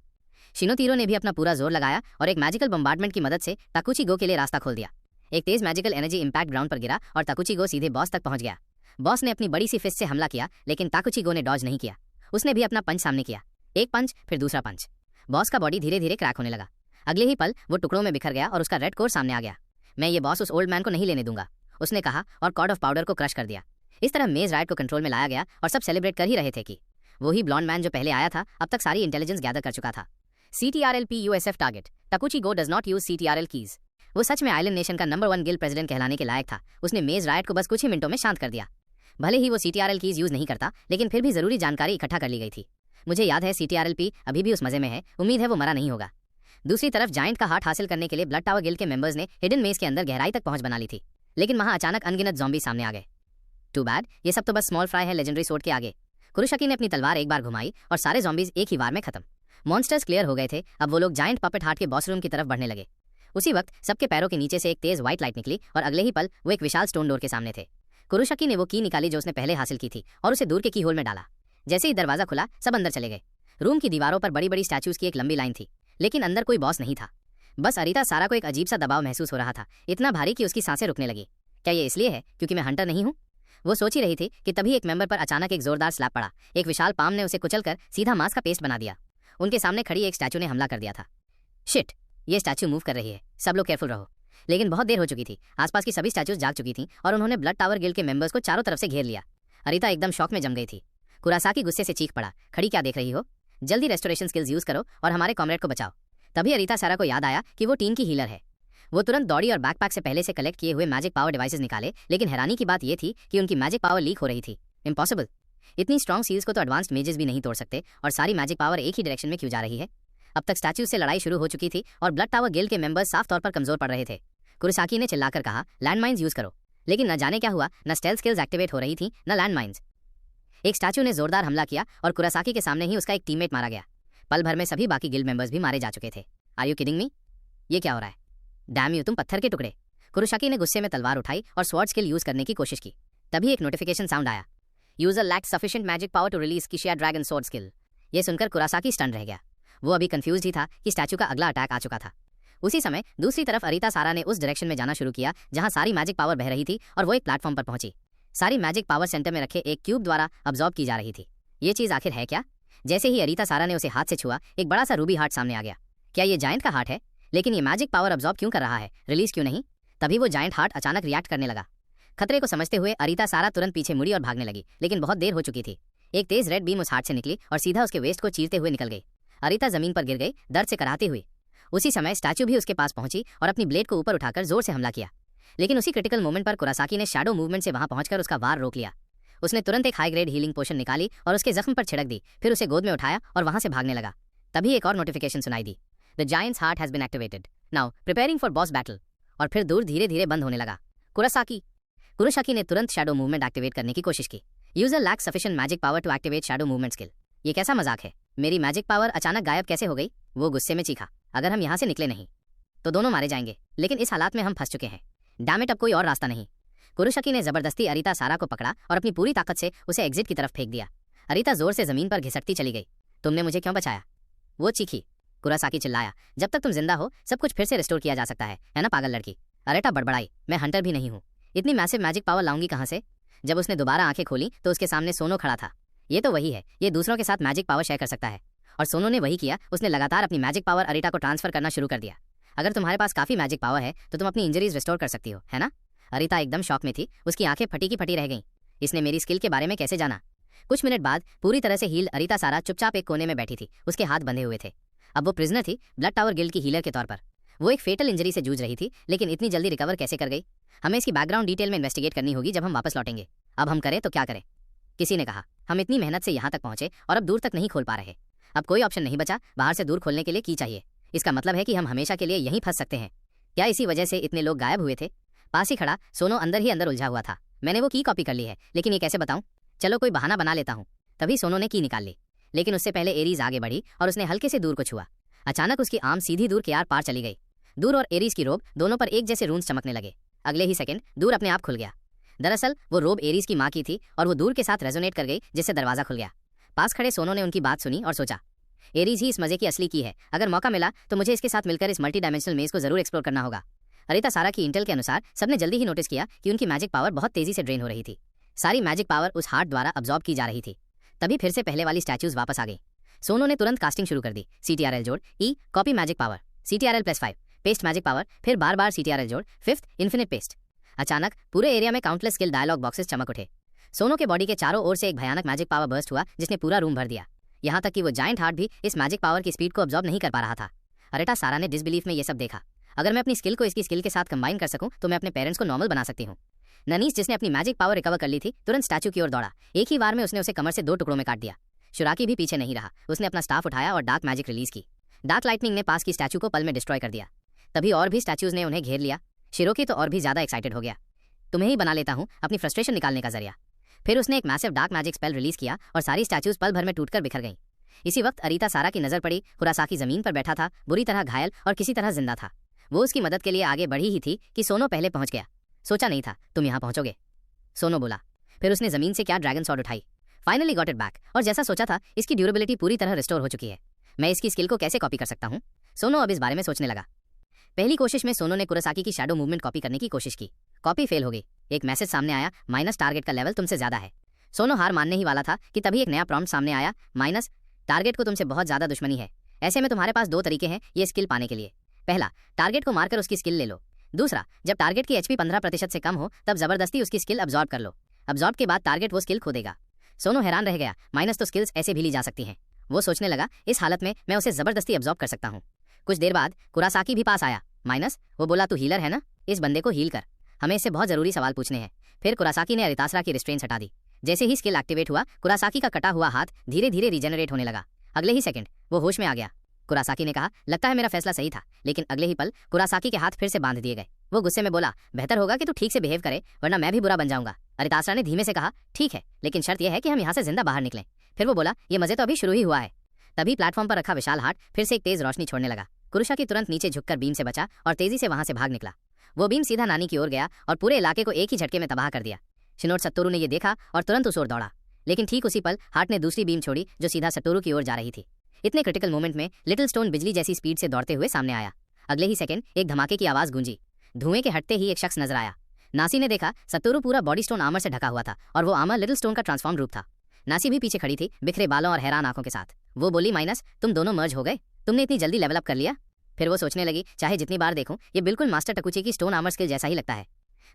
शिनोतीरो ने भी अपना पूरा जोर लगाया और एक मैजिकल बम्बार्डमेंट की मदद से ताकुचिगो के लिए रास्ता खोल दिया। एक तेज मैजिकल एनर्जी इंपैक्ट ग्राउंड पर गिरा और ताकुचिगो सीधे बॉस तक पहुंच गया। बॉस ने अपनी बड़ी सी फिस्ट से हमला किया, लेकिन ताकुचिगो ने डॉज नहीं किया। उसने भी अपना पंच सामने किया। एक पंच, फिर दूसरा पंच। बॉस का बॉडी धीरे धीरे क्रैक होने लगा। अगले ही पल वो टुकड़ों में बिखर गया और उसका रेड कोर सामने आ गया। मैं ये बॉस उस ओल्ड मैन को नहीं लेने दूंगा, उसने कहा और कॉर्ड ऑफ पाउडर को क्रश कर दिया। इस तरह मेज राइट को कंट्रोल में लाया गया और सब सेलिब्रेट कर ही रहे थे कि वही ब्लॉन्ड मैन जो पहले आया था अब तक सारी इंटेलिजेंस गैदर कर चुका था। CTRL-PUSF target. Takuchigo does not use CTRL keys. वो सच में आइलैंड नेशन का नंबर 1 गिल्ड प्रेसिडेंट कहलाने के लायक था। उसने मेज राइट को बस कुछ ही मिनटों में शांत कर दिया। भले ही वो CTRL कीज यूज नहीं करता, लेकिन फिर भी जरूरी जानकारी इकट्ठा कर ली गई थी। मुझे याद है CTRL-P अभी भी उस मजे में है। उम्मीद है वो मरा नहीं होगा। दूसरी तरफ जायंट का हार्ट हासिल करने के लिए ब्लड टावर गिल्ड के मेंबर्स ने हिडन मेज के अंदर गहराई तक पहुंच बना ली थी, लेकिन वहां अचानक अनगिनत ज़ॉम्बी सामने आ गए। टू बैड, ये सब तो बस स्मॉल फ्राई है लेजेंडरी सोर्ड के आगे। कुरुशाकी ने अपनी तलवार एक बार घुमाई और सारे ज़ॉम्बीज एक ही वार में खत्म। मॉन्स्टर्स क्लियर हो गए थे। अब वो लोग जायंट पपेट हार्ट के बॉस रूम की तरफ बढ़ने लगे। उसी वक्त सबके पैरों के नीचे से एक तेज व्हाइट लाइट निकली और अगले ही पल वो एक विशाल स्टोन डोर के सामने थे। कुरुशाकी ने वो की निकाली जो उसने पहले हासिल की थी और उसे दूर के की होल में डाला। जैसे ही दरवाजा खुला, सब अंदर चले गए। रूम की दीवारों पर बड़ी बड़ी स्टैचूज की एक लंबी लाइन थी, लेकिन अंदर कोई बॉस नहीं था। बस अरीता सारा को एक अजीब सा दबाव महसूस हो रहा था, इतना भारी कि उसकी सांसें रुकने लगी। क्या ये इसलिए है क्योंकि मैं हंटर नहीं हूँ? वो सोच ही रही थी कि तभी एक मेंबर पर अचानक एक जोरदार स्लैप पड़ा। एक विशाल पाम ने उसे कुचलकर सीधा मांस का पेस्ट बना दिया। उनके सामने खड़ी एक स्टैचू ने हमला कर दिया था। शिट, ये स्टैचू मूव कर रही है, सब लोग केयरफुल रहो। लेकिन बहुत देर हो चुकी थी। आसपास की सभी स्टैचूज जाग चुकी थीं और उन्होंने ब्लड टावर गिल्ड के मेंबर्स को चारों तरफ से घेर लिया। अरीता एकदम शॉक में जम गई थी। कुरासाकी गुस्से से चीख पड़ा, खड़ी क्या देख रही हो? जल्दी रेस्टोरेशन स्किल्स यूज करो और हमारे कॉमरेड को बचाओ। तभी अरीता सारा को याद आया कि वो टीम की हीलर है। वो तुरंत दौड़ी और बैकपैक से पहले से कलेक्ट किए हुए मैजिक पावर डिवाइसेस निकाले, लेकिन हैरानी की बात यह थी कि उनकी मैजिक पावर लीक हो रही थी। इम्पॉसिबल, इतनी स्ट्रॉन्ग सील्स को तो एडवांस्ड मेजेस भी नहीं तोड़ सकते, और सारी मैजिक पावर एक ही डायरेक्शन में क्यों जा रही है? अब तक स्टैच्यूज से लड़ाई शुरू हो चुकी थी और ब्लड टावर गिल्ड के मेंबर्स साफ तौर पर कमजोर पड़ रहे थे। कुरुसाकी ने चिल्लाकर कहा, लैंडमाइंस यूज करो। लेकिन न जाने क्या हुआ, न स्टेल्थ स्किल्स एक्टिवेट हो रही थी न लैंडमाइंस। एक स्टैच्यू ने जोरदार हमला किया और कुरासाकी के सामने ही उसका एक टीममेट मारा गया। पल भर में सभी बाकी गिल्ड मेंबर्स भी मारे जा चुके थे। Are you kidding me? ये क्या हो रहा है? डैम यू, तुम पत्थर के टुकड़े। कुरुशाकी ने गुस्से में तलवार उठाई और स्वॉर्ड स्किल यूज करने की कोशिश की। तभी एक नोटिफिकेशन साउंड आया, user lacks sufficient magic power to release Kishia dragon sword skill. ये सुनकर कुरासाकी स्टन रह गया। वो अभी कंफ्यूज्ड ही था कि स्टैच्यू का अगला अटैक आ चुका था। उसी समय दूसरी तरफ अरीता सारा ने उस डायरेक्शन में जाना शुरू किया जहां सारी मैजिक पावर बह रही थी और वो एक प्लेटफॉर्म पर पहुंची। सारी मैजिक पावर सेंटर में रखे एक क्यूब द्वारा अब्सॉर्ब की जा रही थी। ये चीज आखिर है क्या? जैसे ही अरीता सारा ने उसे हाथ से छुआ, एक बड़ा सा रूबी हार्ट सामने आ गया। क्या ये जायंट का हार्ट है? लेकिन ये मैजिक पावर अब्सॉर्ब क्यों कर रहा है, रिलीज क्यों नहीं? तभी वो जायंट हार्ट अचानक रिएक्ट करने लगा। खतरे को समझते हुए अरीता सारा तुरंत पीछे मुड़ी और भागने लगी, लेकिन बहुत देर हो चुकी थी। एक तेज रेड बीम उस हार्ट से निकली और सीधा उसके वेस्ट को चीरते हुए निकल गई। अरीता जमीन पर गिर गई, दर्द से कराहती हुई। उसी समय स्टैच्यू भी उसके पास पहुंची और अपनी ब्लेड को ऊपर उठाकर जोर से हमला किया। लेकिन उसी क्रिटिकल मोमेंट पर कुरासाकी ने शैडो मूवमेंट से वहां पहुंचकर उसका वार रोक लिया। उसने तुरंत एक हाई ग्रेड हीलिंग पोशन निकाली और उसके जख्म पर छिड़क दी, फिर उसे गोद में उठाया और वहां से भागने लगा। तभी एक और नोटिफिकेशन सुनाई दी, the giants heart has been activated, now preparing for boss battle. और फिर दूर धीरे धीरे बंद होने लगा। कुरासाकी ने तुरंत शैडो मूवमेंट एक्टिवेट करने की कोशिश की। User lacks sufficient magic power to activate shadow movement skill. ये कैसा मजाक है? मेरी मैजिक पावर अचानक गायब कैसे हो गई? वो गुस्से में चीखा, अगर हम यहाँ से निकले नहीं तो दोनों मारे जाएंगे, लेकिन इस हालात में हम फंस चुके हैं। डैम इट, अब कोई और रास्ता नहीं। कुरुशाकी ने जबरदस्ती अरीता सारा को पकड़ा और अपनी पूरी ताकत से उसे एग्जिट की तरफ फेंक दिया। अरीता जोर से जमीन पर घिसटती चली गई। तुमने मुझे क्यों बचाया? वो चीखी। कुरासाकी चिल्लाया, जब तक तुम जिंदा हो सब कुछ फिर से रिस्टोर किया जा सकता है ना पागल लड़की? अरेटा बड़बड़ाई, मैं हंटर भी नहीं हूँ, इतनी मैसिव मैजिक पावर लाऊंगी कहाँ से? जब उसने दोबारा आंखें खोली तो उसके सामने सोनो खड़ा था। ये तो वही है, ये दूसरों के साथ मैजिक पावर शेयर कर सकता है। और सोनो ने वही किया, उसने लगातार अपनी मैजिक पावर अरीटा को ट्रांसफर करना शुरू कर दिया। अगर तुम्हारे पास काफी मैजिक पावर है तो तुम अपनी इंजरीज रिस्टोर कर सकती हो, है ना? अरीता एकदम शॉक में थी, उसकी आंखें फटी की फटी रह गईं। इसने मेरी स्किल के बारे में कैसे जाना? कुछ मिनट बाद पूरी तरह से हील अरीता सारा चुपचाप एक कोने में बैठी थी, उसके हाथ बंधे हुए थे। अब वो प्रिजनर थी, ब्लड टावर गिल्ड की हीलर के तौर पर। वो एक फेटल इंजरी से जूझ रही थी, लेकिन इतनी जल्दी रिकवर कैसे कर गई? हमें इसकी बैकग्राउंड डिटेल में इन्वेस्टिगेट करनी होगी जब हम वापस लौटेंगे। अब हम करें तो क्या करें? किसी ने कहा। हम इतनी मेहनत से यहाँ तक पहुंचे और अब दूर तक नहीं खोल पा रहे। अब कोई ऑप्शन नहीं बचा, बाहर से दूर खोलने के लिए की चाहिए। इसका मतलब है कि हम हमेशा के लिए यहीं फंस सकते हैं। क्या इसी वजह से इतने लोग गायब हुए थे? पास ही खड़ा सोनो अंदर ही अंदर उलझा हुआ था। मैंने वो की कॉपी कर ली है, लेकिन ये कैसे बताऊं? चलो कोई बहाना बना लेता हूं। तभी सोनो ने की निकाल ली, लेकिन उससे पहले एरीज आगे बढ़ी और उसने हल्के से दूर को छुआ। अचानक उसकी आर्म सीधी दूर के आर पार चली गई। दूर और एरीज की रोब दोनों पर एक जैसे रून्स चमकने लगे। अगले ही सेकंड दूर अपने आप खुल गया। दरअसल वो रोब एरीज की माँ की थी और वो दूर के साथ रेजोनेट कर गई, जिससे दरवाजा खुल गया। पास खड़े सोनो ने उनकी बात सुनी और सोचा, एरीज ही इस मजे की असली की है। अगर मौका मिला तो मुझे इसके साथ मिलकर इस मल्टी डायमेंशनल मेज को जरूर एक्सप्लोर करना होगा। अरिता सारा की इंटेल के अनुसार सबने जल्दी ही नोटिस किया कि उनकी मैजिक पावर बहुत तेजी से ड्रेन हो रही थी। सारी मैजिक पावर उस हार्ट द्वारा अब्जॉर्ब की जा रही थी। तभी फिर से पहले वाली स्टैच्यूज वापस आ गई। सोनो ने तुरंत कास्टिंग शुरू कर दी। CTRL जोड़ E copy magic power, CTRL +5 paste magic power, फिर बार बार CTRL जोड़ 5th इन्फिनिट पेस्ट। अचानक पूरे एरिया में काउंटलेस स्किल डायलॉग बॉक्सेस चमक उठे। सोनो के बॉडी के चारों ओर से एक भयानक मैजिक पावर बर्स्ट हुआ, जिसने पूरा रूम भर दिया। यहाँ तक कि वो जायंट हार्ट भी इस मैजिक पावर की स्पीड को अब्जॉर्ब नहीं कर पा रहा था। अरेटा सारा ने डिसबिलीफ में ये सब देखा। अगर मैं अपनी स्किल को इसकी स्किल के साथ कंबाइन कर सकूं तो मैं अपने पेरेंट्स को नॉर्मल बना सकती हूँ। ननीस, जिसने अपनी मैजिक पावर रिकवर कर ली थी, तुरंत स्टैचू की ओर दौड़ा। एक ही बार में उसने उसे कमर से 2 टुकड़ों में काट दिया। शुराकी भी पीछे नहीं रहा। उसने अपना स्टाफ उठाया और डार्क मैजिक रिलीज की। डार्क लाइटनिंग ने पास की स्टैचू को पल में डिस्ट्रॉय कर दिया। तभी और भी स्टैच्यूज ने उन्हें घेर लिया। शिरोकी तो और भी ज्यादा एक्साइटेड हो गया। तुम्हें ही बना लेता हूँ अपनी फ्रस्ट्रेशन निकालने का जरिया। फिर उसने एक massive dark magic spell release किया और सारी स्टैच्यूज पल भर में टूटकर बिखर गईं। इसी वक्त अरीता सारा की नजर पड़ी। कुरासाकी जमीन पर बैठा था, बुरी तरह घायल और किसी तरह जिंदा था। वो उसकी मदद के लिए आगे बढ़ी ही थी कि सोनो पहले पहुंच गया। सोचा नहीं था तुम यहाँ पहुंचोगे, सोनो बोला। फिर उसने जमीन से क्या ड्रैगन सॉर्ड उठाई। Finally got it back. और जैसा सोचा था, इसकी ड्यूरेबिलिटी पूरी तरह रिस्टोर हो चुकी है। मैं इसकी स्किल को कैसे कॉपी कर सकता हूँ? सोनो अब इस बारे में सोचने लगा। पहली कोशिश में सोनो ने कुरासाकी की शैडो मूवमेंट कॉपी करने की कोशिश की। कॉपी फेल हो गई। एक मैसेज सामने आया, माइनस टारगेट का लेवल तुमसे ज्यादा है। सोनो हार मानने ही वाला था कि तभी एक नया प्रॉम्प्ट सामने आया, माइनस टारगेट को तुमसे बहुत ज्यादा दुश्मनी है। ऐसे में तुम्हारे पास 2 तरीके हैं ये स्किल पाने के लिए। पहला, टारगेट को मारकर उसकी स्किल ले लो। दूसरा, जब टारगेट की HP 15% से कम हो तब जबरदस्ती उसकी स्किल अब्जॉर्ब कर लो। अब्जॉर्ब के बाद टारगेट वो स्किल खो देगा। सोनो हैरान रह गया। माइनस तो स्किल्स ऐसे भी ली जा सकती हैं। वो सोचने लगा, इस हालत में मैं उसे जबरदस्ती अब्जॉर्ब कर सकता हूँ। कुछ देर बाद कुरासाकी भी पास आया। माइनस, वो बोला, तू हीलर है ना? इस बंदे को हील कर, हमें इससे बहुत जरूरी सवाल पूछने हैं। फिर कुरासाकी ने अरितासरा की रिस्ट्रेंस हटा दी। जैसे ही स्किल एक्टिवेट हुआ, कुरासाकी का कटा हुआ हाथ धीरे धीरे रीजनरेट होने लगा। अगले ही सेकंड वो होश में आ गया। कुरासाकी ने कहा, लगता है मेरा फैसला सही था। लेकिन अगले ही पल कुरासाकी के हाथ फिर से बांध दिए गए। वो गुस्से में बोला, बेहतर होगा कि तू ठीक से बिहेव करे, वरना मैं भी बुरा बन जाऊंगा। अरितासरा ने धीमे से कहा, ठीक है, लेकिन शर्त यह है कि हम यहाँ से जिंदा बाहर निकलें। फिर वो बोला, ये मजे तो अभी शुरू ही हुआ है। तभी प्लेटफॉर्म पर रखा विशाल हार्ट फिर से एक तेज रोशनी छोड़ने लगा। कुरासाकी तुरंत नीचे झुककर बीम से बचा और तेजी से वहां से भाग निकला। वो बीम सीधा नानी की ओर गया और पूरे इलाके को एक ही झटके में तबाह कर दिया। शिनोट सत्तोरू ने यह देखा और तुरंत उस ओर दौड़ा। लेकिन ठीक उसी पल हार्ट ने दूसरी बीम छोड़ी जो सीधा सत्तोरू की ओर जा रही थी। इतने क्रिटिकल मोमेंट में लिटिल स्टोन बिजली जैसी स्पीड से दौड़ते हुए सामने आया। अगले ही सेकंड एक धमाके की आवाज गूंजी। धुएं के हटते ही एक शख्स नजर आया। नासी ने देखा सत्तोरू पूरा बॉडी स्टोन आर्मर से ढका हुआ था और वो आर्मर लिटिल स्टोन का ट्रांसफॉर्म रूप था। नासी भी पीछे खड़ी थी, बिखरे बालों और हैरान आंखों के साथ। वो बोली, माइनस, तुम दोनों मर्ज हो गए? तुमने इतनी जल्दी लेवल अप कर लिया? फिर वो सोचने लगी, चाहे जितनी बार देखूं, ये बिल्कुल मास्टर टकुची की स्टोन आर्मर स्किल जैसा ही लगता है।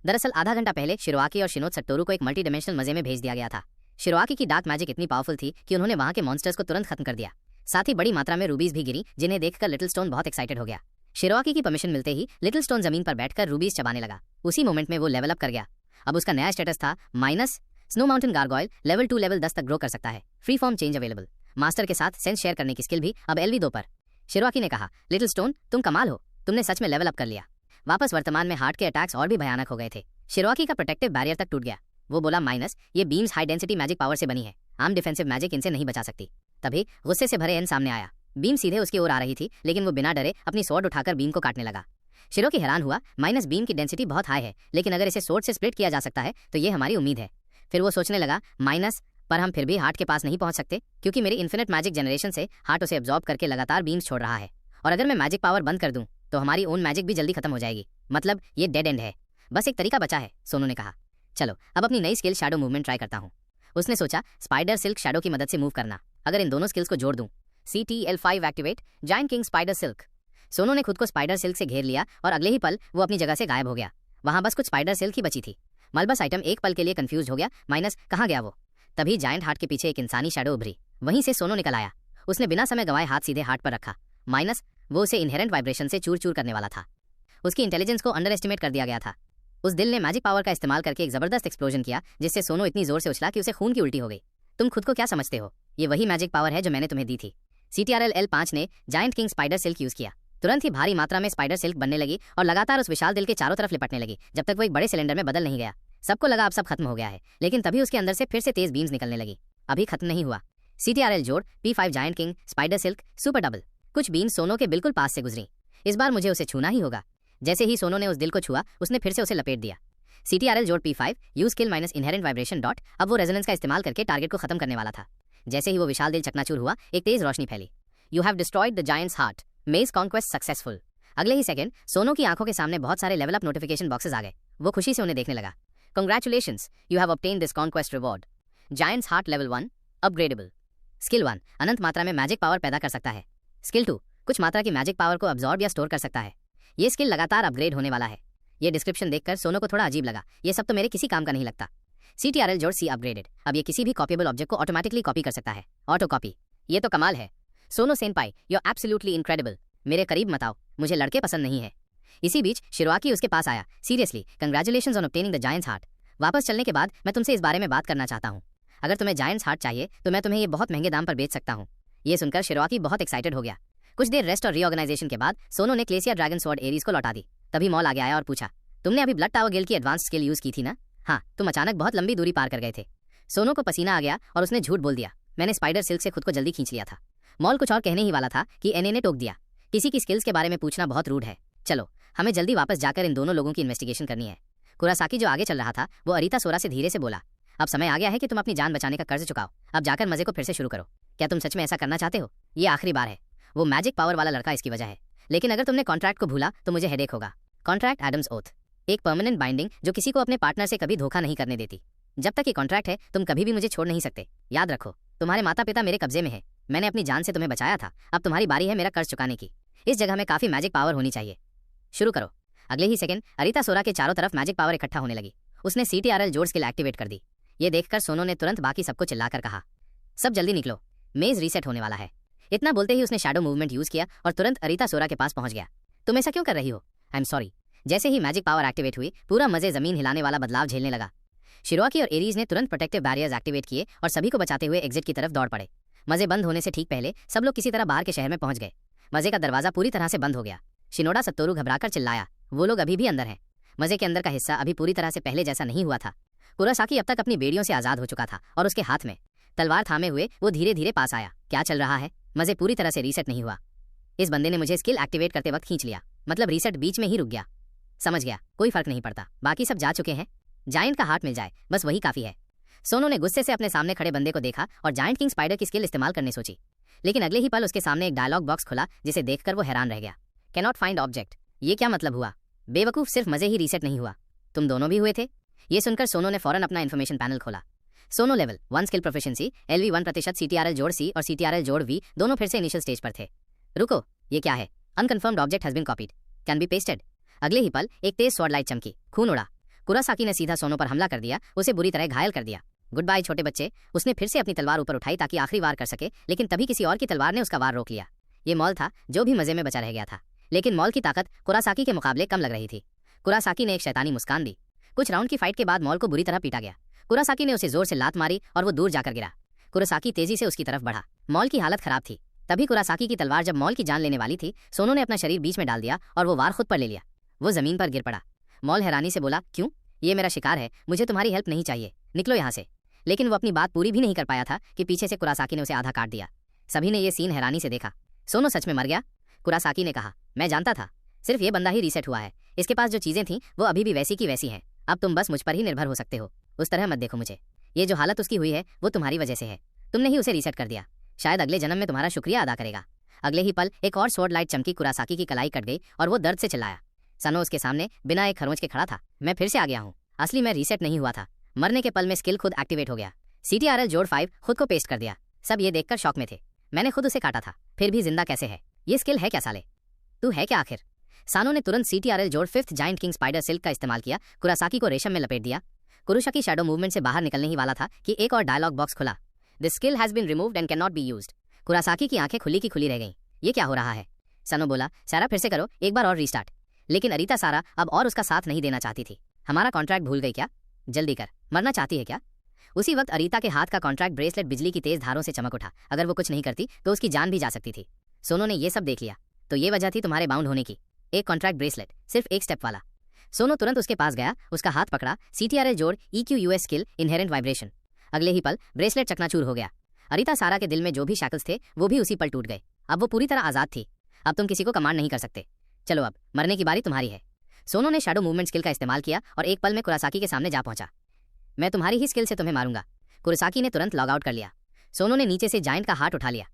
दरअसल आधा घंटा पहले शिरोआकी और शिनोत सत्तोरू को एक मल्टी डिमेंशनल मजे में भेज दिया गया था। शिरोआकी की डार्क मैजिक इतनी पावरफुल थी कि उन्होंने वहां के मॉन्स्टर्स को तुरंत खत्म कर दिया। साथ ही बड़ी मात्रा में रूबीज भी गिरी, जिन्हें देखकर लिटिल स्टोन बहुत एक्साइटेड हो गया। शिरोआकी की परमिशन मिलते ही लिटिल स्टोन जमीन पर बैठकर रूबीज चबाने लगा। उसी मोमेंट में वो लेवल अप कर गया। अब उसका नया स्टेटस था minus snow mountain gargoyle, level 2 level 10 तक ग्रो कर सकता है। Free form change available. Master के साथ सेंस शेयर करने की स्किल भी अब LV2 पर। शिरोआकी ने कहा, लिटिल स्टोन, तुम कमाल हो, तुमने सच में लेवल अप कर लिया। वापस वर्तमान में हार्ट के अटैक्स और भी भयानक हो गए थे। शिरोआकी का प्रोटेक्टिव बैरियर तक टूट गया। वो बोला, माइनस, ये beams high density magic power से बनी है। आम डिफेंसिव मैजिक इनसे नहीं बचा सकती। तभी गुस्से से भरे एन सामने आया। बीम सीधे उसकी ओर आ रही थी, लेकिन वो बिना डरे अपनी स्वॉर्ड उठाकर बीम को काटने लगा। शिरोआकी हैरान हुआ, माइनस बीम की डेंसिटी बहुत हाई है, लेकिन अगर इसे स्वॉर्ड से स्प्लिट किया जा सकता है तो ये हमारी उम्मीद है। फिर वो सोचने लगा, माइनस, पर हम फिर भी हार्ट के पास नहीं पहुंच सकते, क्योंकि मेरी इन्फिनिट मैजिक जनरेशन से हार्ट उसे एब्जॉर्ब करके लगातार बीम्स छोड़ रहा है। और अगर मैं मैजिक पावर बंद कर दूं तो हमारी ओन मैजिक भी जल्दी खत्म हो जाएगी। मतलब ये डेड एंड है। बस एक तरीका बचा है, सोनू ने कहा। चलो अब अपनी नई स्किल शैडो मूवमेंट ट्राई करता हूँ। उसने सोचा, स्पाइडर सिल्क शैडो की मदद से मूव करना। अगर इन दोनों स्किल्स को जोड़ दूं, CTL5 activate, giant king spider silk. Sonu ने खुद को स्पाइडर सिल्क से घेर लिया और अगले ही पल वो अपनी जगह से गायब हो गया। वहां बस कुछ स्पाइडर सिल्क ही बची थी। मलबस आइटम एक पल के लिए कंफ्यूज हो गया, माइनस, कहाँ गया वो? तभी जायंट हार्ट के पीछे एक इंसानी शैडो उभरी। वहीं से सोनू निकल आया। उसने बिना समय गंवाए हाथ सीधे हार्ट पर रखा। माइनस, वो उसे इनहेरेंट वाइब्रेशन से चूर चूर करने वाला था। उसकी इंटेलिजेंस को अंडर एस्टिमेट कर दिया गया था। उस दिल ने मैजिक पावर का इस्तेमाल करके एक जबरदस्त एक्सप्लोजन किया, जिससे सोनो इतनी जोर से उछला कि उसे खून की उल्टी हो गई। तुम खुद को क्या समझते हो? ये वही मैजिक पावर है जो मैंने तुम्हें दी थी। CTRL L5 ने giant king spider silk use किया। तुरंत ही भारी मात्रा में स्पाइडर सिल्क बनने लगी और लगातार उस विशाल दिल के चारों तरफ लिपटने लगी, जब तक वो एक बड़े सिलेंडर में बदल नहीं गया। सबको लगा अब सब खत्म हो गया है, लेकिन तभी उसके अंदर से फिर से तेज बीम्स निकलने लगी। अभी खत्म नहीं हुआ। CTRL जोड़ P5 giant king spider silk super double. कुछ बीम्स सोनो के बिल्कुल पास से गुजरी। इस बार मुझे उसे छूना ही होगा। जैसे ही सोनो ने उस दिल को छुआ, उसने फिर से उसे लपेट दिया। CTRL जोड़ P5 यूज किल माइनस इनहेरेंट वाइब्रेशन डॉट। अब वो रेजोनेंस का इस्तेमाल करके टारगेट को खत्म करने वाला था। जैसे ही वो विशाल दिल चकनाचूर हुआ, एक तेज रोशनी फैली। You have destroyed the giants heart, मेज कॉन्क्वेस्ट सक्सेसफुल। अगले ही सेकंड सोनो की आंखों के सामने बहुत सारे लेवल अप नोटिफिकेशन बॉक्सेस आ गए। वो खुशी से उन्हें देखने लगा। Congratulations, you have obtained this conquest reward. Giants heart level 1 upgradable. Skill 1 अनंत मात्रा में मैजिक पावर पैदा कर सकता है। स्किल 2 कुछ मात्रा की मैजिक पावर को अब्सॉर्ब या स्टोर कर सकता है। ये स्किल लगातार अपग्रेड होने वाला है। ये डिस्क्रिप्शन देखकर सोनो को थोड़ा अजीब लगा। ये सब तो मेरे किसी काम का नहीं लगता। CTRL जोड़ C अपग्रेडेड। अब ये किसी भी कॉपीएबल ऑब्जेक्ट को ऑटोमेटिकली कॉपी कर सकता है। Auto copy. ये तो कमाल है। सोनो सेनपाई, यू आर एब्सोल्युटली इनक्रेडिबल। मेरे करीब मत आओ, मुझे लड़के पसंद नहीं है। इसी बीच शिरोआकी उसके पास आया। Seriously, congratulations on obtaining the giants heart. वापस चलने के बाद मैं तुमसे इस बारे में बात करना चाहता हूँ। अगर तुम्हें जायंट्स हार्ट चाहिए तो मैं तुम्हें ये बहुत महंगे दाम पर बेच सकता हूँ। ये सुनकर शिरोआकी बहुत एक्साइटेड हो गया। कुछ देर रेस्ट और रीऑर्गेनाइजेशन के बाद सोनो ने क्लेसिया ड्रैगन स्वॉर्ड एरीज को लौटा दी। तभी मॉल आगे आया और पूछा, तुमने अभी ब्लड टावर गिल्ड की एडवांस स्किल यूज की थी ना? हाँ, तुम अचानक बहुत लंबी दूरी पार कर गए थे। सोनो को पसीना आ गया और उसने झूठ बोल दिया, मैंने स्पाइडर सिल्क से खुद को जल्दी खींच लिया था। मॉल कुछ और कहने ही वाला था कि एनए ने टोक दिया, किसी की स्किल्स के बारे में पूछना बहुत रूड है। चलो, हमें जल्दी वापस जाकर इन दोनों लोगों की इन्वेस्टिगेशन करनी है। कुरासाकी जो आगे चल रहा था, वो अरीता सोरा से धीरे से बोला, अब समय आ गया है कि तुम अपनी जान बचाने का कर्ज चुकाओ। अब जाकर मजे को फिर से शुरू करो। क्या तुम सच में ऐसा करना चाहते हो? ये आखिरी बार है। वो मैजिक पावर वाला लड़का इसकी वजह है, लेकिन अगर तुमने कॉन्ट्रैक्ट को भूला तो मुझे हेडेक होगा। कॉन्ट्रैक्ट एडम्स ओथ, एक परमानेंट बाइंडिंग जो किसी को अपने पार्टनर से कभी धोखा नहीं करने देती। जब तक ये कॉन्ट्रैक्ट है, तुम कभी भी मुझे छोड़ नहीं सकते। याद रखो, तुम्हारे माता पिता मेरे कब्जे में है। मैंने अपनी जान से तुम्हें बचाया था, अब तुम्हारी बारी है मेरा कर्ज चुकाने की। इस जगह में काफी मैजिक पावर होनी चाहिए। शुरू करो। अगले ही सेकंड अरीता सोरा के चारों तरफ मैजिक पावर इकट्ठा होने लगी। उसने CTRL जोड़ स्किल एक्टिवेट कर दी। ये देखकर सोनो ने तुरंत बाकी सबको चिल्लाकर कहा, सब जल्दी निकलो, मेज रीसेट होने वाला है। इतना बोलते ही उसने शैडो मूवमेंट यूज किया और तुरंत अरीता सोरा के पास पहुंच गया। तुम ऐसा क्यों कर रही हो? I am sorry. जैसे ही मैजिक पावर एक्टिवेट हुई, पूरा मजे जमीन हिलाने वाला बदलाव झेलने लगा। शिरोआकी और एरीज ने तुरंत प्रोटेक्टिव बैरियर्स एक्टिवेट किए और सभी को बचाते हुए एग्जिट की तरफ दौड़ पड़े। मजे बंद होने से ठीक पहले सब लोग किसी तरह बाहर के शहर में पहुंच गए। मजे का दरवाजा पूरी तरह से बंद हो गया। शिनोडा सत्तोरु घबराकर चिल्लाया, वो लोग अभी भी अंदर हैं। मजे के अंदर का हिस्सा अभी पूरी तरह से पहले जैसा नहीं हुआ था। कुरासाकी अब तक अपनी बेड़ियों से आजाद हो चुका था और उसके हाथ में तलवार थामे हुए वो धीरे धीरे पास आया। क्या चल रहा है? मजे पूरी तरह से रीसेट नहीं हुआ। इस बंदे ने मुझे स्किल एक्टिवेट करते वक्त खींच लिया, मतलब रीसेट बीच में ही रुक गया। समझ गया, कोई फर्क नहीं पड़ता, बाकी सब जा चुके हैं। जायंट का हार्ट मिल जाए, बस वही काफी है। सोनो ने गुस्से से अपने सामने खड़े बंदे को देखा और जायंट किंग स्पाइडर की स्किल इस्तेमाल करने सोची, लेकिन अगले ही पल उसके सामने एक डायलॉग बॉक्स खुला, जिसे देखकर वो हैरान रह गया। Cannot find object. ये क्या मतलब हुआ? बेवकूफ, सिर्फ मजे ही रीसेट नहीं हुआ, तुम दोनों भी हुए थे। ये सुनकर सोनो ने फौरन अपना इन्फॉर्मेशन पैनल खोला। Sono level 1 skill proficiency LV 1%, CTRL जोड़ C और CTRL जोड़ V दोनों फिर से इनिशियल स्टेज पर थे। रुको, ये क्या है? Unconfirmed object has been copied, can be pasted. अगले ही पल एक तेज स्वॉर्ड लाइट चमकी, खून उड़ा। कुरासाकी ने सीधा सोनो पर हमला कर दिया, उसे बुरी तरह घायल कर दिया। गुड बाय छोटे बच्चे। उसने फिर से अपनी तलवार ऊपर उठाई ताकि आखिरी वार कर सके, लेकिन तभी किसी और की तलवार ने उसका वार रोक लिया। ये मॉल था जो भी मजे में बचा रह गया था, लेकिन मॉल की ताकत कुरासाकी के मुकाबले कम लग रही थी। कुरासाकी ने एक शैतानी मुस्कान दी। कुछ राउंड की फाइट के बाद मॉल को बुरी तरह पीटा गया। कुरासाकी ने उसे जोर से लात मारी और वो दूर जाकर गिरा। कुरासाकी तेजी से उसकी तरफ बढ़ा। मॉल की हालत खराब थी। तभी कुरासाकी की तलवार जब मॉल की जान लेने वाली थी, सोनो ने अपना शरीर बीच में डाल दिया और वो वार खुद पर ले लिया। वो जमीन पर गिर पड़ा। मॉल हैरानी से बोला, क्यों? ये मेरा शिकार है, मुझे तुम्हारी हेल्प नहीं चाहिए, निकलो यहाँ से। लेकिन वो अपनी बात पूरी भी नहीं कर पाया था कि पीछे से कुरासाकी ने उसे आधा काट दिया। सभी ने ये सीन हैरानी से देखा। सोनो सच में मर गया? कुरासाकी ने कहा, मैं जानता था, सिर्फ ये बंदा ही रीसेट हुआ है। इसके पास जो चीजें थीं वो अभी भी वैसी की वैसी हैं। अब तुम बस मुझ पर ही निर्भर हो सकते हो। उस तरह मत देखो मुझे। ये जो हालत उसकी हुई है वो तुम्हारी वजह से है। तुमने ही उसे रीसेट कर दिया। शायद अगले जन्म में तुम्हारा शुक्रिया अदा करेगा। अगले ही पल एक और स्वॉर्ड लाइट चमकी, कुरासाकी की कलाई कट गई और वो दर्द से चिल्लाया। सनो उसके सामने बिना एक खरोंच के खड़ा था। मैं फिर से आ गया हूँ। असली मैं रीसेट नहीं हुआ था। मरने के पल में स्किल खुद एक्टिवेट हो गया। CTRL जोड़ 5 खुद को पेस्ट कर दिया। सब ये देखकर शॉक में थे। मैंने खुद उसे काटा था, फिर भी जिंदा कैसे है? ये स्किल है क्या साले? तू है क्या आखिर? सानो ने तुरंत CTRL जोड़ 5th giant king spider silk का इस्तेमाल किया। कुरासाकी को रेशम में लपेट दिया। कुरुसाकी शैडो मूवमेंट से बाहर निकलने ही वाला था कि एक और डायलॉग बॉक्स खुला। This skill has been removed and can not be used. Kurosaki की आंखें खुली की खुली रह गईं। ये क्या हो रहा है? सनो बोला, सारा फिर से करो, एक बार और रीस्टार्ट। लेकिन अरीता सारा अब और उसका साथ नहीं देना चाहती थी। हमारा कॉन्ट्रैक्ट भूल गई क्या? जल्दी कर, मरना चाहती है क्या? उसी वक्त अरीता के हाथ का कॉन्ट्रैक्ट ब्रेसलेट बिजली की तेज धारों से चमक उठा। अगर वो कुछ नहीं करती तो उसकी जान भी जा सकती थी। सोनो ने ये सब देख लिया। तो ये वजह थी तुम्हारे बाउंड होने की। एक कॉन्ट्रैक्ट ब्रेसलेट, सिर्फ एक स्टेप वाला। सोनो तुरंत उसके पास गया, उसका हाथ पकड़ा। CTRL जोड़, EQ US skill, inherent vibration. अगले ही पल ब्रेसलेट चकनाचूर हो गया। अरीता सारा के दिल में जो भी शैकल्स थे वो भी उसी पल टूट गए। अब वो पूरी तरह आजाद थी। अब तुम किसी को कमांड नहीं कर सकते। चलो अब मरने की बारी तुम्हारी है। सोनो ने शैडो मूवमेंट स्किल का इस्तेमाल किया और एक पल में कुरासाकी के सामने जा पहुंचा। मैं तुम्हारी ही स्किल से तुम्हें मारूंगा। कुरासाकी ने तुरंत लॉग आउट कर लिया। सोनो ने नीचे से जायंट का हार्ट उठा लिया।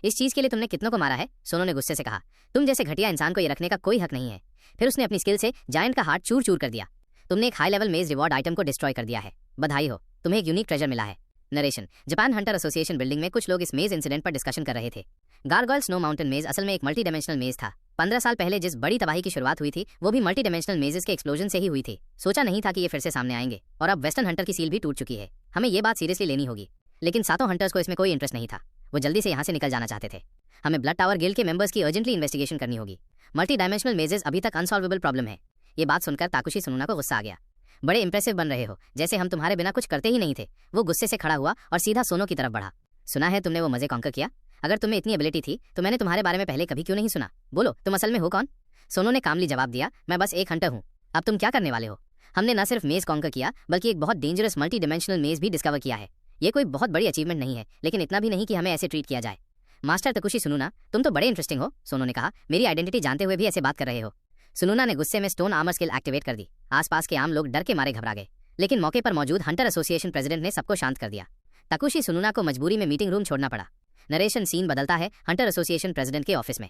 इस चीज के लिए तुमने कितनों को मारा है? सोनो ने गुस्से से कहा। तुम जैसे घटिया इंसान को ये रखने का कोई हक नहीं है। फिर उसने अपनी स्किल से जायंट का हार्ट चूर चूर कर दिया। तुमने एक हाई लेवल मेज रिवॉर्ड आइटम को डिस्ट्रॉय कर दिया है। बधाई हो, तुम्हें एक यूनिक ट्रेजर मिला है। Narration, Japan Hunter association building में कुछ लोग इस मेज इंसिडेंट पर डिस्कशन कर रहे थे। गारगोइल स्नो माउंटेन मेज असल में एक मल्टी डायमेंशनल मेज था। 15 साल पहले जिस बड़ी तबाही की शुरुआत हुई थी वो भी मल्टी डायमेंशनल मेजेस के एक्सप्लोजन से ही हुई थी। सोचा नहीं था कि ये फिर से सामने आएंगे। और अब वेस्टर्न हंटर की सील भी टूट चुकी है। हमें ये बात सीरियसली लेनी होगी। लेकिन सातों हंटर्स को इसमें कोई इंटरेस्ट नहीं था। वो जल्दी से यहाँ से निकल जाना चाहते थे। हमें ब्लड टावर गिल्ड के मेंबर्स की अर्जेंटली इन्वेस्टिगेशन करनी होगी। मल्टी डायमेंशनल मेजेस अभी तक अनसॉल्वेबल प्रॉब्लम है। ये बात सुनकर ताकुशी सुनुना को गुस्सा आ गया। बड़े इंप्रेसिव बन रहे हो, जैसे हम तुम्हारे बिना कुछ करते ही नहीं थे। वो गुस्से से खड़ा हुआ और सीधा सोनो की तरफ बढ़ा। सुना है तुमने वो मजे कॉन्कर किया? अगर तुम्हें इतनी एबिलिटी थी तो मैंने तुम्हारे बारे में पहले कभी क्यों नहीं सुना? बोलो, तुम असल में हो कौन? सोनो ने कामली जवाब दिया, मैं बस एक हंटर हूँ। अब तुम क्या करने वाले हो? हमने न सिर्फ मेज कॉन्कर किया बल्कि एक बहुत डेंजरस मल्टी डिमेंशनल मेज भी डिस्कवर किया है। ये कोई बहुत बड़ी अचीवमेंट नहीं है, लेकिन इतना भी नहीं कि हमें ऐसे ट्रीट किया जाए। मास्टर तकुशी सुनुना, तुम तो बड़े इंटरेस्टिंग हो। सोनो ने कहा, मेरी आइडेंटिटी जानते हुए भी ऐसे बात कर रहे हो। सुनुना ने गुस्से में स्टोन आर्मर स्किल एक्टिवेट कर दी। आसपास के आम लोग डर के मारे घबरा गए, लेकिन मौके पर मौजूद हंटर एसोसिएशन प्रेसिडेंट ने सबको शांत कर दिया। तकुशी सुनुना को मजबूरी में मीटिंग रूम छोड़ना पड़ा। नरेशन सीन बदलता है हंटर एसोसिएशन प्रेसिडेंट के ऑफिस में।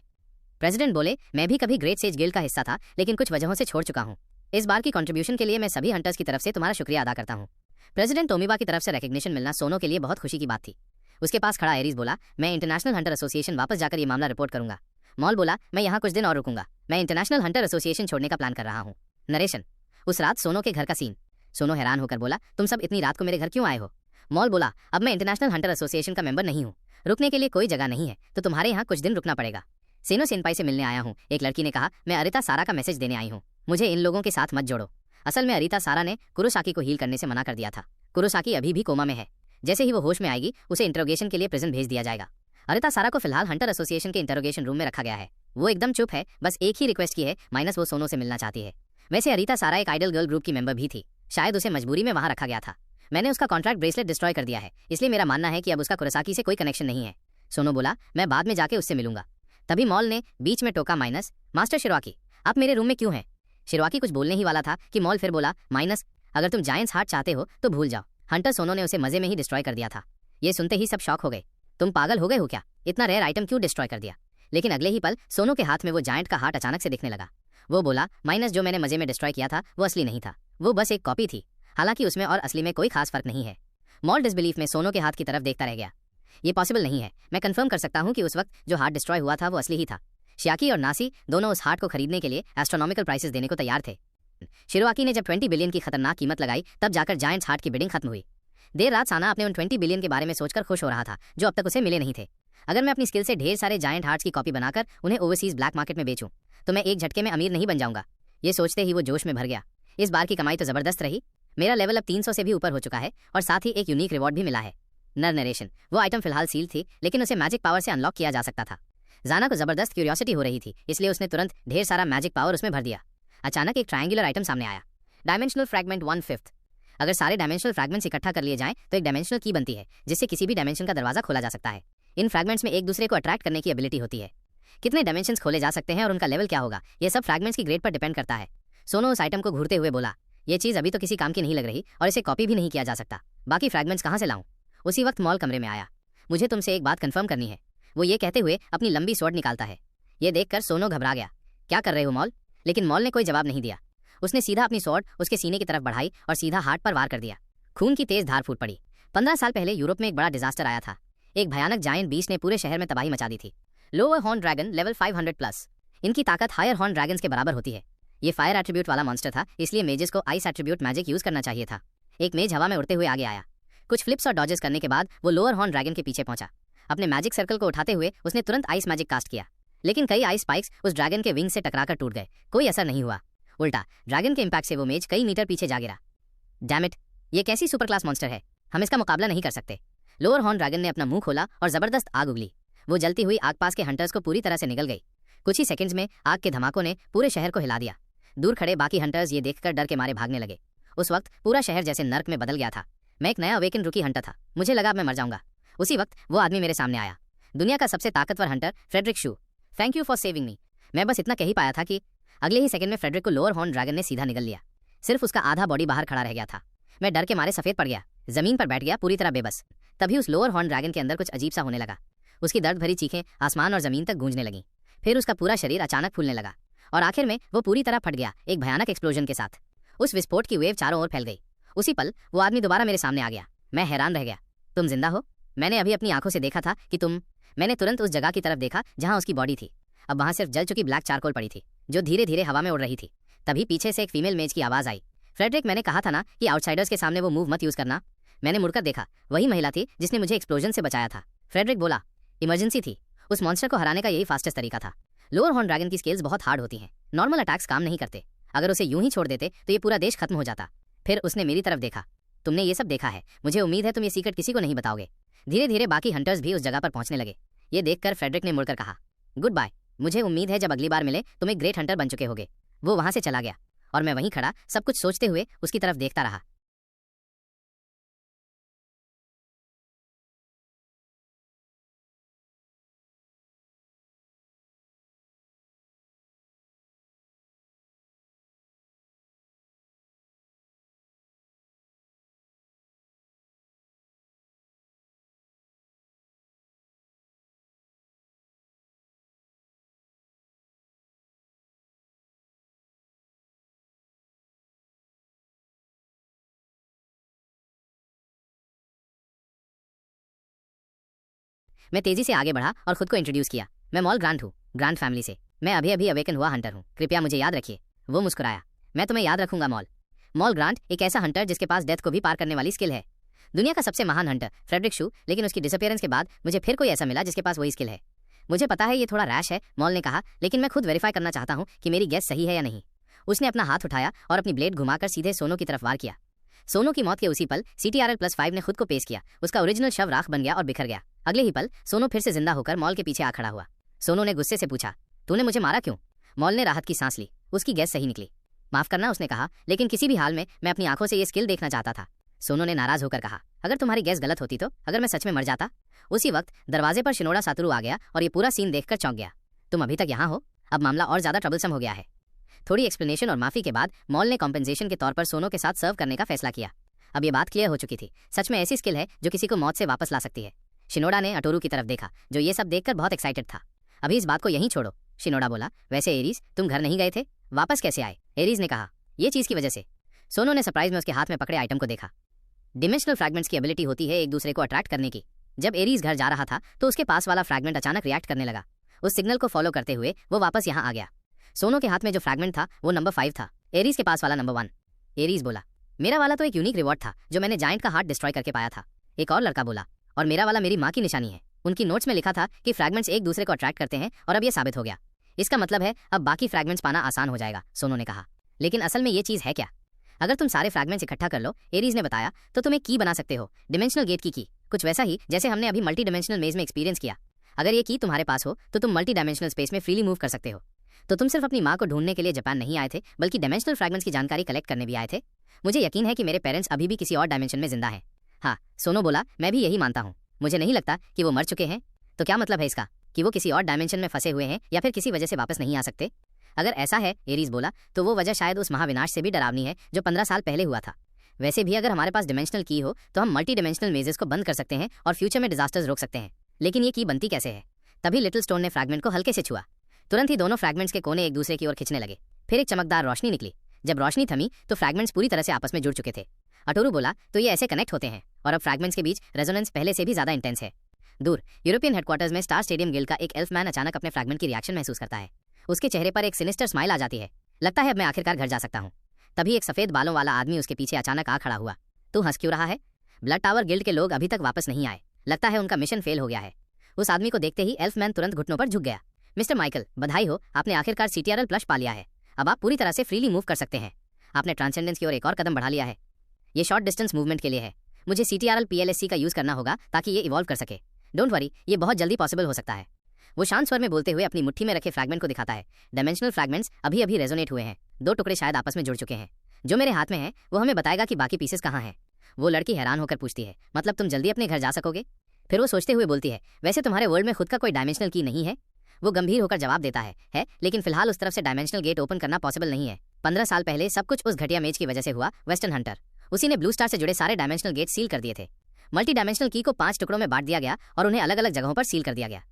प्रेसिडेंट बोले, मैं भी कभी ग्रेट सेज गिल्ड का हिस्सा था, लेकिन कुछ वजहों से छोड़ चुका हूँ। इस बार की कंट्रीब्यूशन के लिए मैं सभी हंटर्स की तरफ से तुम्हारा शुक्रिया अदा करता हूँ। प्रेसिडेंट तोमिबा की तरफ से रिकग्निशन मिलना सोनो के लिए बहुत खुशी की बात थी। उसके पास खड़ा एरीज बोला, मैं इंटरनेशनल हंटर एसोसिएशन वापस जाकर ये मामला रिपोर्ट करूंगा। मॉल बोला, मैं यहाँ कुछ दिन और रुकूंगा। मैं इंटरनेशनल हंटर एसोसिएशन छोड़ने का प्लान कर रहा हूँ। नरेशन, उस रात सोनो के घर का सीन। सोनो हैरान होकर बोला, तुम सब इतनी रात को मेरे घर क्यों आए हो? मॉल बोला, अब मैं इंटरनेशनल हंटर एसोसिएशन का मेंबर नहीं हूँ। रुकने के लिए कोई जगह नहीं है, तो तुम्हारे यहाँ कुछ दिन रुकना पड़ेगा। सेनो सेनपाई से मिलने आया हूँ। एक लड़की ने कहा, मैं अरिता सारा का मैसेज देने आई हूँ। मुझे इन लोगों के साथ मत जोड़ो। असल में अरिता सारा ने कुरोसाकी को हील करने से मना कर दिया था। कुरोसाकी अभी भी कोमा में है। जैसे ही वो होश में आएगी उसे इंटरोगेशन के लिए प्रिजन भेज दिया जाएगा। अरिता सारा को फिलहाल हंटर एसोसिएशन के इंटरोगेशन रूम में रखा गया है। वो एकदम चुप है, बस एक ही रिक्वेस्ट की है, माइनस वो सोनो से मिलना चाहती है। वैसे अरिता सारा एक आइडल गर्ल ग्रुप की मेंबर भी थी। शायद उसे मजबूरी में वहां रखा गया था। मैंने उसका कॉन्ट्रैक्ट ब्रेसलेट डिस्ट्रॉय कर दिया है, इसलिए मेरा मानना है कि अब उसका कुरोसाकी से कोई कनेक्शन नहीं है। सोनो बोला, मैं बाद में जाके उससे मिलूंगा। तभी मॉल ने बीच में टोका, माइनस, मास्टर शिरोआकी, आप मेरे रूम में क्यों हैं? शिरोआकी कुछ बोलने ही वाला था कि मॉल फिर बोला, माइनस, अगर तुम जायंट्स हार्ट चाहते हो तो भूल जाओ। हंटर सोनो ने उसे मजे में ही डिस्ट्रॉय कर दिया था। ये सुनते ही सब शॉक हो गए। तुम पागल हो गए हो क्या? इतना रेयर आइटम क्यों डिस्ट्रॉय कर दिया? लेकिन अगले ही पल सोनो के हाथ में वो जायंट का हार्ट अचानक से दिखने लगा। वो बोला, माइनस, जो मैंने मजे में डिस्ट्रॉय किया था वो असली नहीं था, वो बस एक कॉपी थी। हालांकि उसमें और असली में कोई खास फर्क नहीं है। मॉल डिसबिलीफ में सोनो के हाथ की तरफ देखता रह गया। ये पॉसिबल नहीं है। मैं कंफर्म कर सकता हूँ कि उस वक्त जो हार्ट डिस्ट्रॉय हुआ था वो असली ही था। शियाकी और नासी दोनों उस हार्ट को खरीदने के लिए एस्ट्रोनॉमिकल प्राइसेस देने को तैयार थे। शिरोआकी ने जब 20 बिलियन की खतरनाक कीमत लगाई तब जाकर जायंट्स हार्ट की बिडिंग खत्म हुई। देर रात साना अपने उन 20 बिलियन के बारे में सोचकर खुश हो रहा था जो अब तक उसे मिले नहीं थे। अगर मैं अपनी स्किल से ढेर सारे जायंट हार्ट्स की कॉपी बनाकर उन्हें ओवरसीज ब्लैक मार्केट में बेचूं तो मैं एक झटके में अमीर नहीं बन जाऊंगा। ये सोचते ही वो जोश में भर गया। इस बार की कमाई तो जबरदस्त रही। मेरा लेवल अब 300 से भी ऊपर हो चुका है और साथ ही एक यूनिक रिवॉर्ड भी मिला है। नरेशन, वो आइटम फिलहाल सील थी, लेकिन उसे मैजिक पावर से अनलॉक किया जा सकता था। जाना को जबरदस्त क्यूरियोसिटी हो रही थी, इसलिए उसने तुरंत ढेर सारा मैजिक पावर उसमें भर दिया। अचानक एक ट्रायंगुलर आइटम सामने आया, डायमेंशनल फ्रैगमेंट 1/5। अगर सारे डायमेंशनल फ्रैगमेंट्स इकट्ठा कर लिए जाएं तो एक डायमेंशनल की बनती है, जिससे किसी भी डायमेंशन का दरवाजा खोला जा सकता है। इन फ्रैगमेंट्स में एक दूसरे को अट्रैक्ट करने की एबिलिटी होती है। कितने डायमेंशंस खोले जा सकते हैं और उनका लेवल क्या होगा, यह सब फ्रैगमेंट्स की ग्रेड पर डिपेंड करता है। सोनो उस आइटम को घूरते हुए बोला, ये चीज़ अभी तो किसी काम की नहीं लग रही और इसे कॉपी भी नहीं किया जा सकता। बाकी फ्रैगमेंट्स कहाँ से लाऊं? उसी वक्त मॉल कमरे में आया। मुझे तुमसे एक बात कंफर्म करनी है, वो ये कहते हुए अपनी लंबी स्वॉर्ड निकालता है। ये देखकर सोनो घबरा गया। क्या कर रहे हो मॉल? लेकिन मॉल ने कोई जवाब नहीं दिया। उसने सीधा अपनी स्वॉर्ड उसके सीने की तरफ बढ़ाई और सीधा हार्ट पर वार कर दिया। खून की तेज धार फूट पड़ी। 15 साल पहले यूरोप में एक बड़ा डिजास्टर आया था। एक भयानक जायंट बीस्ट ने पूरे शहर में तबाही मचा दी थी। Lower horn dragon level 500+। इनकी ताकत हायर हॉर्न ड्रैगन्स के बराबर होती है। ये फायर एट्रीब्यूट वाला मॉन्स्टर था, इसलिए मेजेस को आइस एट्रीब्यूट मैजिक यूज करना चाहिए था। एक मेज हवा में उड़ते हुए आगे आया। कुछ फ्लिप्स और डॉजेस करने के बाद वो लोअर हॉर्न ड्रैगन के पीछे पहुंचा। अपने मैजिक सर्कल को उठाते हुए उसने तुरंत आइस मैजिक कास्ट किया, लेकिन कई आइस स्पाइक्स उस ड्रैगन के विंग से टकराकर टूट गए। कोई असर नहीं हुआ, उल्टा ड्रैगन के इम्पैक्ट से वो मेज कई मीटर पीछे जा गिरा। डैम इट, ये कैसी सुपर क्लास मॉन्स्टर है, हम इसका मुकाबला नहीं कर सकते। लोअर हॉर्न ड्रैगन ने अपना मुंह खोला और जबरदस्त आग उगली। वो जलती हुई आग पास के हंटर्स को पूरी तरह से निगल गई। कुछ ही सेकंड्स में आग के धमाकों ने पूरे शहर को हिला दिया। दूर खड़े बाकी हंटर्स ये देखकर डर के मारे भागने लगे। उस वक्त पूरा शहर जैसे नर्क में बदल गया था। मैं एक नया अवेकन रुकी हंटर था, मुझे लगा मैं मर जाऊंगा। उसी वक्त वो आदमी मेरे सामने आया, दुनिया का सबसे ताकतवर hunter Frederick Shu. Thank you for saving me. मैं बस इतना कह ही पाया था कि अगले ही सेकंड में फ्रेडरिक को लोअर हॉर्न ड्रैगन ने सीधा निगल लिया। सिर्फ उसका आधा बॉडी बाहर खड़ा रह गया था। मैं डर के मारे सफेद पड़ गया, जमीन पर बैठ गया पूरी तरह बेबस। तभी उस लोअर हॉर्न ड्रैगन के अंदर कुछ अजीब सा होने लगा। उसकी दर्द भरी चीखें आसमान और जमीन तक गूंजने लगीं। फिर उसका पूरा शरीर अचानक फूलने लगा और आखिर में वो पूरी तरह फट गया, एक भयानक एक्सप्लोजन के साथ। उस विस्फोट की वेव चारों ओर फैल गई। उसी पल वो आदमी दोबारा मेरे सामने आ गया। मैं हैरान रह गया। तुम जिंदा हो? मैंने अभी अपनी आंखों से देखा था कि तुम। मैंने तुरंत उस जगह की तरफ देखा जहां उसकी बॉडी थी। अब वहां सिर्फ जल चुकी ब्लैक चारकोल पड़ी थी जो धीरे धीरे हवा में उड़ रही थी। तभी पीछे से एक फीमेल मेज की आवाज आई, फ्रेडरिक, मैंने कहा था ना कि आउटसाइडर्स के सामने वो मूव मत यूज करना। मैंने मुड़कर देखा, वही महिला थी जिसने मुझे एक्सप्लोजन से बचाया था। फ्रेडरिक बोला, इमरजेंसी थी। उस मॉन्स्टर को हराने का यही फास्टेस्ट तरीका था। लोअर हॉर्न ड्रैगन की स्किल्स बहुत हार्ड होती हैं, नॉर्मल अटैक्स काम नहीं करते। अगर उसे यूं ही छोड़ देते तो ये पूरा देश खत्म हो जाता। फिर उसने मेरी तरफ देखा, तुमने ये सब देखा है, मुझे उम्मीद है तुम ये सीक्रेट किसी को नहीं बताओगे। धीरे धीरे बाकी हंटर्स भी उस जगह पर पहुंचने लगे। ये देखकर फ्रेडरिक ने मुड़कर कहा, गुड बाय, मुझे उम्मीद है जब अगली बार मिले तुम एक ग्रेट हंटर बन चुके होगे। वो वहां से चला गया और मैं वहीं खड़ा सब कुछ सोचते हुए उसकी तरफ देखता रहा। मैं तेजी से आगे बढ़ा और खुद को इंट्रोड्यूस किया। मैं मॉल ग्रांट हूँ, ग्रांट फैमिली से। मैं अभी अभी अवेकन हुआ हंटर हूँ, कृपया मुझे याद रखिए। वो मुस्कुराया, मैं तुम्हें याद रखूंगा मॉल। मॉल ग्रांट एक ऐसा हंटर जिसके पास डेथ को भी पार करने वाली स्किल है। दुनिया का सबसे महान हंटर फ्रेडरिक शू, लेकिन उसकी डिसअपीयरेंस के बाद मुझे फिर कोई ऐसा मिला जिसके पास वही स्किल है। मुझे पता है ये थोड़ा रैश है, मॉल ने कहा, लेकिन मैं खुद वेरीफाई करना चाहता हूँ कि मेरी गैस सही है या नहीं। उसने अपना हाथ उठाया और अपनी ब्लेड घुमाकर सीधे सोनो की तरफ वार किया। सोनो की मौत के उसी पल CTRL+5 ने खुद को पेश किया। उसका ओरिजिनल शव राख बन गया और बिखर गया। अगले ही पल सोनो फिर से जिंदा होकर मॉल के पीछे आ खड़ा हुआ। सोनो ने गुस्से से पूछा, तूने मुझे मारा क्यों? मॉल ने राहत की सांस ली, उसकी गैस सही निकली। माफ करना, उसने कहा, लेकिन किसी भी हाल में मैं अपनी आंखों से ये स्किल देखना चाहता था। सोनो ने नाराज होकर कहा, अगर तुम्हारी गैस गलत होती तो? अगर मैं सच में मर जाता? उसी वक्त दरवाजे पर शिनोडा सातोरु आ गया और ये पूरा सीन देखकर चौंक गया। तुम अभी तक यहाँ हो? अब मामला और ज्यादा ट्रबलसम हो गया है। थोड़ी एक्सप्लेनेशन और माफी के बाद मॉल ने कॉम्पेंसेशन के तौर पर सोनो के साथ सर्व करने का फैसला किया। अब ये बात क्लियर हो चुकी थी, सच में ऐसी स्किल है जो किसी को मौत से वापस ला सकती है। शिनोडा ने अटोरू की तरफ देखा, जो ये सब देखकर बहुत एक्साइटेड था। अभी इस बात को यहीं छोड़ो, शिनोडा बोला। वैसे एरीज, तुम घर नहीं गए थे, वापस कैसे आए? एरीज ने कहा, ये चीज की वजह से। सोनो ने सरप्राइज में उसके हाथ में पकड़े आइटम को देखा। डिमेंशनल फ्रैगमेंट्स की एबिलिटी होती है एक दूसरे को अट्रैक्ट करने की। जब एरीज घर जा रहा था तो उसके पास वाला फ्रैगमेंट अचानक रिएक्ट करने लगा। उस सिग्नल को फॉलो करते हुए वो वापस यहाँ आ गया। सोनो के हाथ में जो फ्रैगमेंट था वो नंबर 5 था, एरीज के पास वाला नंबर 1। एरीज बोला, मेरा वाला तो एक यूनिक रिवॉर्ड था जो मैंने जायंट का हार्ट डिस्ट्रॉय करके पाया था। एक और लड़का बोला, और मेरा वाला मेरी माँ की निशानी है। उनकी नोट्स में लिखा था कि फ्रैगमेंट्स एक दूसरे को अट्रैक्ट करते हैं और अब ये साबित हो गया। इसका मतलब है अब बाकी फ्रैगमेंट्स पाना आसान हो जाएगा, सोनो ने कहा। लेकिन असल में ये चीज़ है क्या? अगर तुम सारे फ्रैगमेंट्स इकट्ठा कर लो, एरीज ने बताया, तो तुम एक की बना सकते हो, डिमेंशनल गेट की। कुछ वैसा ही जैसे हमने अभी मल्टी डायमेंशनल मेज में एक्सपीरियंस किया। अगर ये की तुम्हारे पास हो तो तुम मल्टी डायमेंशनल स्पेस में फ्रीली मूव कर सकते हो। तो तुम सिर्फ अपनी माँ को ढूंढने के लिए जापान नहीं आए थे, बल्कि डायमेंशनल फ्रैगमेंट्स की जानकारी कलेक्ट करने भी आए थे। मुझे यकीन है कि मेरे पेरेंट्स अभी भी किसी और डायमेंशन में जिंदा हैं। हाँ, सोनो बोला, मैं भी यही मानता हूँ। मुझे नहीं लगता कि वो मर चुके हैं। तो क्या मतलब है इसका, कि वो किसी और डायमेंशन में फंसे हुए हैं या फिर किसी वजह से वापस नहीं आ सकते? अगर ऐसा है, एरीज बोला, तो वो वजह शायद उस महाविनाश से भी डरावनी है जो 15 साल पहले हुआ था। वैसे भी अगर हमारे पास डिमेंशनल की हो तो हम मल्टी डिमेंशनल मेजेस को बंद कर सकते हैं और फ्यूचर में डिजास्टर्स रोक सकते हैं। लेकिन ये की बनती कैसे है? तभी लिटिल स्टोन ने फ्रैगमेंट को हल्के से छुआ। तुरंत ही दोनों फ्रैगमेंट्स के कोने एक दूसरे की ओर खिंचने लगे। फिर एक चमकदार रोशनी निकली। जब रोशनी थमी तो फ्रैगमेंट्स पूरी तरह से आपस में जुड़ चुके थे। अटोरू बोला, तो ये ऐसे कनेक्ट होते हैं और अब फ्रैगमेंट्स के बीच रेजोनेंस पहले से भी ज्यादा इंटेंस है। दूर यूरोपियन हेडक्वार्टर्स में स्टार स्टेडियम गिल्ड का एक एल्फमैन अचानक अपने फ्रैगमेंट की रिएक्शन महसूस करता है। उसके चेहरे पर एक सिनिस्टर स्माइल आ जाती है। लगता है अब मैं आखिरकार घर जा सकता हूँ। तभी एक सफेद बालों वाला आदमी उसके पीछे अचानक आ खड़ा हुआ। तू हंस क्यों रहा है? ब्लड टावर गिल्ड के लोग अभी तक वापस नहीं आए, लगता है उनका मिशन फेल हो गया है। उस आदमी को देखते ही एल्फमैन तुरंत घुटनों पर झुक गया। मिस्टर माइकल, बधाई हो, आपने आखिरकार CTRL प्लस पा लिया है। अब आप पूरी तरह से फ्रीली मूव कर सकते हैं। आपने ट्रांसेंडेंस की ओर एक और कदम बढ़ा लिया है। ये शॉर्ट डिस्टेंस मूवमेंट के लिए है। मुझे CTRL PLSC का यूज़ करना होगा ताकि ये इवॉल्व कर सके। डोंट वरी, ये बहुत जल्दी पॉसिबल हो सकता है। वो शांत स्वर में बोलते हुए अपनी मुट्ठी में रखे फ्रैगमेंट को दिखाता है। डायमेंशनल फ्रैगमेंट्स अभी अभी रेजोनेट हुए हैं। 2 टुकड़े शायद आपस में जुड़ चुके हैं। जो मेरे हाथ में है वो हमें बताएगा कि बाकी पीसेस कहाँ हैं। वो लड़की हैरान होकर पूछती है, मतलब तुम जल्दी अपने घर जा सकोगे? फिर वो सोचते हुए बोलती है, वैसे तुम्हारे वर्ल्ड में खुद का कोई डायमेंशनल की नहीं है? वो गंभीर होकर जवाब देता है, लेकिन फिलहाल उस तरफ से डायमेंशनल गेट ओपन करना पॉसिबल नहीं है। 15 साल पहले सब कुछ उस घटिया मेज की वजह से हुआ। वेस्टर्न हंटर, उसी ने ब्लू स्टार से जुड़े सारे डायमेंशनल गेट सील कर दिए थे। मल्टी डायमेंशनल की को 5 टुकड़ों में बांट दिया गया और उन्हें अलग अलग जगहों पर सील कर दिया गया।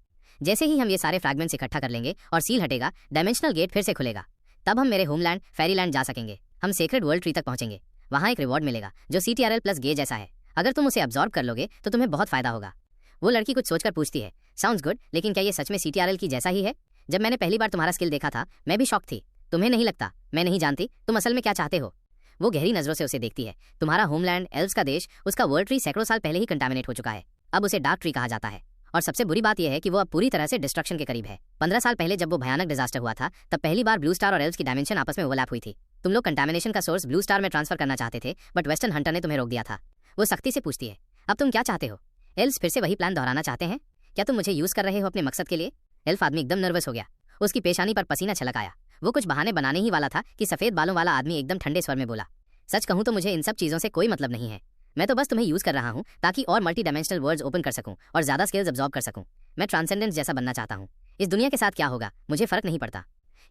जैसे ही हम ये सारे फ्रैगमेंट्स इकट्ठा कर लेंगे और सील हटेगा, डायमेंशनल गेट फिर से खुलेगा। तब हम मेरे होमलैंड फेरीलैंड जा सकेंगे। हम सेक्रेड वर्ल्ड ट्री तक पहुंचेंगे। वहां एक रिवॉर्ड मिलेगा जो CTRL प्लस गे जैसा है। अगर तुम उसे अब्जॉर्ब कर लोगे तो तुम्हें बहुत फायदा होगा। वो लड़की कुछ सोचकर पूछती है, साउंड्स गुड, लेकिन क्या ये सच में CTRL की जैसा ही है? जब मैंने पहली बार तुम्हारा स्किल देखा था मैं भी शॉक थी। तुम्हें नहीं लगता मैं नहीं जानती तुम असल में क्या चाहते हो? वो गहरी नजरों से उसे देखती है। तुम्हारा होमलैंड, एल्व्स का देश, उसका वर्ल्ड ट्री सैकड़ों साल पहले ही कंटामिनेट हो चुका है। अब उसे डार्क ट्री कहा जाता है। और सबसे बुरी बात यह है कि वो अब पूरी तरह से डिस्ट्रक्शन के करीब है। 15 साल पहले जब वो भयानक डिजास्टर हुआ था तब पहली बार ब्लू स्टार और एल्व्स की डायमेंशन आपस में ओवरलैप हुई थी। तुम लोग कंटामिनेशन का सोर्स ब्लू स्टार में ट्रांसफर करना चाहते थे, बट वेस्टर्न हंटर ने तुम्हें रोक दिया था। वो सख्ती से पूछती है, अब तुम क्या चाहते हो? एल्व्स फिर से वही प्लान दोहराना चाहते हैं? क्या तुम मुझे यूज कर रहे हो अपने मकसद के लिए? एल्फ आदमी एकदम नर्वस हो गया। उसकी पेशानी पर पसीना छलक आया। वो कुछ बहाने बनाने ही वाला था कि सफेद बालों वाला आदमी एकदम ठंडे स्वर में बोला, सच कहूं तो मुझे इन सब चीजों से कोई मतलब नहीं है। मैं तो बस तुम्हें यूज कर रहा हूं ताकि और मल्टी डायमेंशनल वर्ल्ड्स ओपन कर सकूं और ज्यादा स्किल्स अब्सॉर्ब कर सकूं। मैं ट्रांसेंडेंस जैसा बनना चाहता हूं। इस दुनिया के साथ क्या होगा मुझे फर्क नहीं पड़ता।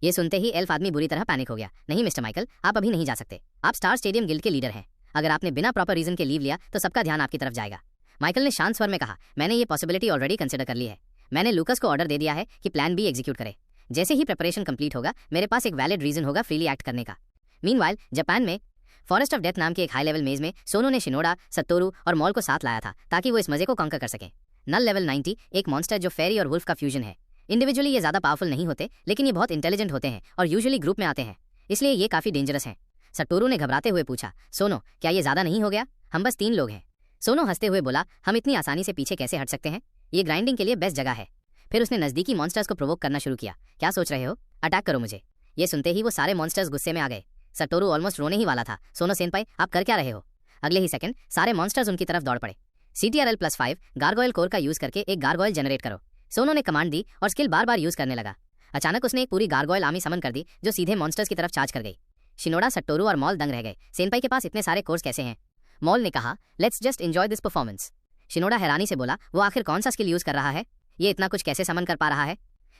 ये सुनते ही एल्फ आदमी बुरी तरह पैनिक हो गया। नहीं मिस्टर माइकल, आप अभी नहीं जा सकते। आप स्टार स्टेडियम गिल्ड के लीडर हैं। अगर आपने बिना प्रॉपर रीजन के लीव लिया तो सबका ध्यान आपकी तरफ जाएगा। माइकल ने शांत स्वर में कहा, मैंने ये पॉसिबिलिटी ऑलरेडी कंसिडर कर ली है। मैंने लूकस को ऑर्डर दे दिया है कि प्लान बी एग्जीक्यूट करे। जैसे ही प्रिपरेशन कंप्लीट होगा मेरे पास एक वैलिड रीजन होगा फ्रीली एक्ट करने का। मीनवाइल जापान में फॉरेस्ट ऑफ डेथ नाम के एक हाई लेवल मेज में सोनो ने शिनोडा, सत्तोरू और मॉल को साथ लाया था ताकि वो इस मजे को कॉन्कर कर सकें। नल लेवल 90 एक मॉन्स्टर जो फेरी और वुल्फ का फ्यूजन है। इंडिविजुअली ये ज्यादा पावरफुल नहीं होते, लेकिन ये बहुत इंटेलिजेंट होते हैं और यूजुअली ग्रुप में आते हैं, इसलिए ये काफी डेंजरस हैं। सत्तोरू ने घबराते हुए पूछा, सोनो क्या ये ज्यादा नहीं हो गया? हम बस 3 लोग हैं। सोनो हंसते हुए बोला, हम इतनी आसानी से पीछे कैसे हट सकते हैं? ये ग्राइंडिंग के लिए बेस्ट जगह है। फिर उसने नजदीकी मॉन्स्टर्स को प्रोवोक करना शुरू किया। क्या सोच रहे हो? अटैक करो मुझे। ये सुनते ही वो सारे मॉन्स्टर्स गुस्से में आ गए। सत्तोरू ऑलमोस्ट रोने ही वाला था। सोनो सेनपाई, आप कर क्या रहे हो? अगले ही सेकंड सारे मॉन्स्टर्स उनकी तरफ दौड़ पड़े। CTRL+5 गार्गोयल कोर का यूज करके एक गार्गोयल जनरेट करो। सोनो ने कमांड दी और स्किल बार बार यूज करने लगा। अचानक उसने एक पूरी गार्गोयल आर्मी समन कर दी जो सीधे मॉन्स्टर्स की तरफ चार्ज कर गई। शिनोडा, सत्तोरू और मॉल दंग रह गए। सेनपाई के पास इतने सारे कोर्स कैसे हैं? मॉल ने कहा, let's just enjoy this performance. Shinoda हैरानी से बोला, वो आखिर कौन सा स्किल यूज कर रहा है? ये इतना कुछ कैसे समन कर पा रहा है?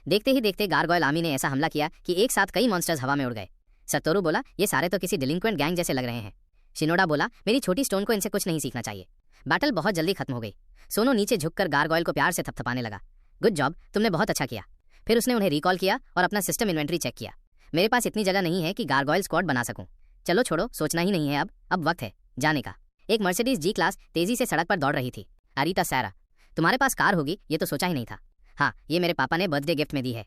देखते ही देखते गार्गोयल आर्मी ने ऐसा हमला किया कि एक साथ कई मॉन्स्टर्स हवा में उड़ गए। सत्तोरू बोला, ये सारे तो किसी डिलिंक्वेंट गैंग जैसे लग रहे हैं। शिनोडा बोला, मेरी छोटी स्टोन को इनसे कुछ नहीं सीखना चाहिए। बैटल बहुत जल्दी खत्म हो गई। सोनो नीचे झुककर गार्गोयल को प्यार से थपथपाने लगा। गुड जॉब, तुमने बहुत अच्छा किया। फिर उसने उन्हें रिकॉल किया और अपना सिस्टम इन्वेंट्री चेक किया। मेरे पास इतनी जगह नहीं है कि गार्गोयल स्क्वाड बना सकूं। चलो छोड़ो, सोचना ही नहीं है अब वक्त है जाने का। एक मर्सिडीज जी क्लास तेजी से सड़क पर दौड़ रही थी। अरीता सैरा, तुम्हारे पास कार होगी ये तो सोचा ही नहीं था। हाँ, ये मेरे पापा ने बर्थडे गिफ्ट में दी है।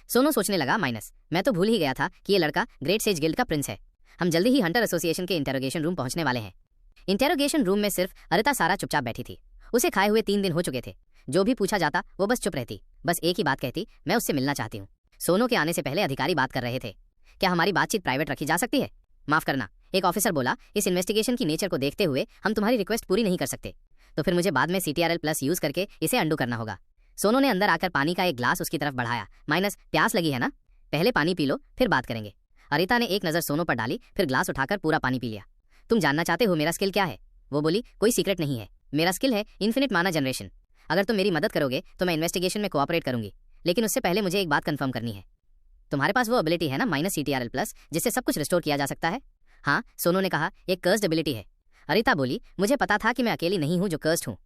सोनो सोचने लगा, माइनस, मैं तो भूल ही गया था कि ये लड़का ग्रेट सेज गिल्ड का प्रिंस है। हम जल्दी ही हंटर एसोसिएशन के इंटेरोगेशन रूम पहुंचने वाले हैं। इंटेरोगेशन रूम में सिर्फ अरिता सारा चुपचाप बैठी थी। उसे खाए हुए 3 दिन हो चुके थे। जो भी पूछा जाता वो बस चुप रहती, बस एक ही बात कहती, मैं उससे मिलना चाहती हूँ। सोनो के आने से पहले अधिकारी बात कर रहे थे। क्या हमारी बातचीत प्राइवेट रखी जा सकती है? माफ करना, एक ऑफिसर बोला, इस इन्वेस्टिगेशन की नेचर को देखते हुए हम तुम्हारी रिक्वेस्ट पूरी नहीं कर सकते, तो फिर मुझे बाद में CTRL+ यूज करके इसे अंडू करना होगा। सोनो ने अंदर आकर पानी का एक ग्लास उसकी तरफ बढ़ाया। माइनस, प्यास लगी है ना? पहले पानी पी लो फिर बात करेंगे। अरिता ने एक नज़र सोनो पर डाली, फिर ग्लास उठाकर पूरा पानी पी लिया। तुम जानना चाहते हो मेरा स्किल क्या है? वो बोली, कोई सीक्रेट नहीं है। मेरा स्किल है इन्फिनिट माना जनरेशन। अगर तुम मेरी मदद करोगे तो मैं इन्वेस्टिगेशन में कोऑपरेट करूंगी, लेकिन उससे पहले मुझे एक बात कंफर्म करनी है। तुम्हारे पास वो एबिलिटी है ना -CTRL+, जिससे सब कुछ रिस्टोर किया जा सकता है? हाँ, सोनो ने कहा, एक कर्स्ड एबिलिटी है। अरिता बोली, मुझे पता था कि मैं अकेली नहीं हूँ जो कर्स्ड हूँ।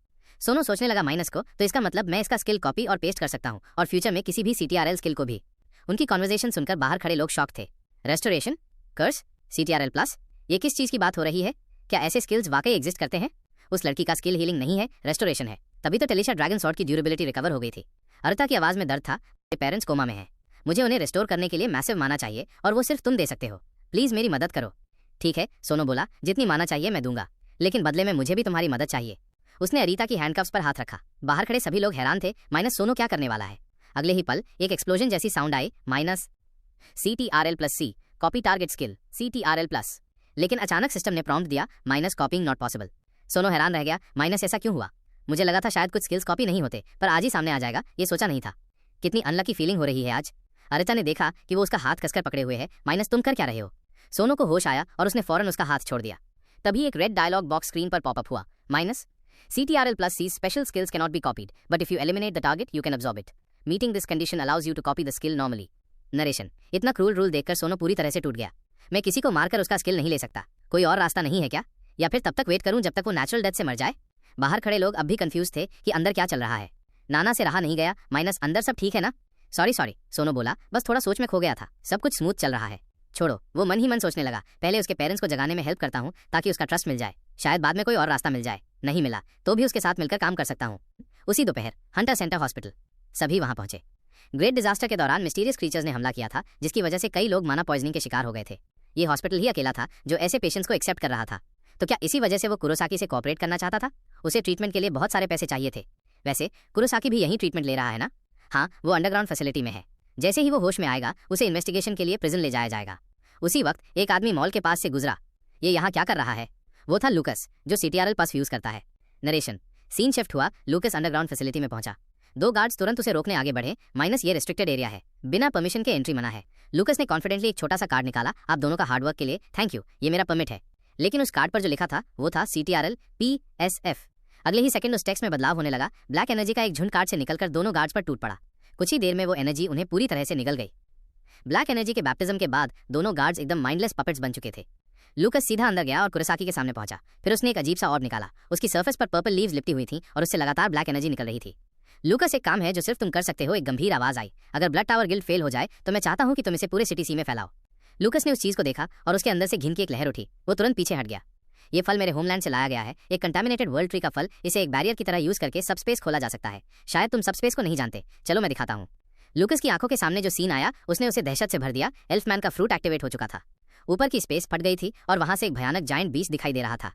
सोनो सोचने लगा, माइनस को, तो इसका मतलब मैं इसका स्किल कॉपी और पेस्ट कर सकता हूँ और फ्यूचर में किसी भी CTRL स्किल को भी। उनकी कॉन्वर्सेशन सुनकर बाहर खड़े लोग शॉक थे। रेस्टोरेशन, कर्स, CTRL+, ये किस चीज़ की बात हो रही है? क्या ऐसे स्किल्स वाकई एग्जिस्ट करते हैं? उस लड़की का स्किल हीलिंग नहीं है, रेस्टोरेशन है। तभी तो टेलिशा ड्रैगन सॉर्ड की ड्यूरेबिलिटी रिकवर हो गई थी। अरिता की आवाज़ में दर्द था। मेरे पेरेंट्स कोमा में हैं। मुझे उन्हें रिस्टोर करने के लिए मैसिव माना चाहिए और वो सिर्फ तुम दे सकते हो। प्लीज़ मेरी मदद करो। ठीक है, सोनो बोला, जितनी माना चाहिए मैं दूंगा, लेकिन बदले में मुझे भी तुम्हारी मदद चाहिए। उसने अरीता की हैंडकफ्स पर हाथ रखा। बाहर खड़े सभी लोग हैरान थे। माइनस, सोनो क्या करने वाला है? अगले ही पल एक एक्सप्लोजन जैसी साउंड आई, minus CTRL+C copy target skill CTRL+। लेकिन अचानक सिस्टम ने प्रॉम्प्ट दिया, minus copying not possible. Sono हैरान रह गया, माइनस ऐसा क्यों हुआ? मुझे लगा था शायद कुछ स्किल्स कॉपी नहीं होते, पर आज ही सामने आ जाएगा ये सोचा नहीं था। कितनी अनलकी फीलिंग हो रही है आज। अरिता ने देखा कि वो उसका हाथ कसकर पकड़े हुए है। माइनस तुम कर क्या रहे हो? सोनो को होश आया और उसने फौरन उसका हाथ छोड़ दिया। तभी एक रेड डायलॉग बॉक्स स्क्रीन पर पॉपअप हुआ, minus CTRL+C special skills can not be copied, but if you eliminate the target you can absorb it. Meeting this condition allows you to copy the skill normally. Narration. इतना cruel rule देखकर सोनो पूरी तरह से टूट गया। मैं किसी को मारकर उसका स्किल नहीं ले सकता। कोई और रास्ता नहीं है क्या? या फिर तब तक वेट करूं जब तक वो नेचुरल डेथ से मर जाए? बाहर खड़े लोग अब भी कंफ्यूज थे कि अंदर क्या चल रहा है। नाना से रहा नहीं गया, माइनस अंदर सब ठीक है ना? सॉरी सोनो बोला, बस थोड़ा सोच में खो गया था। सब कुछ स्मूथ चल रहा है। छोड़ो, वो मन ही मन सोचने लगा, पहले उसके पेरेंट्स को जगाने में हेल्प करता हूँ ताकि उसका ट्रस्ट मिल जाए। शायद बाद में कोई और रास्ता मिल जाए। नहीं मिला तो भी उसके साथ मिलकर काम कर सकता हूँ। उसी दोपहर हंटर सेंटर हॉस्पिटल। सभी वहां पहुंचे। ग्रेट डिजास्टर के दौरान मिस्टीरियस क्रीचर्स ने हमला किया था, जिसकी वजह से कई लोग माना पॉइजनिंग के शिकार हो गए थे। ये हॉस्पिटल ही अकेला था जो ऐसे पेशेंट्स को एक्सेप्ट कर रहा था। तो क्या इसी वजह से वो कुरोसाकी से कोऑपरेट करना चाहता था? उसे ट्रीटमेंट के लिए बहुत सारे पैसे चाहिए थे। वैसे कुरोसाकी भी यहीं ट्रीटमेंट ले रहा है ना? हाँ, वो अंडरग्राउंड फैसिलिटी में है। जैसे ही वो होश में आएगा उसे इन्वेस्टिगेशन के लिए प्रिजन ले जाया जाएगा। उसी वक्त एक आदमी मॉल के पास से गुजरा। ये यहाँ क्या कर रहा है? वो था लूकस, जो CTRL+ यूज करता है। नरेशन। सीन शिफ्ट हुआ, लूकस अंडरग्राउंड फैसिलिटी में पहुंचा। 2 गार्ड्स तुरंत उसे रोकने आगे बढ़े, माइनस ये रिस्ट्रिक्टेड एरिया है, बिना परमिशन के एंट्री मना है। लूकस ने कॉन्फिडेंटली एक छोटा सा कार्ड निकाला, आप दोनों का हार्डवर्क के लिए थैंक यू, ये मेरा परमिट है। लेकिन उस कार्ड पर जो लिखा था वो था CTRL+PSF। अगले ही सेकंड उस टेक्स्ट में बदलाव होने लगा। ब्लैक एनर्जी का एक झुंड कार्ड से निकलकर दोनों गार्ड्स पर टूट पड़ा। कुछ ही देर में वो एनर्जी उन्हें पूरी तरह से निगल गई। ब्लैक एनर्जी के बैप्टिज्म के बाद दोनों गार्ड्स एकदम माइंडलेस पपेट्स बन चुके थे। लूकस सीधा अंदर गया और कुरोसाकी के सामने पहुंचा। फिर उसने एक अजीब सा ऑर्ब निकाला। उसकी सरफेस पर पर्पल लीव्स लिपटी हुई थी और उससे लगातार ब्लैक एनर्जी निकल रही थी। लूकस, एक काम है जो सिर्फ तुम कर सकते हो। एक गंभीर आवाज आई, अगर ब्लड टावर गिल्ड फेल हो जाए तो मैं चाहता हूं कि तुम इसे पूरे सिटी सी में फैलाओ। लूकस ने उस चीज को देखा और उसके अंदर से घिन की एक लहर उठी। वो तुरंत पीछे हट गया। ये फल मेरे होमलैंड से लाया गया है, एक कंटामिनेटेड वर्ल्ड ट्री का फल। इसे एक बैरियर की तरह यूज करके सबस्पेस खोला जा सकता है। शायद तुम सबस्पेस को नहीं जानते, चलो मैं दिखाता हूँ। लूकस की आंखों के सामने जो सीन आया उसने उसे दहशत से भर दिया। एल्फमैन का फ्रूट एक्टिवेट हो चुका था। ऊपर की स्पेस फट गई थी और वहां से एक भयानक जायंट बीस्ट दिखाई दे रहा था।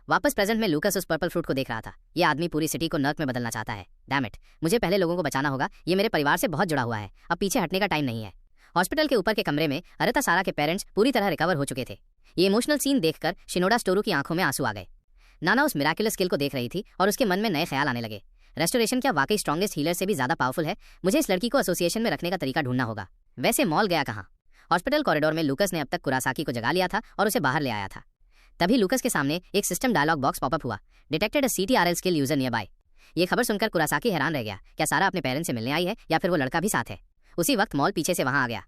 वापस प्रेजेंट में लूकस उस पर्पल फ्रूट को देख रहा था। ये आदमी पूरी सिटी को नर्क में बदलना चाहता है। डैम इट, मुझे पहले लोगों को बचाना होगा। ये मेरे परिवार से बहुत जुड़ा हुआ है। अब पीछे हटने का टाइम नहीं है। हॉस्पिटल के ऊपर के कमरे में अरिता सारा के पेरेंट्स पूरी तरह रिकवर हो चुके थे। ये इमोशनल सीन देखकर शिनोडा स्टोरू की आंखों में आंसू आ गए। नाना उस मिराकुलस स्किल को देख रही थी और उसके मन में नए ख्याल आने लगे। रेस्टोरेशन क्या वाकई स्ट्रॉन्गेस्ट हीलर से भी ज्यादा पावरफुल है? मुझे इस लड़की को एसोसिएशन में रखने का तरीका ढूंढना होगा। वैसे मॉल गया कहाँ? हॉस्पिटल कॉरिडोर में लूकस ने अब तक कुरोसाकी को जगा लिया था और उसे बाहर ले आया था। तभी लूकस के सामने एक सिस्टम डायलॉग बॉक्स पॉपअप हुआ, detected a CTRL skill user near by. ये खबर सुनकर कुरोसाकी हैरान रह गया। क्या सारा अपने पेरेंट्स से मिलने आई है या फिर वो लड़का भी साथ है? उसी वक्त मॉल पीछे से वहां आ गया।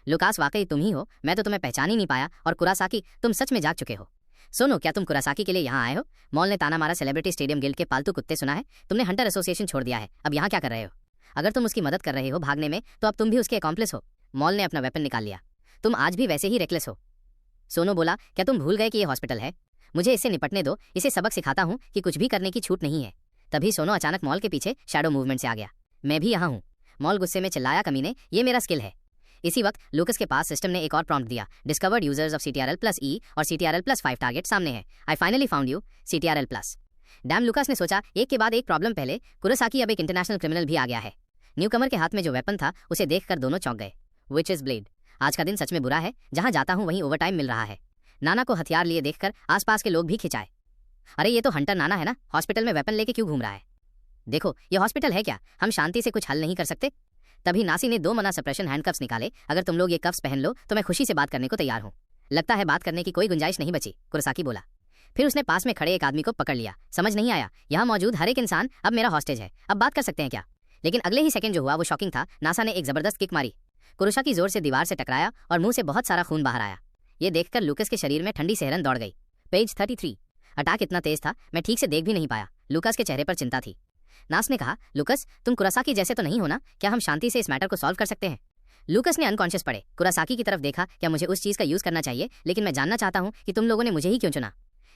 लुकास, वाकई तुम ही हो, मैं तो तुम्हें पहचान ही नहीं पाया। और कुरोसाकी, तुम सच में जाग चुके हो। सोनो, क्या तुम कुरोसाकी के लिए यहाँ आए हो? मॉल ने ताना मारा, सेलिब्रिटी स्टेडियम गिल्ड के पालतू कुत्ते, सुना है तुमने हंटर एसोसिएशन छोड़ दिया है, अब यहाँ क्या कर रहे हो? अगर तुम उसकी मदद कर रहे हो भागने में तो अब तुम भी उसके अकॉम्प्लिस हो। मॉल ने अपना वेपन निकाल लिया। तुम आज भी वैसे ही रेकलेस हो। सोनो बोला, क्या तुम भूल गए कि ये हॉस्पिटल है? मुझे इससे निपटने दो, इसे सबक सिखाता हूँ कि कुछ भी करने की छूट नहीं है। तभी सोनो अचानक मॉल के पीछे शैडो मूवमेंट से आ गया। मैं भी यहाँ हूँ। मॉल गुस्से में चिल्लाया, कमीने, ये मेरा स्किल है। इसी वक्त लूकस के पास सिस्टम ने एक और प्रॉम्प्ट दिया, डिस्कवर्ड यूजर्स ऑफ CTRL+E और CTRL+5 टारगेट सामने है। I finally found you CTRL+। Dam, लूकस ने सोचा, एक के बाद एक प्रॉब्लम। पहले कुरोसाकी, अब एक इंटरनेशनल क्रिमिनल भी आ गया है। न्यूकमर के हाथ में जो वेपन था उसे देखकर दोनों चौंक गए। Witches blade. आज का दिन सच में बुरा है। जहां जाता हूं वहीं ओवरटाइम मिल रहा है। नाना को हथियार लिए देखकर आसपास के लोग भी खिंचाए। अरे ये तो हंटर नाना है ना, हॉस्पिटल में वेपन लेके क्यों घूम रहा है? देखो, ये हॉस्पिटल है क्या? हम शांति से कुछ हल नहीं कर सकते? तभी नासी ने 2 मना सप्रेशन हैंडकफ्स निकाले। अगर तुम लोग ये कफ्स पहन लो तो मैं खुशी से बात करने को तैयार हूँ। लगता है बात करने की कोई गुंजाइश नहीं बची, कुरोसाकी बोला। फिर उसने पास में खड़े एक आदमी को पकड़ लिया। समझ नहीं आया, यहाँ मौजूद हर एक इंसान अब मेरा हॉस्टेज है। अब बात कर सकते हैं क्या? लेकिन अगले ही सेकंड जो हुआ वो शॉकिंग था। नासा ने एक जबरदस्त किक मारी। कुरोसाकी जोर से दीवार से टकराया और मुंह से बहुत सारा खून बाहर आया। ये देखकर लूकस के शरीर में ठंडी सिहरन दौड़ गई। पेज 33। अटैक इतना तेज था मैं ठीक से देख भी नहीं पाया। लूकस के चेहरे पर चिंता थी। नास ने कहा, लूकस, तुम कुरोसाकी जैसे तो नहीं हो ना? क्या हम शांति से इस मैटर को सॉल्व कर सकते हैं? लूकस ने अनकॉन्शियस पड़े कुरोसाकी की तरफ देखा। क्या मुझे उस चीज का यूज करना चाहिए? लेकिन मैं जानना चाहता हूँ कि तुम लोगों ने मुझे ही क्यों चुना।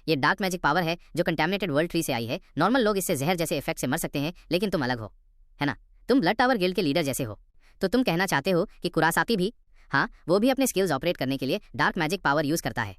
ये डार्क मैजिक पावर है जो कंटेमिनेटेड वर्ल्ड ट्री से आई है। नॉर्मल लोग इससे जहर जैसे इफेक्ट से मर सकते हैं, लेकिन तुम अलग हो, है ना? तुम ब्लड टावर गिल्ड के लीडर जैसे हो। तो तुम कहना चाहते हो कि कुरोसाकी भी? हाँ, वो भी अपने स्किल्स ऑपरेट करने के लिए डार्क मैजिक पावर यूज करता है।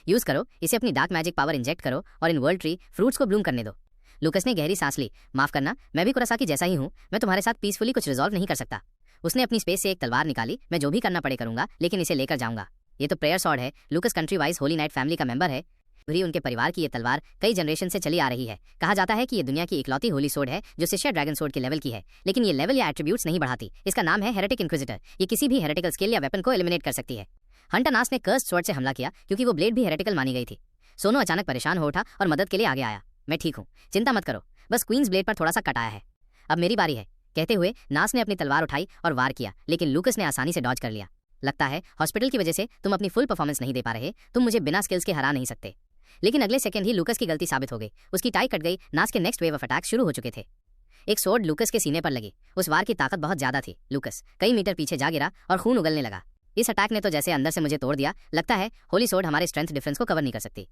यूज करो इसे, अपनी डार्क मैजिक पावर इंजेक्ट करो और इन वर्ल्ड ट्री फ्रूट्स को ब्लूम करने दो। लूकस ने गहरी सांस ली। माफ करना, मैं भी कुरोसाकी जैसा ही हूँ। मैं तुम्हारे साथ पीसफुली कुछ रिजॉल्व नहीं कर सकता। उसने अपनी स्पेस से एक तलवार निकाली। मैं जो भी करना पड़े करूंगा, लेकिन इसे लेकर जाऊंगा। ये तो प्रेयर सॉर्ड है। लूकस country wise Holi night family का मेंबर है। भी उनके परिवार की ये तलवार कई जनरेशन से चली आ रही है। कहा जाता है कि ये दुनिया की इकलौती होली सोर्ड है जो शिष्या ड्रैगन सोर्ड के लेवल की है, लेकिन ये लेवल या एट्रीब्यूट्स नहीं बढ़ाती। इसका नाम है हेरेटिक इंक्विजिटर। ये किसी भी हेरेटिकल स्किल या वेपन को एलिमिनेट कर सकती है। हंटर नास ने कर्स्ड स्वॉर्ड से हमला किया क्योंकि वो ब्लेड भी हेरेटिकल मानी गई थी। सोनो अचानक परेशान हो उठा और मदद के लिए आगे आया। मैं ठीक हूँ, चिंता मत करो, बस क्वींस ब्लेड पर थोड़ा सा कट आया है। अब मेरी बारी है। कहते हुए नास ने अपनी तलवार उठाई और वार किया, लेकिन लूकस ने आसानी से डॉज कर लिया। लगता है हॉस्पिटल की वजह से तुम अपनी फुल परफॉर्मेंस नहीं दे पा रहे। तुम मुझे बिना स्किल्स के हरा नहीं सकते। लेकिन अगले सेकंड ही लूकस की गलती साबित हो गई। उसकी टाई कट गई। नास के नेक्स्ट वेव ऑफ अटैक शुरू हो चुके थे। एक स्वॉर्ड लूकस के सीने पर लगी। उस वार की ताकत बहुत ज्यादा थी। लूकस कई मीटर पीछे जा गिरा और खून उगलने लगा। इस अटैक ने तो जैसे अंदर से मुझे तोड़ दिया। लगता है होली स्वॉर्ड हमारे स्ट्रेंथ डिफरेंस को कवर नहीं कर सकती।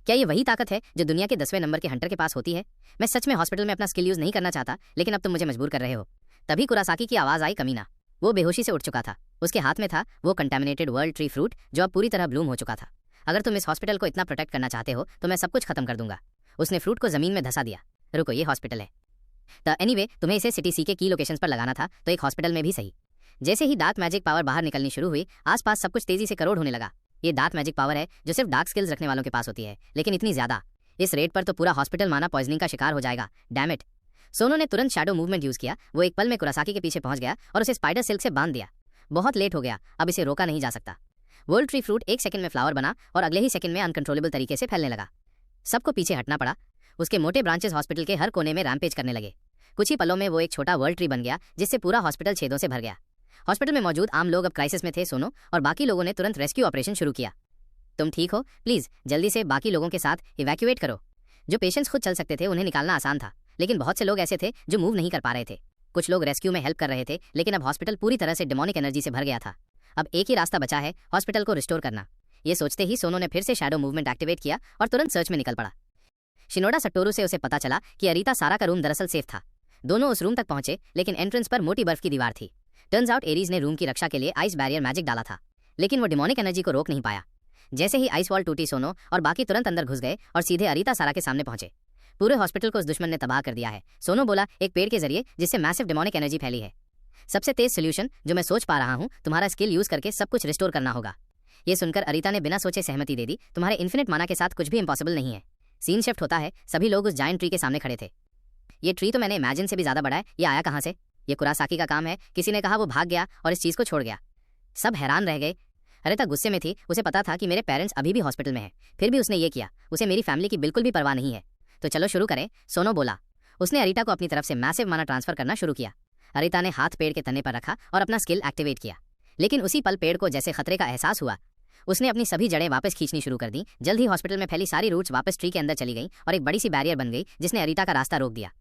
क्या ये वही ताकत है जो दुनिया के 10वें नंबर के हंटर के पास होती है? मैं सच में हॉस्पिटल में अपना स्किल यूज नहीं करना चाहता, लेकिन अब तुम मुझे मजबूर कर रहे हो। तभी कुरासाकी की आवाज आई, कमीना। वो बेहोशी से उठ चुका था। उसके हाथ में था वो कंटामिनेटेड वर्ल्ड ट्री फ्रूट जो अब पूरी तरह ब्लूम हो चुका था। अगर तुम इस हॉस्पिटल को इतना प्रोटेक्ट करना चाहते हो तो मैं सब कुछ खत्म कर दूंगा। उसने फ्रूट को जमीन में धसा दिया। रुको, ये हॉस्पिटल है। तो एनीवे, तुम्हें इसे सिटी सी के की लोकेशंस पर लगाना था, तो एक हॉस्पिटल में भी सही। जैसे ही डार्क मैजिक पावर बाहर निकलनी शुरू हुई, आसपास सब कुछ तेजी से करोड़ होने लगा। ये डार्क मैजिक पावर है जो सिर्फ डार्क स्किल्स रखने वालों के पास होती है, लेकिन इतनी ज्यादा। इस रेट पर तो पूरा हॉस्पिटल माना पॉइजनिंग का शिकार हो जाएगा। Damn it. सोनो ने तुरंत शैडो मूवमेंट यूज किया। वो एक पल में कुरासाकी के पीछे पहुंच गया और उसे स्पाइडर सिल्क से बांध दिया। बहुत लेट हो गया, अब इसे रोका नहीं जा सकता। वर्ल्ड ट्री फ्रूट एक सेकंड में फ्लावर बना और अगले ही सेकंड में अनकंट्रोलेबल तरीके से फैलने लगा। सबको पीछे हटना पड़ा। उसके मोटे ब्रांचेस हॉस्पिटल के हर कोने में रैम्पेज करने लगे। कुछ ही पलों में वो एक छोटा वर्ल्ड ट्री बन गया जिससे पूरा हॉस्पिटल छेदों से भर गया। हॉस्पिटल में मौजूद आम लोग अब क्राइसिस में थे। सोनो और बाकी लोगों ने तुरंत रेस्क्यू ऑपरेशन शुरू किया। तुम ठीक हो? प्लीज जल्दी से बाकी लोगों के साथ इवैक्यूएट करो। जो पेशेंट्स खुद चल सकते थे उन्हें निकालना आसान था, लेकिन बहुत से लोग ऐसे थे जो मूव नहीं कर पा रहे थे। कुछ लोग रेस्क्यू में हेल्प कर रहे थे, लेकिन अब हॉस्पिटल पूरी तरह से डेमोनिक एनर्जी से भर गया था। अब एक ही रास्ता बचा है, हॉस्पिटल को रिस्टोर करना। ये सोचते ही सोनो ने फिर से शैडो मूवमेंट एक्टिवेट किया और तुरंत सर्च में निकल पड़ा। शिनोडा सटोरू से उसे पता चला कि अरीता सारा का रूम दरअसल सेफ था। दोनों उस रूम तक पहुंचे, लेकिन एंट्रेंस पर मोटी बर्फ की दीवार थी। टर्न्स आउट एरीज ने रूम की रक्षा के लिए आइस बैरियर मैजिक डाला था, लेकिन वो डिमोनिक एनर्जी को रोक नहीं पाया। जैसे ही आइस वॉल टूटी, सोनो और बाकी तुरंत अंदर घुस गए और सीधे अरीता सारा के सामने पहुंचे। पूरे हॉस्पिटल को उस दुश्मन ने तबाह कर दिया है। सोनो बोला, एक पेड़ के जरिए जिससे मैसिव डिमोनिक एनर्जी फैली है। सबसे तेज सोल्यूशन जो मैं सोच पा रहा हूँ, तुम्हारा स्किल यूज करके सब कुछ रिस्टोर करना होगा। ये सुनकर अरीता ने बिना सोचे सहमति दे दी। तुम्हारे इन्फिनिट माना के साथ कुछ भी इम्पॉसिबल नहीं है। सीन शिफ्ट होता है। सभी लोग उस जायंट ट्री के सामने खड़े थे। ये ट्री तो मैंने इमेजिन से भी ज्यादा बड़ा है। ये आया कहाँ से? ये कुरासाकी का काम है। किसी ने कहा वो भाग गया और इस चीज को छोड़ गया। सब हैरान रह गए। अरीता गुस्से में थी। उसे पता था कि मेरे पेरेंट्स अभी भी हॉस्पिटल में हैं, फिर भी उसने ये किया। उसे मेरी फैमिली की बिल्कुल भी परवाह नहीं है। तो चलो शुरू करें, सोनो बोला। उसने अरीता को अपनी तरफ से मैसिव माना ट्रांसफर करना शुरू किया। अरीता ने हाथ पेड़ के तने पर रखा और अपना स्किल एक्टिवेट किया, लेकिन उसी पल पेड़ को जैसे खतरे का एहसास हुआ। उसने अपनी सभी जड़ें वापस खींचनी शुरू कर दी। जल्द ही हॉस्पिटल में फैली सारी रूट्स वापस ट्री के अंदर चली गईं और एक बड़ी सी बैरियर बन गई जिसने अरीता का रास्ता रोक दिया।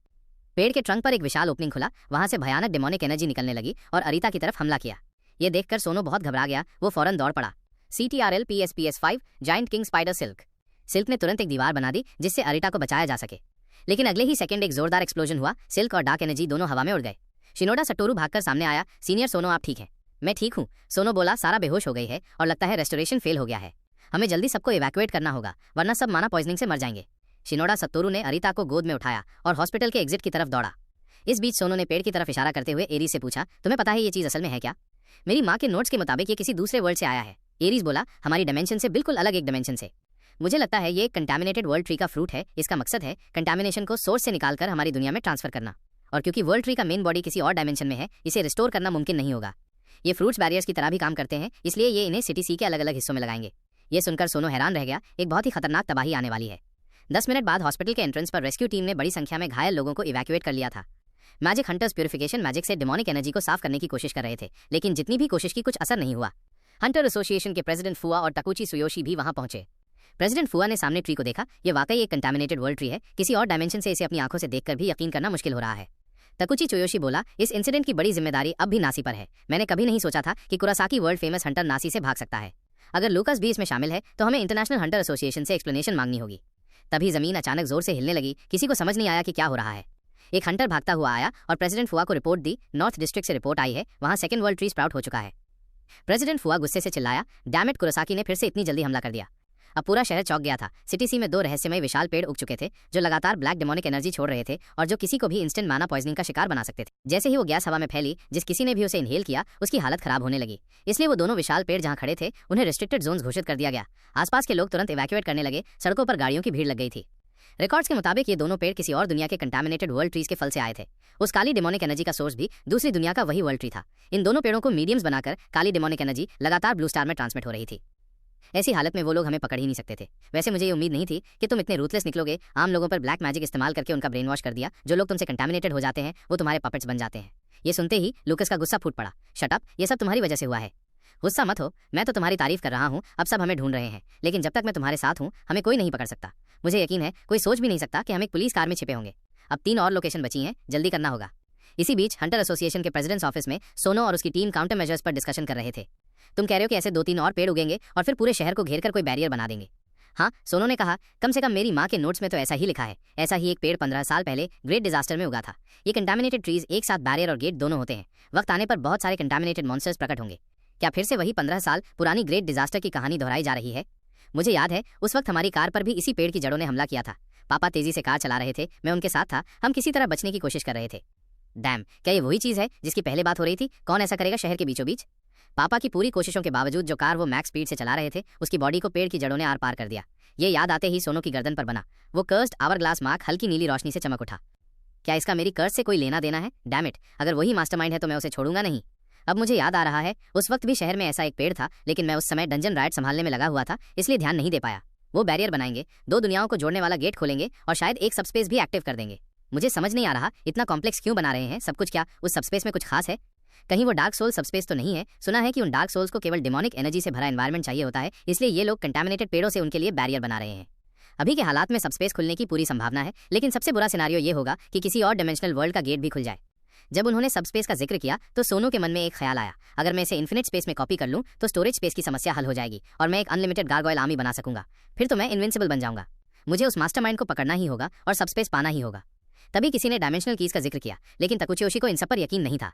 पेड़ के ट्रंक पर एक विशाल ओपनिंग खुला। वहां से भयानक डेमोनिक एनर्जी निकलने लगी और अरीता की तरफ हमला किया। ये देखकर सोनो बहुत घबरा गया। वो फौरन दौड़ पड़ा। CTRL PSPS5 giant king spider silk. Silk ने तुरंत एक दीवार बना दी जिससे अरीता को बचाया जा सके, लेकिन अगले ही सेकंड एक जोरदार एक्सप्लोजन हुआ। सिल्क और डार्क एनर्जी दोनों हवा में उड़ गए। शिनोडा सटोरू भागकर सामने आया। सीनियर सोनो, आप ठीक हैं? मैं ठीक हूँ, सोनो बोला। सारा बेहोश हो गई है और लगता है रेस्टोरेशन फेल हो गया है। हमें जल्दी सबको इवैक्यूएट करना होगा, वरना सब माना पॉइजनिंग से मर जाएंगे। शिनोडा सटोरू ने अरीता को गोद में उठाया और हॉस्पिटल के एग्जिट की तरफ दौड़ा। इस बीच सोनो ने पेड़ की तरफ इशारा करते हुए एरीज से पूछा, तुम्हें पता है ये चीज असल में है क्या? मेरी माँ के नोट्स के मुताबिक ये किसी दूसरे वर्ल्ड से आया है। एरीज बोला, हमारी डायमेंशन से बिल्कुल अलग एक डायमेंशन से। मुझे लगता है ये एक कंटामिनेटेड वर्ल्ड ट्री का फ्रूट है। इसका मकसद है कंटामिनेशन को सोर्स से निकालकर हमारी दुनिया में ट्रांसफर करना, और क्योंकि वर्ल्ड ट्री का मेन बॉडी किसी और डायमेंशन में है, इसे रिस्टोर करना मुमकिन नहीं होगा। ये फ्रूट्स बैरियर्स की तरह भी काम करते हैं, इसलिए ये इन्हें सिटी सी के अलग अलग हिस्सों में लगाएंगे। ये सुनकर सोनो हैरान रह गया। एक बहुत ही खतरनाक तबाही आने वाली है। 10 मिनट बाद हॉस्पिटल के एंट्रेंस पर रेस्क्यू टीम ने बड़ी संख्या में घायल लोगों को इवैक्यूएट कर लिया था। मैजिक हंटर्स प्यूरिफिकेशन मैजिक से डिमोनिक एनर्जी को साफ करने की कोशिश कर रहे थे, लेकिन जितनी भी कोशिश की कुछ असर नहीं हुआ। हंटर एसोसिएशन के प्रेसिडेंट फुआ और तकुची सुयोशी भी वहां पहुंचे। प्रेसिडेंट फुआ ने सामने ट्री को देखा। ये वाकई एक कंटामिनेटेड वर्ल्ड ट्री है। किसी और डायमेंशन से इसे अपनी आंखों से देखकर भी यकीन करना मुश्किल हो रहा है। तकुची चोयोशी बोला, इस इंसिडेंट की बड़ी जिम्मेदारी अब भी नासी पर है। मैंने कभी नहीं सोचा था कि कुरासाकी वर्ल्ड फेमस हंटर नासी से भाग सकता है। अगर लूकस भी इसमें शामिल है तो हमें इंटरनेशनल हंटर एसोसिएशन से एक्सप्लेनेशन मांगनी होगी। तभी जमीन अचानक जोर से हिलने लगी। किसी को समझ नहीं आया कि क्या हो रहा है। एक हंटर भागता हुआ आया और प्रेसिडेंट फुआ को रिपोर्ट दी। नॉर्थ डिस्ट्रिक्ट से रिपोर्ट आई है, वहां सेकंड वर्ल्ड ट्री स्प्राउट हो चुका है। प्रेसिडेंट फुआ गुस्से से चिल्लाया, डैम इट, कुरासाकी ने फिर से इतनी जल्दी हमला कर दिया। अब पूरा शहर चौंक गया था। सिटी सी में 2 रहस्यमय विशाल पेड़ उग चुके थे जो लगातार ब्लैक डेमोनिक एनर्जी छोड़ रहे थे और जो किसी को भी इंस्टेंट माना पॉइजनिंग का शिकार बना सकते थे। जैसे ही वो गैस हवा में फैली, जिस किसी ने भी उसे इनहेल किया उसकी हालत खराब होने लगी। इसलिए वो दोनों विशाल पेड़ जहां खड़े थे उन्हें रिस्ट्रिक्टेड जोन्स घोषित कर दिया गया। आसपास के लोग तुरंत इवैक्यूएट करने लगे। सड़कों पर गाड़ियों की भीड़ लग गई थी। रिकॉर्ड्स के मुताबिक ये दोनों पेड़ किसी और दुनिया के कंटामिनेटेड वर्ल्ड ट्रीज के फल से आए थे। उस काली डेमोनिक एनर्जी का सोर्स भी दूसरी दुनिया का वही वर्ल्ड ट्री था। इन दोनों पेड़ों को मीडियम्स बनाकर काली डेमोनिक एनर्जी लगातार ब्लू स्टार में ट्रांसमिट हो रही थी। ऐसी हालत में वो लोग हमें पकड़ ही नहीं सकते थे। वैसे मुझे ये उम्मीद नहीं थी कि तुम इतने रूथलेस निकलोगे। आम लोगों पर ब्लैक मैजिक इस्तेमाल करके उनका ब्रेन वॉश कर दिया। जो लोग तुमसे कंटामिनेटेड हो जाते हैं वो तुम्हारे पपेट्स बन जाते हैं। ये सुनते ही लूकस का गुस्सा फूट पड़ा। शट अप, ये सब तुम्हारी वजह से हुआ है। गुस्सा मत हो, मैं तो तुम्हारी तारीफ कर रहा हूँ। अब सब हमें ढूंढ रहे हैं, लेकिन जब तक मैं तुम्हारे साथ हूँ हमें कोई नहीं पकड़ सकता। मुझे यकीन है कोई सोच भी नहीं सकता कि हम एक पुलिस कार में छिपे होंगे। अब 3 और लोकेशन बची हैं, जल्दी करना होगा। इसी बीच हंटर एसोसिएशन के प्रेसिडेंट्स ऑफिस में सोनो और उसकी टीम काउंटर मेजर्स पर डिस्कशन कर रहे थे। तुम कह रहे हो कि ऐसे 2-3 और पेड़ उगेंगे और फिर पूरे शहर को घेर कर कोई बैरियर बना देंगे? हाँ, सोनो ने कहा, कम से कम मेरी माँ के नोट्स में तो ऐसा ही लिखा है। ऐसा ही एक पेड़ 15 साल पहले ग्रेट डिजास्टर में उगा था। ये कंटामिनेटेड ट्रीज एक साथ बैरियर और गेट दोनों होते हैं। वक्त आने पर बहुत सारे कंटामिनेटेड मॉन्स्टर्स प्रकट होंगे। क्या फिर से वही 15 साल पुरानी ग्रेट डिजास्टर की कहानी दोहराई जा रही है? मुझे याद है उस वक्त हमारी कार पर भी इसी पेड़ की जड़ों ने हमला किया था। पापा तेजी से कार चला रहे थे, मैं उनके साथ था। हम किसी तरह बचने की कोशिश कर रहे थे। डैम, क्या ये वही चीज़ है जिसकी पहले बात हो रही थी? कौन ऐसा करेगा शहर के बीचों बीच? पापा की पूरी कोशिशों के बावजूद जो कार वो मैक्स स्पीड से चला रहे थे उसकी बॉडी को पेड़ की जड़ों ने आर पार कर दिया। ये याद आते ही सोनो की गर्दन पर बना वो कर्स्ड आवर ग्लास मार्क हल्की नीली रोशनी से चमक उठा। क्या इसका मेरी कर्ज से कोई लेना देना है? डैम इट, अगर वही मास्टरमाइंड है तो मैं उसे छोड़ूंगा नहीं। अब मुझे याद आ रहा है उस वक्त भी शहर में ऐसा एक पेड़ था, लेकिन मैं उस समय डंजन राइड संभालने में लगा हुआ था, इसलिए ध्यान नहीं दे पाया। वो बैरियर बनाएंगे, 2 दुनियाओं को जोड़ने वाला गेट खोलेंगे और शायद एक सबस्पेस भी एक्टिव कर देंगे। मुझे समझ नहीं आ रहा इतना कॉम्प्लेक्स क्यों बना रहे हैं सब कुछ। क्या उस सबस्पेस में कुछ खास है? कहीं वो डार्क सोल सबस्पेस तो नहीं है? सुना है कि उन डार्क सोल्स को केवल डेमोनिक एनर्जी से भरा एनवायरनमेंट चाहिए होता है, इसलिए ये लोग कंटामिनेटेड पेड़ों से उनके लिए बैरियर बना रहे हैं। अभी के हालात में सबस्पेस खुलने की पूरी संभावना है, लेकिन सबसे बुरा सिनारियो ये होगा कि किसी और डायमेंशनल वर्ल्ड का गेट भी खुल जाए। जब उन्होंने सबस्पेस का जिक्र किया तो सोनू के मन में एक ख्याल आया, अगर मैं इसे इन्फिनिट स्पेस में कॉपी कर लूं तो स्टोरेज स्पेस की समस्या हल हो जाएगी और मैं एक अनलिमिटेड गार्गोइल आर्मी बना सकूंगा। फिर तो मैं इनविंसिबल बन जाऊंगा। मुझे उस मास्टरमाइंड को पकड़ना ही होगा और सबस्पेस पाना ही होगा। तभी किसी ने डायमेंशनल कीज का जिक्र किया, लेकिन तकुची को इन सब पर यकीन नहीं था।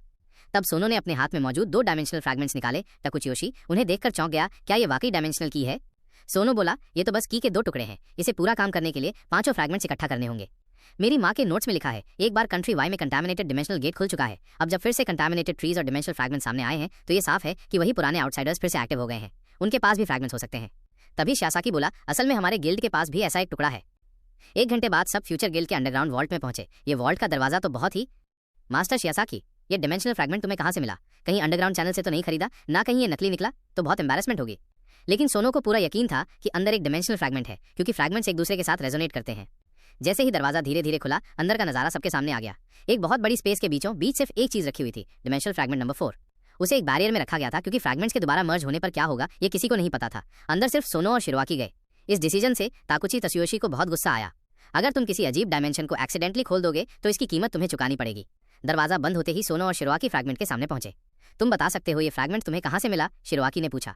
तब सोनू ने अपने हाथ में मौजूद 2 डायमेंशनल फ्रैगमेंट्स निकाले। तकुची उन्हें देखकर चौंक गया, क्या ये वाकई डायमेंशनल की है? सोनू बोला, ये तो बस की के 2 टुकड़े हैं। इसे पूरा काम करने के लिए 5 फ्रैगमेंट्स इकट्ठा करने होंगे। मेरी माँ के नोट्स में लिखा है, एक बार कंट्री वाई में कंटामिनेटेड डिमेंशनल गेट खुल चुका है। अब जब फिर से कंटामिनेटेड ट्रीज और डिमेंशनल फ्रैगमेंट सामने आए हैं तो ये साफ है कि वही पुराने आउटसाइडर्स फिर से एक्टिव हो गए हैं। उनके पास भी फ्रैगमेंट्स हो सकते हैं। तभी शियासाकी बोला, असल में हमारे गिल्ड के पास भी ऐसा एक टुकड़ा है। 1 घंटे बाद सब फ्यूचर गिल्ड के अंडरग्राउंड वॉल्ट में पहुंचे। ये वॉल्ट का दरवाजा तो बहुत ही। मास्टर शियासाकी, ये डिमेंशनल फ्रैगमेंट तुम्हें कहाँ से मिला? कहीं अंडरग्राउंड चैनल से तो नहीं खरीदा ना? कहीं ये नकली निकला तो बहुत एम्बैरेसमेंट होगी। लेकिन सोनो को पूरा यकीन था कि अंदर एक डिमेंशनल फ्रैगमेंट है, क्योंकि फ्रैगमेंट्स एक दूसरे के साथ रेजोनेट करते हैं। जैसे ही दरवाजा धीरे धीरे खुला, अंदर का नजारा सबके सामने आ गया। एक बहुत बड़ी स्पेस के बीचों बीच सिर्फ एक चीज रखी हुई थी, डिमेंशनल फ्रैगमेंट नंबर 4। उसे एक बैरियर में रखा गया था, क्योंकि फ्रैगमेंट्स के दोबारा मर्ज होने पर क्या होगा ये किसी को नहीं पता था। अंदर सिर्फ सोनो और शिरोआकी गए। इस डिसीजन से ताकुची तसुयोशी को बहुत गुस्सा आया। अगर तुम किसी अजीब डायमेंशन को एक्सीडेंटली खोल दोगे तो इसकी कीमत तुम्हें चुकानी पड़ेगी। दरवाजा बंद होते ही सोनो और शिरोआकी फ्रैगमेंट के सामने पहुंचे। तुम बता सकते हो ये फ्रैगमेंट तुम्हें कहाँ से मिला? शिरोआकी ने पूछा।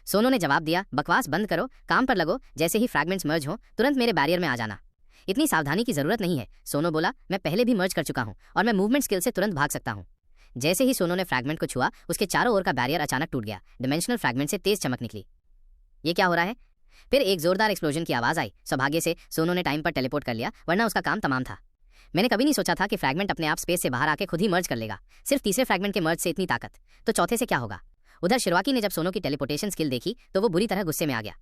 सोनो ने जवाब दिया, बकवास बंद करो, काम पर लगो। जैसे ही फ्रैगमेंट्स मर्ज हो तुरंत मेरे बैरियर में आ जाना। इतनी सावधानी की जरूरत नहीं है, सोनो बोला। मैं पहले भी मर्ज कर चुका हूँ और मैं मूवमेंट स्किल से तुरंत भाग सकता हूँ। जैसे ही सोनो ने फ्रैगमेंट को छुआ, उसके चारों ओर का बैरियर अचानक टूट गया। डिमेंशनल फ्रैगमेंट से तेज चमक निकली। ये क्या हो रहा है? फिर एक जोरदार एक्सप्लोजन की आवाज आई। सौभाग्य से सोनो ने टाइम पर टेलीपोर्ट कर लिया, वरना उसका काम तमाम था। मैंने कभी नहीं सोचा था कि फ्रैगमेंट अपने आप स्पेस से बाहर आके खुद ही मर्ज कर लेगा। सिर्फ तीसरे फ्रैगमेंट के मर्ज से इतनी ताकत, तो चौथे से क्या होगा? उधर शिरोआकी ने जब सोनो की टेलीपोर्टेशन स्किल देखी तो वो बुरी तरह गुस्से में आ गया।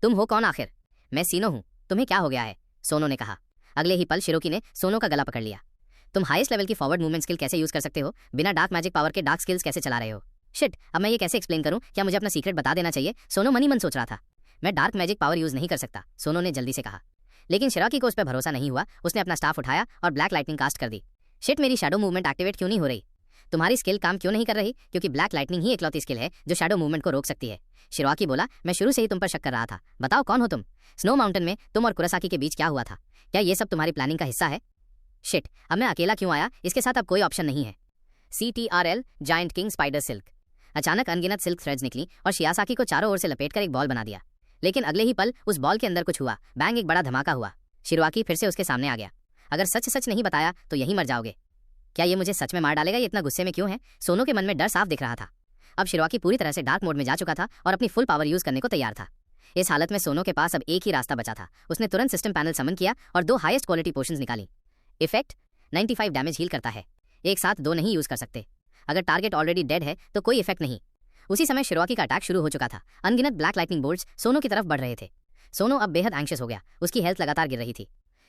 तुम हो कौन आखिर? मैं सीनो हूँ, तुम्हें क्या हो गया है? सोनो ने कहा। अगले ही पल शिरोकी ने सोनो का गला पकड़ लिया। तुम हाईएस्ट लेवल की फॉरवर्ड मूवमेंट स्किल कैसे यूज कर सकते हो? बिना डार्क मैजिक पावर के डार्क स्किल्स कैसे चला रहे हो? शिट, अब मैं ये कैसे एक्सप्लेन करूं? क्या मुझे अपना सीक्रेट बता देना चाहिए? सोनो मनी मन सोच रहा था। मैं डार्क मैजिक पावर यूज नहीं कर सकता, सोनो ने जल्दी से कहा। लेकिन शिरोकी को उस पर भरोसा नहीं हुआ। उसने अपना स्टाफ उठाया और ब्लैक लाइटनिंग कास्ट कर दी। शिट, मेरी शैडो मूवमेंट एक्टिवेट क्यों नहीं हो रही? तुम्हारी स्किल काम क्यों नहीं कर रही? क्योंकि ब्लैक लाइटनिंग ही इकलौती स्किल है जो शैडो मूवमेंट को रोक सकती है। शिरोआकी बोला, मैं शुरू से ही तुम पर शक कर रहा था। बताओ कौन हो तुम? स्नो माउंटेन में तुम और कुरासाकी के बीच क्या हुआ था? क्या ये सब तुम्हारी प्लानिंग का हिस्सा है? शिट, अब मैं अकेला क्यों आया? इसके साथ अब कोई ऑप्शन नहीं है। CTRL giant king spider silk. अचानक अनगिनत सिल्क थ्रेड्स निकली और शियासाकी को चारों ओर से लपेटकर एक बॉल बना दिया। लेकिन अगले ही पल उस बॉल के अंदर कुछ हुआ। बैंग, एक बड़ा धमाका हुआ। शिरोआकी फिर से उसके सामने आ गया। अगर सच नहीं बताया तो यहीं मर जाओगे। क्या ये मुझे सच में मार डालेगा? ये इतना गुस्से में क्यों है? सोनो के मन में डर साफ दिख रहा था। अब शिरोआकी पूरी तरह से डार्क मोड में जा चुका था और अपनी फुल पावर यूज करने को तैयार था। इस हालत में सोनो के पास अब एक ही रास्ता बचा था। उसने तुरंत सिस्टम पैनल समन किया और 2 हाईएस्ट क्वालिटी पोशंस निकाली। इफेक्ट 95 डैमेज हील करता है। एक साथ 2 नहीं यूज कर सकते। अगर टारगेट ऑलरेडी डेड है तो कोई इफेक्ट नहीं। उसी समय शिरोआकी का अटैक शुरू हो चुका था। अनगिनत ब्लैक लाइटनिंग बोल्ट्स सोनो की तरफ बढ़ रहे थे। सोनो अब बेहद एंग्शियस हो गया। उसकी हेल्थ लगातार गिर रही थी।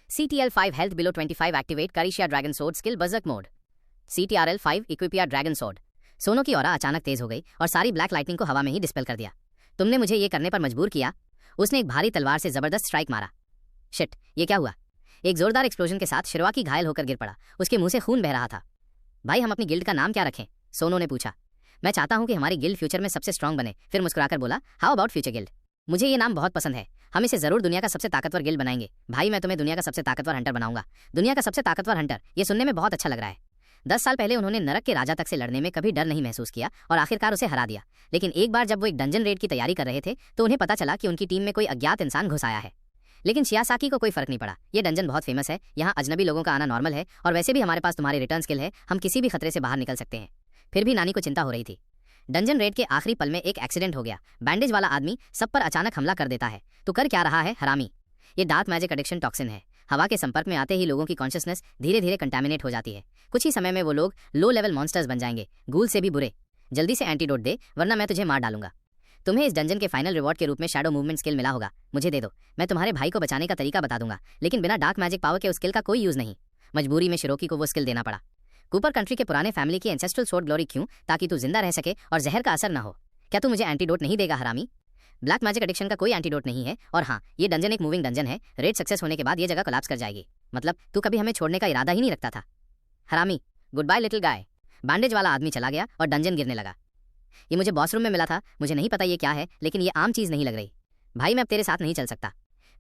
CTL5 हेल्थ बिलो 25 एक्टिवेट करिशिया dragon sword skill berserk mode. CTRL5 इक्विपिया ड्रैगन सोर्ड। सोनो की ऑरा अचानक तेज हो गई और सारी ब्लैक लाइटनिंग को हवा में ही डिस्पेल कर दिया। तुमने मुझे ये करने पर मजबूर किया। उसने एक भारी तलवार से जबरदस्त स्ट्राइक मारा। शिट, ये क्या हुआ? एक जोरदार एक्सप्लोजन के साथ शिरोआकी घायल होकर गिर पड़ा। उसके मुंह से खून बह रहा था। भाई, हम अपनी गिल्ड का नाम क्या रखें? सोनो ने पूछा। मैं चाहता हूं कि हमारी गिल्ड फ्यूचर में सबसे स्ट्रांग बने। फिर मुस्कुराकर बोला, हाउ अबाउट फ्यूचर गिल्ड? मुझे ये नाम बहुत पसंद है। हम इसे जरूर दुनिया का सबसे ताकतवर गिल्ड बनाएंगे। भाई, मैं तुम्हें दुनिया का सबसे ताकतवर हंटर बनाऊंगा। दुनिया का सबसे ताकतवर हंटर, ये सुनने में बहुत अच्छा लग रहा है। 10 साल पहले उन्होंने नरक के राजा तक से लड़ने में कभी डर नहीं महसूस किया और आखिरकार उसे हरा दिया। लेकिन एक बार जब वो एक डंजन रेड की तैयारी कर रहे थे तो उन्हें पता चला कि उनकी टीम में कोई अज्ञात इंसान घुस आया है। लेकिन शियासाकी को कोई फर्क नहीं पड़ा। ये डंजन बहुत फेमस है, यहाँ अजनबी लोगों का आना नॉर्मल है और वैसे भी हमारे पास तुम्हारी रिटर्न स्किल है। हम किसी भी खतरे से बाहर निकल सकते हैं। फिर भी नानी को चिंता हो रही थी। डंजन रेड के आखिरी पल में एक एक्सीडेंट हो गया। बैंडेज वाला आदमी सब पर अचानक हमला कर देता है। तो कर क्या रहा है हरामी? ये डार्क मैजिक एडिक्शन टॉक्सिन है। हवा के संपर्क में आते ही लोगों की कॉन्शियसनेस धीरे धीरे कंटामिनेट हो जाती है। कुछ ही समय में वो लोग लो लेवल मॉन्स्टर्स बन जाएंगे, गूल से भी बुरे। जल्दी से एंटीडोट दे, वरना मैं तुझे मार डालूंगा। तुम्हें इस डंजन के फाइनल रिवॉर्ड के रूप में शैडो मूवमेंट स्किल मिला होगा। मुझे दे दो, मैं तुम्हारे भाई को बचाने का तरीका बता दूंगा। लेकिन बिना डार्क मैजिक पावर के उस स्किल का कोई यूज नहीं। मजबूरी में शिरोकी को वो स्किल देना पड़ा। कूपर कंट्री के पुराने फैमिली की एंसेस्ट्रल स्वॉर्ड ग्लोरी क्यों? ताकि तू जिंदा रह सके और जहर का असर ना हो। क्या तू मुझे एंटीडोट नहीं देगा हरामी? ब्लैक मैजिक एडिक्शन का कोई एंटीडोट नहीं है। और हाँ, ये डंजन एक मूविंग डंजन है। रेड सक्सेस होने के बाद ये जगह कोलैप्स कर जाएगी। मतलब तू कभी हमें छोड़ने का इरादा ही नहीं रखता था। हरामी, गुड बाय लिटिल गाय। बैंडेज वाला आदमी चला गया और डंजन गिरने लगा। ये मुझे बॉस रूम में मिला था। मुझे नहीं पता ये क्या है, लेकिन ये आम चीज नहीं लग रही। भाई, मैं अब तेरे साथ नहीं चल सकता।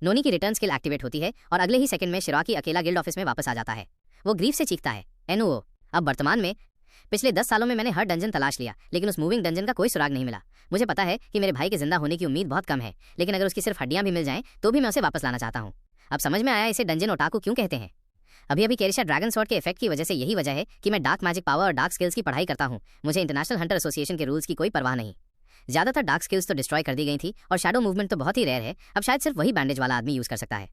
नोनी की रिटर्न स्किल एक्टिवेट होती है और अगले ही सेकंड में शिरोआकी अकेला गिल्ड ऑफिस में वापस आ जाता है। वो ग्रीफ से चीखता है, एनओ। अब वर्तमान में पिछले 10 सालों में मैंने हर डंजन तलाश लिया, लेकिन उस मूविंग डंजन का कोई सुराग नहीं मिला। मुझे पता है कि मेरे भाई के जिंदा होने की उम्मीद बहुत कम है, लेकिन अगर उसकी सिर्फ हड्डियां भी मिल जाएं तो भी मैं उसे वापस लाना चाहता हूं। अब समझ में आया इसे डंजन ओटाकू क्यों कहते हैं। अभी कैरिशिया ड्रैगन स्वॉर्ड के इफेक्ट की वजह से यही वजह है कि मैं डार्क मैजिक पावर और डार्क स्किल्स की पढ़ाई करता हूं। मुझे इंटरनेशनल हंटर एसोसिएशन के रूल्स की कोई परवाह नहीं। ज्यादातर डार्क स्किल्स तो डिस्ट्रॉय कर दी गई थी और शैडो मूवमेंट तो बहुत ही रेयर है। अब शायद सिर्फ वही बैंडेज वाला आदमी यूज कर सकता है।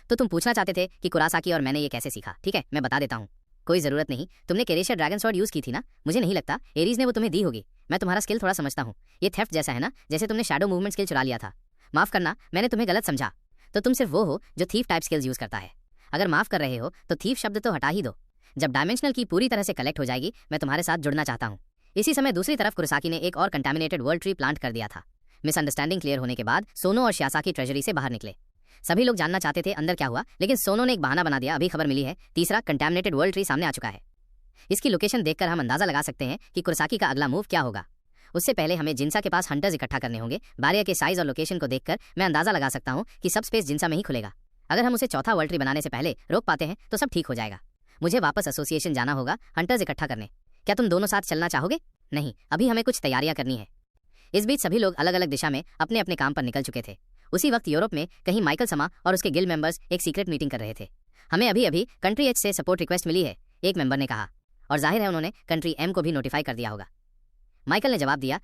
तो तुम पूछना चाहते थे कि कुरासाकी और मैंने ये कैसे सीखा। ठीक है, मैं बता देता हूँ। कोई जरूरत नहीं। तुमने कैरिशिया ड्रैगन स्वॉर्ड यूज की थी ना? मुझे नहीं लगता एरीज ने वो तुम्हें दी होगी। मैं तुम्हारा स्किल थोड़ा समझता हूँ। ये थेफ्ट जैसा है ना, जैसे तुमने शैडो मूवमेंट स्किल चुरा लिया था। माफ करना, मैंने तुम्हें गलत समझा। तो तुम सिर्फ वो हो जो थीफ टाइप स्किल्स यूज करता है। अगर माफ कर रहे हो तो थीफ शब्द तो हटा ही दो। जब डायमेंशनल की पूरी तरह से कलेक्ट हो जाएगी, मैं तुम्हारे साथ जुड़ना चाहता हूँ। इसी समय दूसरी तरफ कुरासाकी ने एक और कंटामिनेटेड वर्ल्ड ट्री प्लांट कर दिया था। मिसअंडरस्टैंडिंग क्लियर होने के बाद सोनो और शियासाकी ट्रेजरी से बाहर निकले। सभी लोग जानना चाहते थे अंदर क्या हुआ, लेकिन सोनो ने एक बहाना बना दिया। अभी खबर मिली है, तीसरा कंटामिनेटेड वर्ल्ड ट्री सामने आ चुका है। इसकी लोकेशन देखकर हम अंदाजा लगा सकते हैं कि कुरासाकी का अगला मूव क्या होगा। उससे पहले हमें जिंसा के पास हंटर्स इकट्ठा करने होंगे। बैरियर के साइज और लोकेशन को देखकर मैं अंदाजा लगा सकता हूँ कि सब स्पेस जिंसा में ही खुलेगा। अगर हम उसे चौथा वर्ल्ड ट्री बनाने से पहले रोक पाते हैं तो सब ठीक हो जाएगा। मुझे वापस एसोसिएशन जाना होगा हंटर्स इकट्ठा करने। क्या तुम दोनों साथ चलना चाहोगे? नहीं, अभी हमें कुछ तैयारियां करनी है। इस बीच सभी लोग अलग अलग दिशा में अपने अपने काम पर निकल चुके थे। उसी वक्त यूरोप में कहीं माइकल समा और उसके गिल्ड मेंबर्स एक सीक्रेट मीटिंग कर रहे थे। हमें अभी अभी कंट्री एच से सपोर्ट रिक्वेस्ट मिली है, एक मेंबर ने कहा। और जाहिर है उन्होंने कंट्री एम को भी नोटिफाई कर दिया होगा। माइकल ने जवाब दिया,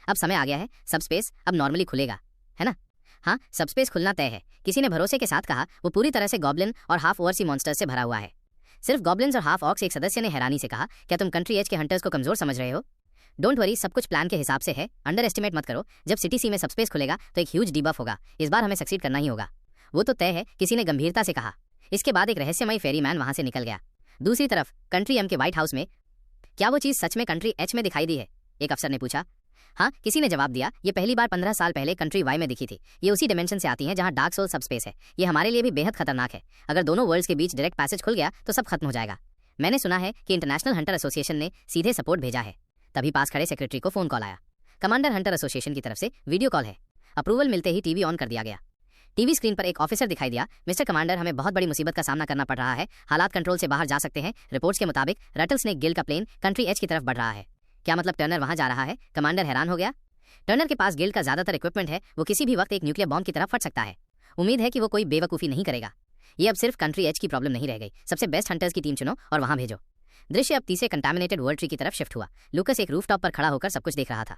अब समय आ गया है, सब स्पेस अब नॉर्मली खुलेगा, है ना? हाँ, सब स्पेस खुलना तय है। किसी ने भरोसे के साथ कहा। वो पूरी तरह से गॉब्लिन और हाफ ओवरसी मॉन्स्टर्स से भरा हुआ है। सिर्फ गॉब्लिन्स और हाफ ऑक्स। एक सदस्य ने हैरानी से कहा, क्या तुम कंट्री एच के हंटर्स को कमजोर समझ रहे हो? डोंट वरी, सब कुछ प्लान के हिसाब से है। अंडर एस्टिमेट मत करो। जब सिटी सी में सब स्पेस खुलेगा तो एक ह्यूज डीबफ होगा। इस बार हमें सक्सीड करना ही होगा। वो तो तय है, किसी ने गंभीरता से कहा। इसके बाद एक रहस्यमयी फेरी मैन वहां से निकल गया। दूसरी तरफ कंट्री एम के व्हाइट हाउस में क्या वो चीज सच में कंट्री एच में दिखाई दी है? एक अफसर ने पूछा। हाँ, किसी ने जवाब दिया, ये पहली बार 15 साल पहले कंट्री वाई में दिखी थी। ये उसी डिमेंशन से आती हैं जहां डार्क सोल सबस्पेस है। ये हमारे लिए भी बेहद खतरनाक है। अगर दोनों वर्ल्ड्स के बीच डायरेक्ट पैसेज खुल गया तो सब खत्म हो जाएगा। मैंने सुना है कि इंटरनेशनल हंटर एसोसिएशन ने सीधे सपोर्ट भेजा है। तभी पास खड़े सेक्रेटरी को फोन कॉल आया। कमांडर हंटर एसोसिएशन की तरफ से वीडियो कॉल है। अप्रूवल मिलते ही टीवी ऑन कर दिया गया। टीवी स्क्रीन पर एक ऑफिसर दिखाई दिया। मिस्टर कमांडर, हमें बहुत बड़ी मुसीबत का सामना करना पड़ रहा है। हालात कंट्रोल से बाहर जा सकते हैं। रिपोर्ट्स के मुताबिक रटल स्नेक गिल्ड का प्लेन कंट्री एच की तरफ बढ़ रहा है। क्या मतलब टर्नर वहां जा रहा है? कमांडर हैरान हो गया। टर्नर के पास गिल्ड का ज्यादातर इक्विपमेंट है। वो किसी भी वक्त एक न्यूक्लियर बॉम्ब की तरफ फट सकता है। उम्मीद है कि वो कोई बेवकूफी नहीं करेगा। ये अब सिर्फ कंट्री एच की प्रॉब्लम नहीं रह गई। सबसे बेस्ट हंटर्स की टीम चुनो और वहां भेजो। दृश्य अब तीसरे कंटामिनेटेड वर्ल्ड ट्री की तरफ शिफ्ट हुआ। लूकस एक रूफटॉप पर खड़ा होकर सब कुछ देख रहा था।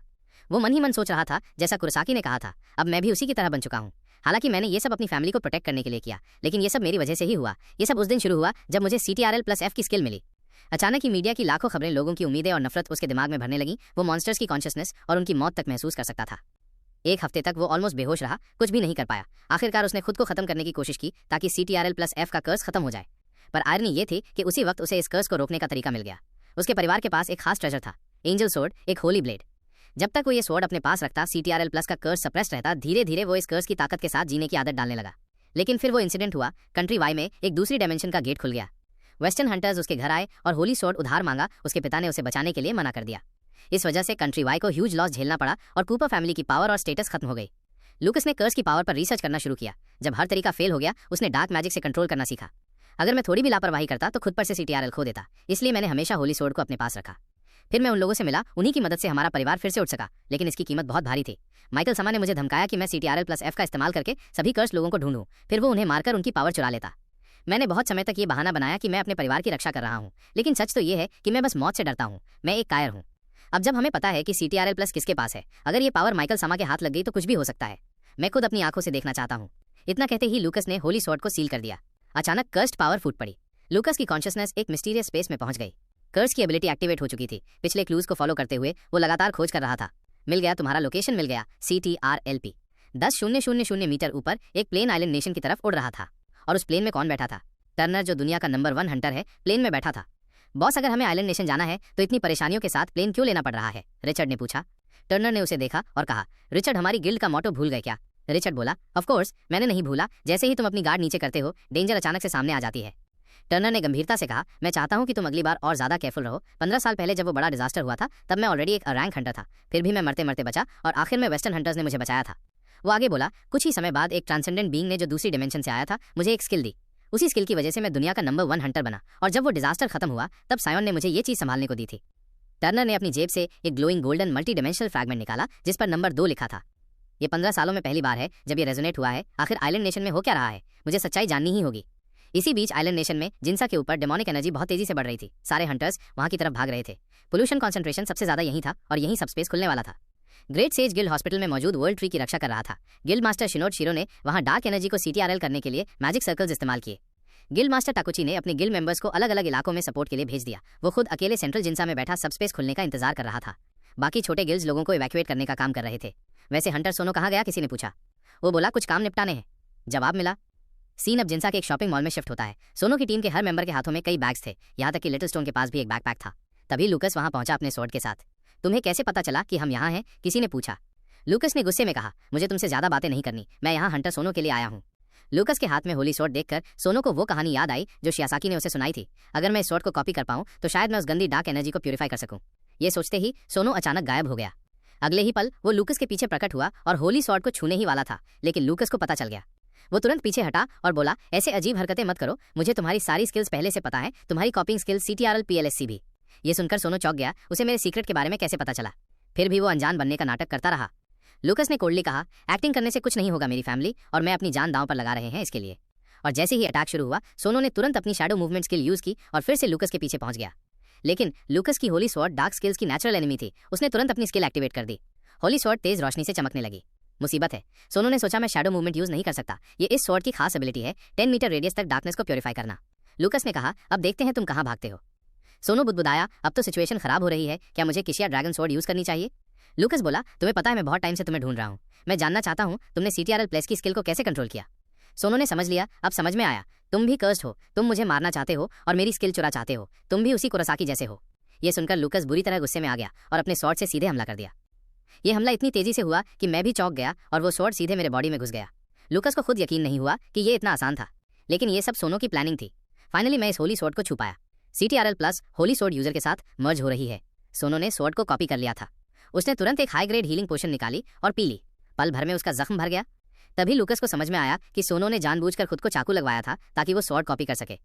वो मन ही मन सोच रहा था, जैसा कुरोसाकी ने कहा था, अब मैं भी उसी की तरह बन चुका हूँ। हालांकि मैंने ये सब अपनी फैमिली को प्रोटेक्ट करने के लिए किया, लेकिन ये सब मेरी वजह से ही हुआ। ये सब उस दिन शुरू हुआ जब मुझे CTRL+F की स्किल मिली। अचानक ही मीडिया की लाखों खबरें लोगों की उम्मीदें और नफरत उसके दिमाग में भरने लगी। वो मॉन्स्टर्स की कॉन्शियसनेस और उनकी मौत तक महसूस कर सकता था। एक हफ्ते तक वो ऑलमोस्ट बेहोश रहा, कुछ भी नहीं कर पाया। आखिरकार उसने खुद को खत्म करने की कोशिश की ताकि CTRL+F का कर्स खत्म हो जाए। पर आयरनी ये थी कि उसी वक्त उसे इस कर्स को रोकने का तरीका मिल गया। उसके परिवार के पास एक खास ट्रेजर था, एंजल सोर्ड, एक होली ब्लेड। जब तक वो ये सोर्ड अपने पास रखता, CTRL+ का कर्स सप्रेस्ड रहता। धीरे धीरे वो इस कर्स की ताकत के साथ जीने की आदत डालने लगा। लेकिन फिर वो इंसिडेंट हुआ। कंट्री वाई में एक दूसरी डायमेंशन का गेट खुल गया। वेस्टर्न हंटर्स उसके घर आए और होली सोर्ड उधार मांगा। उसके पिता ने उसे बचाने के लिए मना कर दिया। इस वजह से कंट्री वाई को ह्यूज लॉस झेलना पड़ा और कूपर फैमिली की पावर और स्टेटस खत्म हो गई। लूकस ने कर्स की पावर पर रिसर्च करना शुरू किया। जब हर तरीका फेल हो गया, उसने डार्क मैजिक से कंट्रोल करना सीखा। अगर मैं थोड़ी भी लापरवाही करता तो खुद पर से CTRL खो देता, इसलिए मैंने हमेशा होली सोर्ड को अपने पास रखा। फिर मैं उन लोगों से मिला, उन्हीं की मदद से हमारा परिवार फिर से उठ सका, लेकिन इसकी कीमत बहुत भारी थी। माइकल समा ने मुझे धमकाया कि मैं CTRL+F का इस्तेमाल करके सभी कर्स लोगों को ढूंढूं, फिर वो उन्हें मारकर उनकी पावर चुरा लेता। मैंने बहुत समय तक ये बहाना बनाया कि मैं अपने परिवार की रक्षा कर रहा हूँ, लेकिन सच तो ये है कि मैं बस मौत से डरता हूँ। मैं एक कायर हूँ। अब जब हमें पता है कि CTRL+ किसके पास है, अगर ये पावर माइकल समा के हाथ लग गई तो कुछ भी हो सकता है। मैं खुद अपनी आंखों से देखना चाहता हूँ। इतना कहते ही लूकस ने होली स्वॉर्ड को सील कर दिया। अचानक कर्स्ड पावर फूट पड़ी। लूकस की कॉन्शियसनेस एक मिस्टीरियस स्पेस में पहुंच गई। कर्स की एबिलिटी एक्टिवेट हो चुकी थी। पिछले क्लूज को फॉलो करते हुए वो लगातार खोज कर रहा था। मिल गया, तुम्हारा लोकेशन मिल गया। CTRLP 10,000 मीटर ऊपर एक प्लेन आइलैंड नेशन की तरफ उड़ रहा था। और उस प्लेन में कौन बैठा था? टर्नर, जो दुनिया का नंबर 1 हंटर है, प्लेन में बैठा था। बॉस, अगर हमें आइलैंड नेशन जाना है तो इतनी परेशानियों के साथ प्लेन क्यों लेना पड़ रहा है? रिचर्ड ने पूछा। टर्नर ने उसे देखा और कहा, रिचर्ड, हमारी गिल्ड का मोटो भूल गए क्या? रिचर्ड बोला, ऑफ कोर्स, मैंने नहीं भूला। जैसे ही तुम अपनी गार्ड नीचे करते हो, डेंजर अचानक से सामने आ जाती है। टर्नर ने गंभीरता से कहा, मैं चाहता हूं कि तुम अगली बार और ज्यादा केयरफुल रहो। 15 साल पहले जब वो बड़ा डिजास्टर हुआ था, तब मैं ऑलरेडी एक रैंक हंटर था। फिर भी मैं मरते मरते बचा और आखिर में वेस्टर्न हंटर्स ने मुझे बचाया था। वो आगे बोला, कुछ ही समय बाद एक ट्रांसेंडेंट बीइंग ने, जो दूसरी डिमेंशन से आया था, मुझे एक स्किल दी। उसी स्किल की वजह से मैं दुनिया का नंबर 1 हंटर बना। और जब वो डिजास्टर खत्म हुआ, तब सायोन ने मुझे ये चीज संभालने को दी थी। टर्नर ने अपनी जेब से एक glowing golden multi dimensional fragment निकाला, जिस पर नंबर 2 लिखा था। ये 15 सालों में पहली बार है जब ये रेजोनेट हुआ है। आखिर आइलैंड नेशन में हो क्या रहा है? मुझे सच्चाई जाननी ही होगी। इसी बीच आइलैंड नेशन में जिंसा के ऊपर डेमोनिक एनर्जी बहुत तेजी से बढ़ रही थी। सारे हंटर्स वहां की तरफ भाग रहे थे। पोल्यूशन कॉन्सेंट्रेशन सबसे ज्यादा यहीं था और यहीं सब स्पेस खुलने वाला था। ग्रेट सेज गिल्ड हॉस्पिटल में मौजूद वर्ल्ड ट्री की रक्षा कर रहा था। गिल्ड मास्टर शिनोड शिरो ने वहां डार्क एनर्जी को CTRL करने के लिए मैजिक सर्कल्स इस्तेमाल किए। गिल्ड मास्टर टाकुची ने अपने गिल्ड मेंबर्स को अलग अलग इलाकों में सपोर्ट के लिए भेज दिया। वो खुद अकेले सेंट्रल जिंसा में बैठा सब स्पेस खुलने का इंतजार कर रहा था। बाकी छोटे गिल्ड्स लोगों को इवैक्यूएट करने का काम कर रहे थे। वैसे हंटर सोनो कहाँ गया? किसी ने पूछा। वो बोला, कुछ काम निपटाने हैं। जवाब मिला। सीन अब जिंसा के एक शॉपिंग मॉल में शिफ्ट होता है। सोनो की टीम के हर मेंबर के हाथों में कई बैग्स थे, यहाँ तक कि लिटिल स्टोन के पास भी एक बैकपैक था। तभी लूकस वहां पहुंचा अपने स्वॉर्ड के साथ। तुम्हें कैसे पता चला कि हम यहाँ हैं? किसी ने पूछा। लूकस ने गुस्से में कहा, मुझे तुमसे ज्यादा बातें नहीं करनी, मैं यहाँ हंटर सोनो के लिए आया हूँ। लूकस के हाथ में होली स्वॉर्ड देखकर सोनो को वो कहानी याद आई जो शियासाकी ने उसे सुनाई थी। अगर मैं इस स्वॉर्ड को कॉपी कर पाऊं तो शायद मैं उस गंदी डार्क एनर्जी को प्यूरिफाई कर सकूं। ये सोचते ही सोनो अचानक गायब हो गया। अगले ही पल वो लूकस के पीछे प्रकट हुआ और होली स्वॉर्ड को छूने ही वाला था, लेकिन लूकस को पता चल गया। वो तुरंत पीछे हटा और बोला, ऐसे अजीब हरकतें मत करो, मुझे तुम्हारी सारी स्किल्स पहले से पता है, तुम्हारी कॉपिंग स्किल्स CTRL+PLSC भी। ये सुनकर सोनो चौंक गया। उसे मेरे सीक्रेट के बारे में कैसे पता चला? फिर भी वो अनजान बनने का नाटक करता रहा। लूकस ने कोल्डली कहा, एक्टिंग करने से कुछ नहीं होगा, मेरी फैमिली और मैं अपनी जान दांव पर लगा रहे हैं इसके लिए। और जैसे ही अटैक शुरू हुआ, सोनो ने तुरंत अपनी शैडो मूवमेंट स्किल यूज की और फिर से लूकस के पीछे पहुंच गया। लेकिन लूकस की होली स्वॉर्ड डार्क स्किल्स की नेचुरल एनिमी थी। उसने तुरंत अपनी स्किल एक्टिवेट कर दी। होली स्वॉर्ड तेज रोशनी से चमकने लगी। मुसीबत है। सोनो ने सोचा, मैं शैडो मूवमेंट यूज नहीं कर सकता। ये इस स्वॉर्ड की खास एबिलिटी है, 10 मीटर रेडियस तक डार्कनेस को प्योरीफाई करना। लूकस ने कहा, अब देखते हैं तुम कहाँ भागते हो। सोनो बुदबुदाया, अब तो सिचुएशन खराब हो रही है, क्या मुझे किशिया ड्रैगन स्वॉर्ड यूज करनी चाहिए? लूकस बोला, तुम्हें पता है मैं बहुत टाइम से तुम्हें ढूंढ रहा हूँ। मैं जानना चाहता हूँ तुमने CTRL+ की स्किल को कैसे कंट्रोल किया। सोनो ने समझ लिया, अब समझ में आया, तुम भी कर्स्ड हो, तुम मुझे मारना चाहते हो और मेरी स्किल चुरा चाहते हो। तुम भी उसी कुरोसाकी जैसे हो। ये सुनकर लूकस बुरी तरह गुस्से में आ गया और अपने स्वॉर्ड से सीधे हमला कर दिया। ये हमला इतनी तेजी से हुआ कि मैं भी चौंक गया और वो स्वॉर्ड सीधे मेरे बॉडी में घुस गया। लूकस को खुद यकीन नहीं हुआ कि ये इतना आसान था, लेकिन ये सब सोनो की प्लानिंग थी। फाइनली मैं इस होली स्वॉर्ड को छू पाया। CTRL+ होली स्वॉर्ड यूजर के साथ मर्ज हो रही है। सोनो ने स्वॉर्ड को कॉपी कर लिया था। उसने तुरंत एक हाई ग्रेड हीलिंग पोशन निकाली और पी ली। पल भर में उसका जख्म भर गया। तभी लूकस को समझ में आया कि सोनो ने जानबूझकर खुद को चाकू लगवाया था ताकि वो स्वॉर्ड कॉपी कर सके।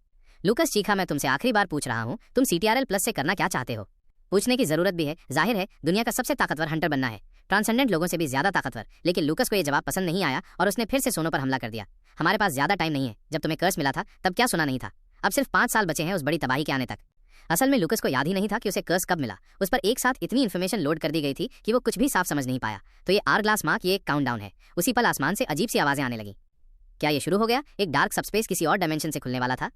लूकस चीखा, मैं तुमसे आखिरी बार पूछ रहा हूँ, तुम CTRL+ से करना क्या चाहते हो? पूछने की जरूरत भी है, जाहिर है दुनिया का सबसे ताकतवर हंटर बनना है, ट्रांसेंडेंट लोगों से भी ज्यादा ताकतवर। लेकिन लूकस को यह जवाब पसंद नहीं आया और उसने फिर से सोनो पर हमला कर दिया। हमारे पास ज्यादा टाइम नहीं है, जब तुम्हें कर्स मिला था तब क्या सुना नहीं था? अब सिर्फ 5 साल बचे हैं उस बड़ी तबाही के आने तक। असल में लूकस को याद ही नहीं था कि उसे कर्स कब मिला। उस पर एक साथ इतनी इन्फॉर्मेशन लोड कर दी गई थी कि वो कुछ भी साफ समझ नहीं पाया। तो ये आर ग्लास मार्क, ये एक काउंटडाउन है। उसी पल आसमान से अजीब सी आवाजें आने लगी। क्या ये शुरू हो गया? एक डार्क सबस्पेस किसी और डायमेंशन से खुलने वाला था।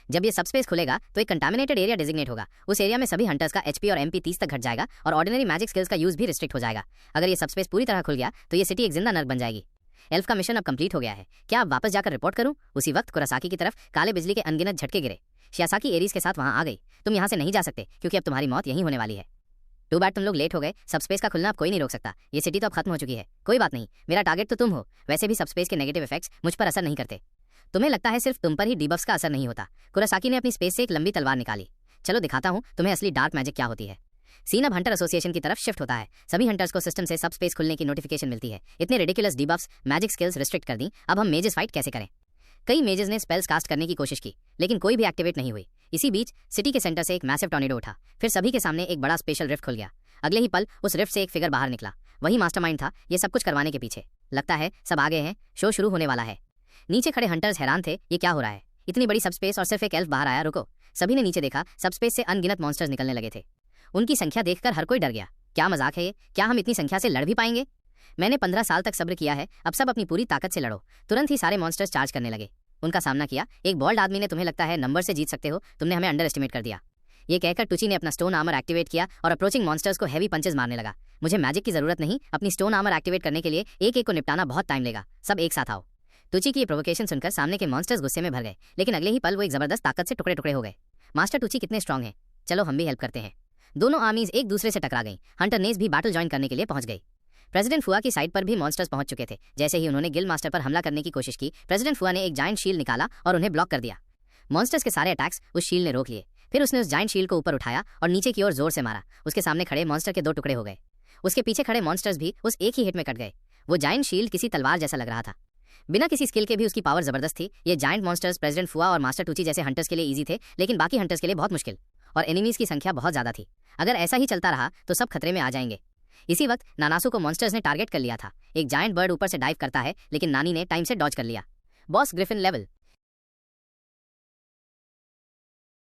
जब ये सबस्पेस खुलेगा तो एक कंटामिनेटेड एरिया डिजिग्नेट होगा। उस एरिया में सभी हंटर्स का एचपी और एमपी 30 तक घट जाएगा और ऑर्डिनरी मैजिक स्किल्स का यूज भी रिस्ट्रिक्ट हो जाएगा। अगर ये सबस्पेस पूरी तरह खुल गया तो ये सिटी एक जिंदा नर्क बन जाएगी। एल्फ का मिशन अब कंप्लीट हो गया है। क्या अब वापस जाकर रिपोर्ट करूं? उसी वक्त कुरासाकी की तरफ काले बिजली के अनगिनत झटके गिरे। शियासाकी एरीज के साथ वहां आ गई। तुम यहां से नहीं जा सकते क्योंकि अब तुम्हारी मौत यहीं होने वाली है। टू बैड तुम लोग लेट हो गए। सबस्पेस का खुलना अब कोई नहीं रोक सकता। ये सिटी तो अब खत्म हो चुकी है। कोई बात नहीं, मेरा टारगेट तो तुम हो। वैसे भी सबस्पेस के नेगेटिव इफेक्ट्स मुझ पर असर नहीं करते। तुम्हें लगता है सिर्फ तुम पर ही डीबफ्स का असर नहीं होता। कुरासाकी ने अपनी स्पेस से एक लंबी तलवार निकाली। चलो दिखाता हूं तुम्हें असली डार्क मैजिक क्या होती है। सीन अब हंटर एसोसिएशन की तरफ शिफ्ट होता है। सभी हंटर्स को सिस्टम से सब स्पेस खुलने की नोटिफिकेशन मिलती है। इतने रिडिकुलस डीबफ्स, मैजिक स्किल्स रिस्ट्रिक्ट कर दी। अब हम मेजेस फाइट कैसे करें? कई मेजेस ने स्पेल्स कास्ट करने की कोशिश की लेकिन कोई भी एक्टिवेट नहीं हुई। इसी बीच सिटी के सेंटर से एक मैसिव टॉर्नेडो उठा। फिर सभी के सामने एक बड़ा स्पेशल रिफ्ट खुल गया। अगले ही पल उस रिफ्ट से एक फिगर बाहर निकला। वही मास्टरमाइंड था ये सब कुछ करवाने के पीछे। लगता है सब आ गए हैं, शो शुरू होने वाला है। नीचे खड़े हंटर्स हैरान थे, ये क्या हो रहा है? इतनी बड़ी सबस्पेस और सिर्फ एक एल्फ बाहर आया। रुको, सभी ने नीचे देखा। सबस्पेस से अनगिनत मॉन्स्टर्स निकलने लगे थे। उनकी संख्या देखकर हर कोई डर गया। क्या मजाक है ये? क्या हम इतनी संख्या से लड़ भी पाएंगे? मैंने 15 साल तक सब्र किया है, अब सब अपनी पूरी ताकत से लड़ो। तुरंत ही सारे मॉन्स्टर्स चार्ज करने लगे। उनका सामना किया। एक बॉल्ड आदमी ने, तुम्हें लगता है नंबर से जीत सकते हो? तुमने हमें अंडर एस्टिमेट कर दिया। ये कहकर टुची ने अपना स्टोन आर्मर एक्टिवेट किया और अप्रोचिंग मॉन्स्टर्स को हैवी पंचेस मारने लगा। मुझे मैजिक की जरूरत नहीं, अपनी स्टोन आर्मर एक्टिवेट करने के लिए एक एक को निपटाना बहुत टाइम लेगा। सब एक साथ आओ। टुची की ये प्रोवोकेशन सुनकर सामने के मॉन्स्टर्स गुस्से में भर गए, लेकिन अगले ही पल वो एक जबरदस्त ताकत से टुकड़े टुकड़े हो गए। मास्टर टुची कितने स्ट्रांग हैं, चलो हम भी हेल्प करते हैं। दोनों आर्मीज एक दूसरे से टकरा गईं। हंटर नेस भी बैटल ज्वाइन करने के लिए पहुंच गई। प्रेसिडेंट फुआ की साइड पर भी मॉन्स्टर्स पहुंच चुके थे। जैसे ही उन्होंने गिल्ड मास्टर पर हमला करने की कोशिश की, प्रेसिडेंट फुआ ने एक जायंट शील्ड निकाला और उन्हें ब्लॉक कर दिया। मॉन्स्टर्स के सारे अटैक्स उस शील्ड ने रोक लिए। फिर उसने उस जायंट शील्ड को ऊपर उठाया और नीचे की ओर जोर से मारा। उसके सामने खड़े मॉन्स्टर के 2 टुकड़े हो गए। उसके पीछे खड़े मॉन्स्टर्स भी उस एक ही हिट में कट गए। वो जायंट शील्ड किसी तलवार जैसा लग रहा था। बिना किसी स्किल के भी उसकी पावर जबरदस्त थी। ये जायंट मॉन्स्टर्स प्रेसिडेंट फुआ और मास्टर टूची जैसे हंटर्स के लिए इजी थे, लेकिन बाकी हंटर्स के लिए बहुत मुश्किल। और एनिमीज की संख्या बहुत ज्यादा थी। अगर ऐसा ही चलता रहा तो सब खतरे में आ जाएंगे। इसी वक्त नानासु को मॉन्स्टर्स ने टारगेट कर लिया था। एक जायंट बर्ड ऊपर से डाइव करता है, लेकिन नानी ने टाइम से डॉज कर लिया। Boss Griffin level